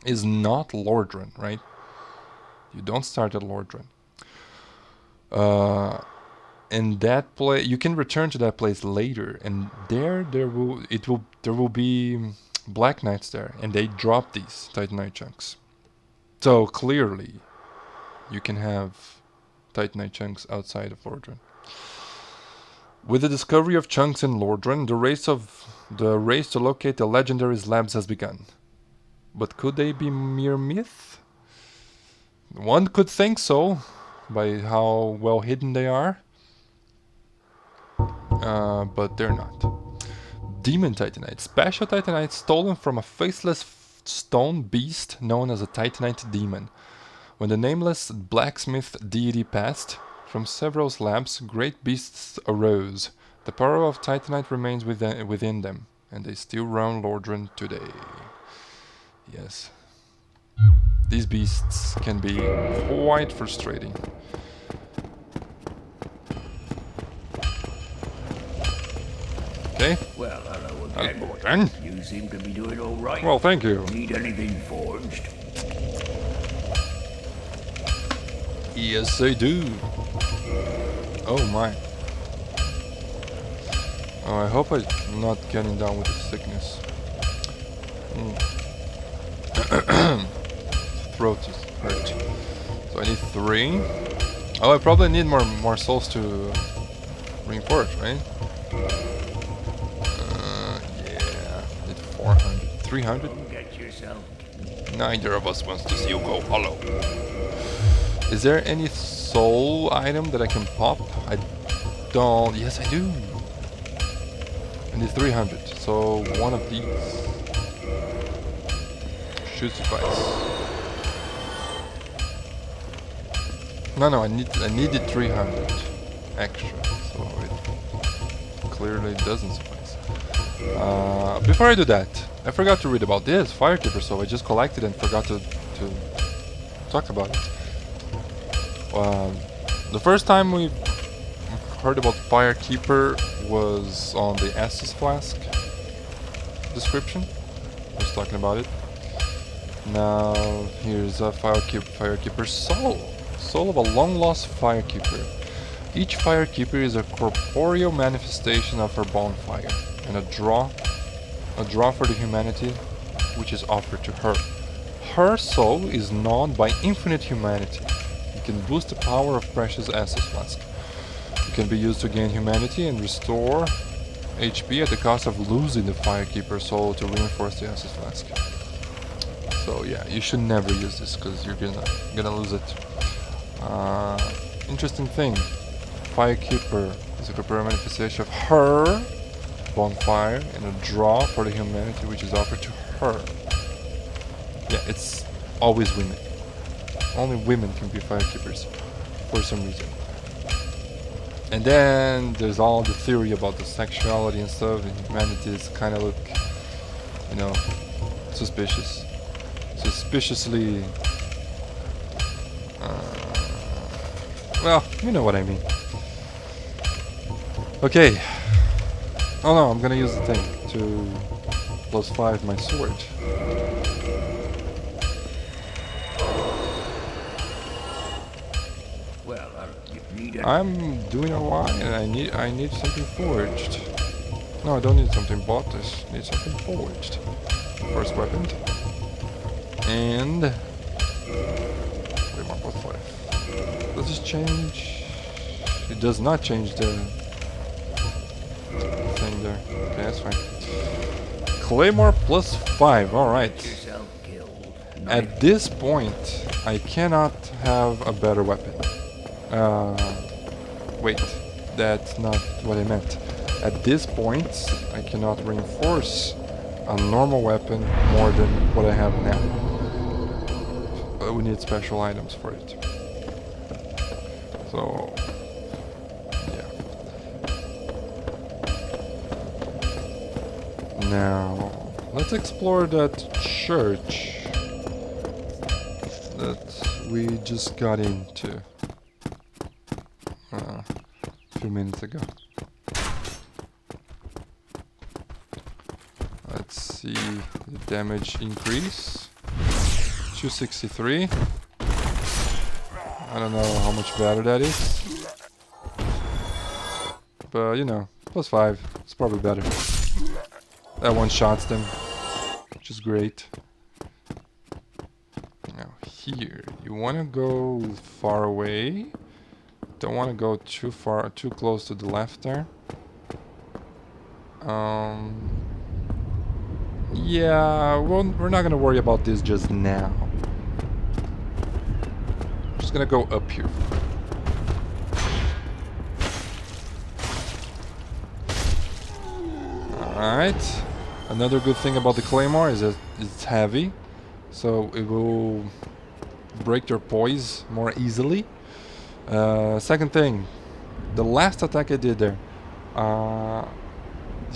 is not Lordran, right? You don't start at Lordran. In that place, you can return to that place later, and there will be Black Knights there, and they drop these Titanite chunks. So clearly, you can have Titanite chunks outside of Lordran. With the discovery of chunks in Lordran, the race to locate the legendary slabs has begun. But could they be mere myth? One could think so, by how well hidden they are. But they're not. Demon Titanite. Special Titanite stolen from a faceless stone beast known as a Titanite demon. When the nameless blacksmith deity passed, from several slabs, great beasts arose. The power of Titanite remains within them, and they still run Lordran today. Yes. These beasts can be quite frustrating. Okay. Well, hello again. Hello again. You seem to be doing all right. Well, thank you. Need anything forged? Yes, I do. Oh my. Oh, I hope I'm not getting down with the sickness. Throat is hurt. So I need 3. Oh, I probably need more souls to reinforce, right? Yeah. Need 400. 300? Get yourself. Neither of us wants to see you go hollow. Is there any soul item that I can pop? I don't. Yes, I do. I need 300. So one of these should suffice. No, I needed 300 extra, so it clearly doesn't suffice. Before I do that, I forgot to read about this Firekeeper, so I just collected and forgot to talk about it. The first time we heard about Firekeeper was on the Estus Flask description. I was talking about it. Now here's a Firekeeper soul. Soul of a long-lost Firekeeper. Each Firekeeper is a corporeal manifestation of her bonfire, and a draw for the humanity which is offered to her. Her soul is gnawed by infinite humanity. It can boost the power of precious Estus Flask. It can be used to gain humanity and restore HP at the cost of losing the Firekeeper soul to reinforce the Estus Flask. So yeah, you should never use this because you're gonna lose it. Interesting thing, Firekeeper is a corporeal manifestation of her bonfire and a draw for the humanity which is offered to her. Yeah, it's always women. Only women can be Firekeepers for some reason. And then there's all the theory about the sexuality and stuff, and humanities kind of look, you know, suspicious. Suspiciously... well, you know what I mean. Okay. Oh no, I'm gonna use the thing to +5 my sword. Well, you need I'm doing alright, and I need something forged. No, I don't need something bought. I need something forged. First weapon. And wait, more +5. Does this change? It does not change the thing there. Okay, that's fine. Claymore +5. All right. yourself killed. At this point, I cannot have a better weapon. Wait, that's not what I meant. At this point, I cannot reinforce a normal weapon more than what I have now. But we need special items for it. So, yeah. Now, let's explore that church that we just got into a few minutes ago. Let's see the damage increase. 263. I don't know how much better that is. But, you know, +5. It's probably better. That one shots them, which is great. Now here, you want to go far away. Don't want to go too far, too close to the left there. Yeah, we're not gonna worry about this just now. I'm just gonna go up here. Alright. Another good thing about the Claymore is that it's heavy, so it will break your poise more easily. Second thing, the last attack I did there,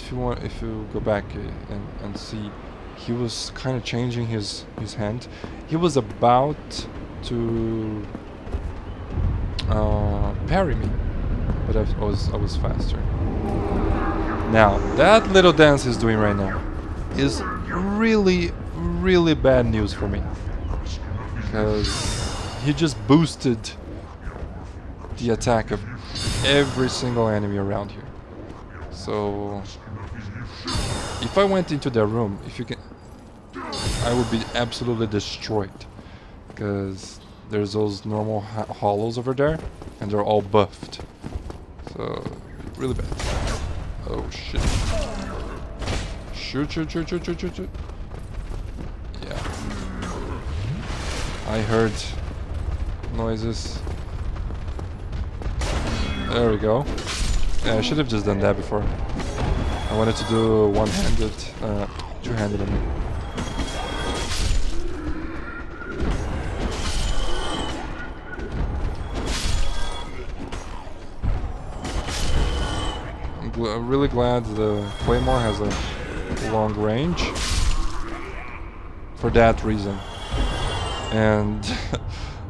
if you go back and see, he was kind of changing his hand. He was about to parry me, but I was faster. Now that little dance he's doing right now is really bad news for me, because he just boosted the attack of every single enemy around here. So if I went into their room, I would be absolutely destroyed, because there's those normal hollows over there, and they're all buffed. So really bad. Oh shit! Shoot! Yeah, I heard noises. There we go. Yeah, I should have just done that before. I wanted to do one-handed, two-handed. I mean. I'm really glad the Claymore has a long range for that reason. And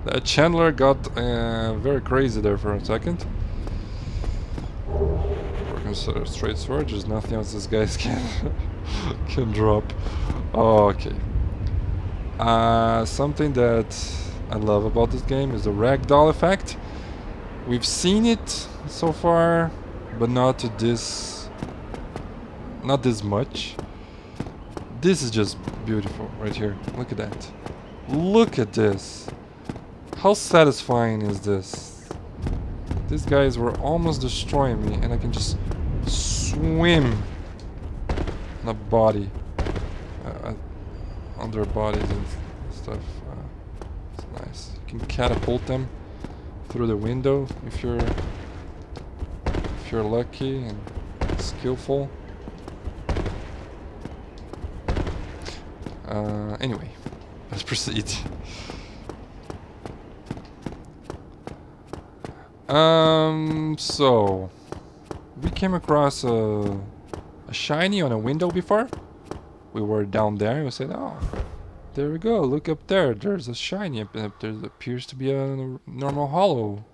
that Chandler got very crazy there for a second. Straight sword, there's nothing else this guy can drop. Oh, okay. Something that I love about this game is the ragdoll effect. We've seen it so far, but not this much. This is just beautiful right here. Look at that. Look at this. How satisfying is this? These guys were almost destroying me, and I can just swim on a body, on their bodies and stuff. It's nice. You can catapult them through the window if you're lucky and skillful. Anyway, let's proceed. So we came across a shiny on a window before. We were down there. We said, "Oh, there we go. Look up there. There's a shiny up there. There appears to be a normal hollow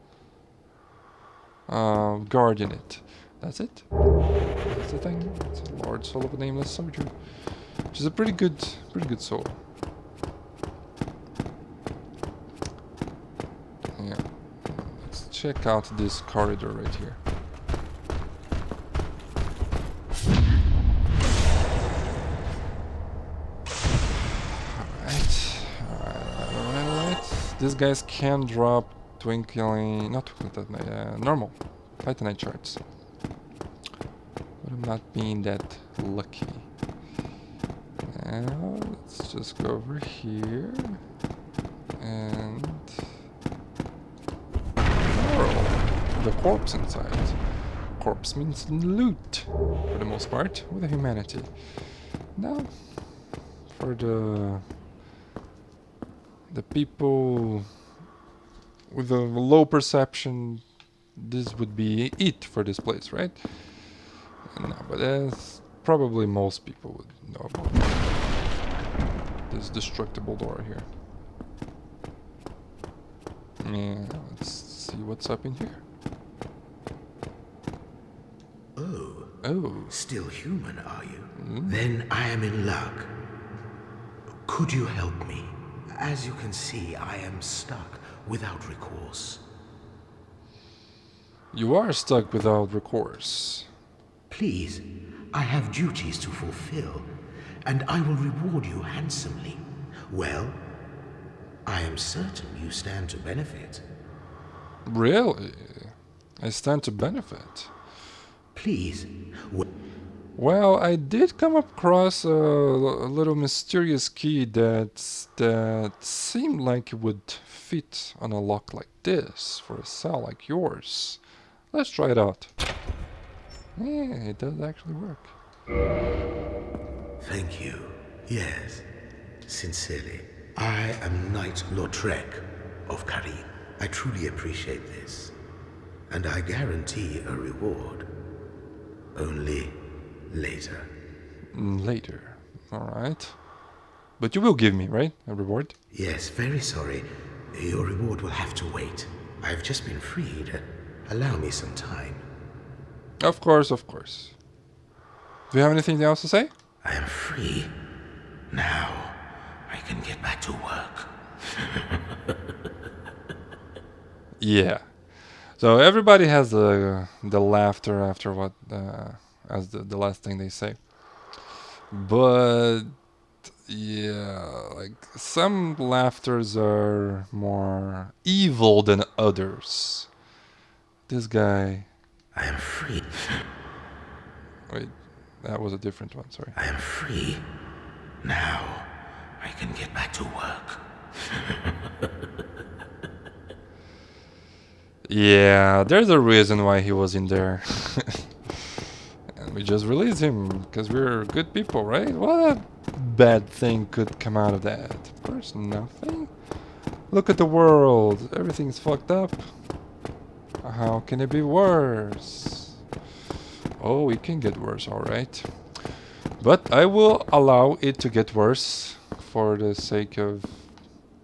guard in it." That's it. That's the thing. It's a large soul of a nameless soldier, which is a pretty good soul. Yeah. Let's check out this corridor right here. Alright. These guys can drop normal Titanite shards. But I'm not being that lucky. Now, let's just go over here. And the corpse inside. Corpse means loot, for the most part, with a humanity. Now, for the people with a low perception, this would be it for this place, right? No, but as probably most people would know about this destructible door here. Yeah, let's see what's up in here. Oh. Still human, are you? Then I am in luck. Could you help me? As you can see, I am stuck without recourse. You are stuck without recourse. Please, I have duties to fulfill, and I will reward you handsomely. Well, I am certain you stand to benefit. Really? I stand to benefit? Please. Well, I did come across a little mysterious key that seemed like it would fit on a lock like this for a cell like yours. Let's try it out. Yeah, it does actually work. Thank you. Yes, sincerely. I am Knight Lautrec of Karim. I truly appreciate this, and I guarantee a reward. Only later. Later. Alright. But you will give me, right? A reward? Yes, very sorry. Your reward will have to wait. I've just been freed. Allow me some time. Of course, of course. Do you have anything else to say? I am free. Now, I can get back to work. Yeah. So everybody has the laughter after what as the last thing they say. But yeah, like some laughters are more evil than others. This guy. I am free. Wait, that was a different one. Sorry. I am free. Now, I can get back to work. Yeah, there's a reason why he was in there. And we just released him because we're good people, right? What a bad thing could come out of that? Of course, nothing. Look at the world. Everything's fucked up. How can it be worse? Oh, it can get worse, alright. But I will allow it to get worse for the sake of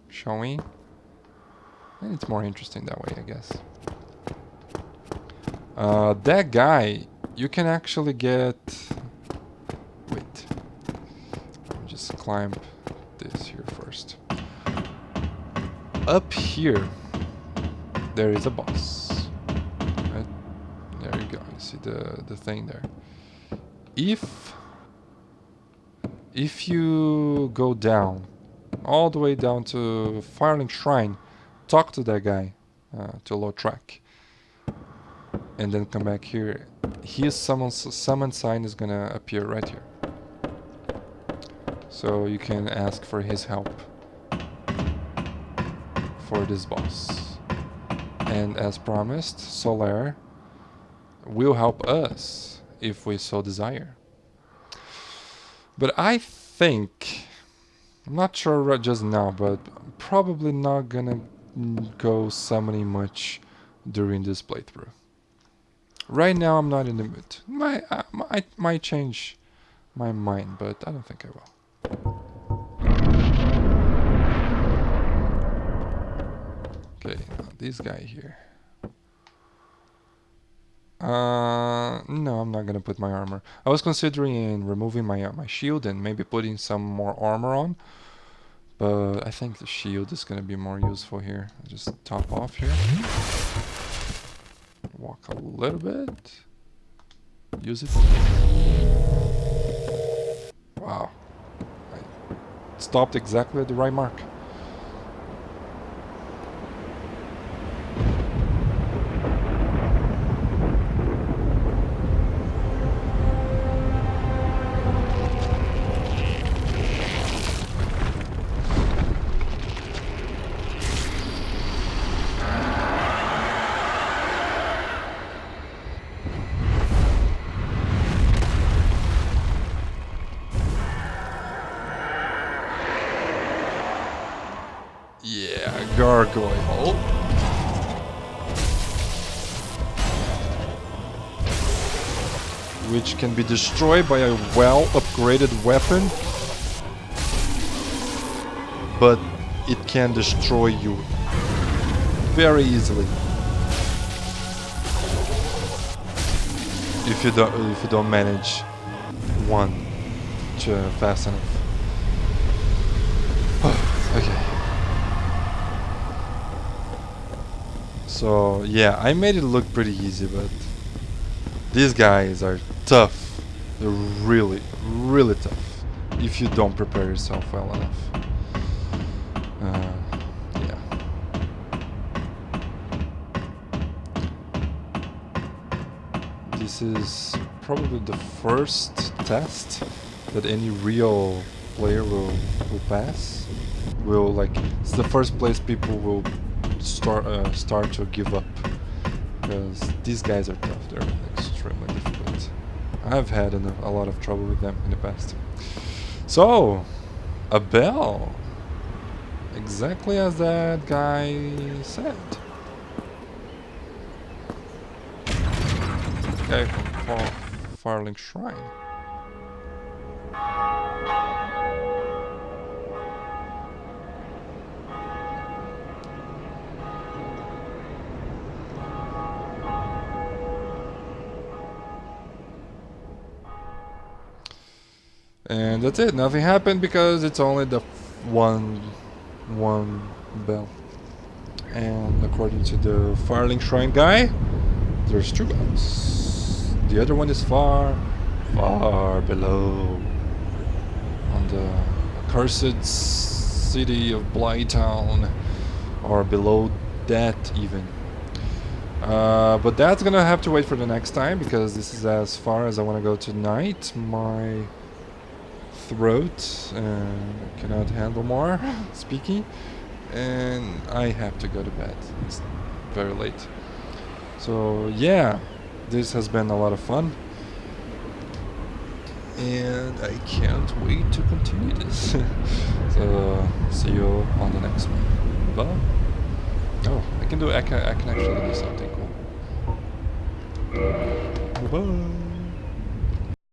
showing. And it's more interesting that way, I guess. That guy, you can actually get... Wait. Let me just climb this here first. Up here, there is a boss. Right? There you go. You see the thing there. If you go down, all the way down to Firelink Shrine, talk to that guy, to low track, and then come back here. His summon sign is gonna appear right here, so you can ask for his help for this boss. And as promised, Solaire will help us if we so desire. But I think, I'm not sure just now, but probably not gonna go summoning much during this playthrough. Right now I'm not in the mood. I might change my mind, but I don't think I will. Okay, now this guy here. No, I'm not gonna put my armor. I was considering removing my shield and maybe putting some more armor on, but I think the shield is gonna be more useful here. I'll just top off here. Walk a little bit. Use it. Wow. I stopped exactly at the right mark. Gargoyle. Which can be destroyed by a well-upgraded weapon, but it can destroy you very easily if you don't manage one fast enough. Okay. So yeah, I made it look pretty easy, but these guys are tough. They're really, really tough if you don't prepare yourself well enough. Yeah. This is probably the first test that any real player will pass. It's the first place people will start to give up, because these guys are tough. They're extremely difficult. I've had a lot of trouble with them in the past. So, a bell, exactly as that guy said. Okay, from Firelink Shrine. And that's it. Nothing happened because it's only the one bell. And according to the Firelink Shrine guy, there's 2 bells. The other one is far below, on the accursed city of Blytown, or below that even. But that's gonna have to wait for the next time, because this is as far as I want to go tonight. My throat cannot handle more speaking, and I have to go to bed. It's very late. So yeah, this has been a lot of fun, and I can't wait to continue this. So see you on the next one. Bye. Oh, I can actually do something cool. Bye bye.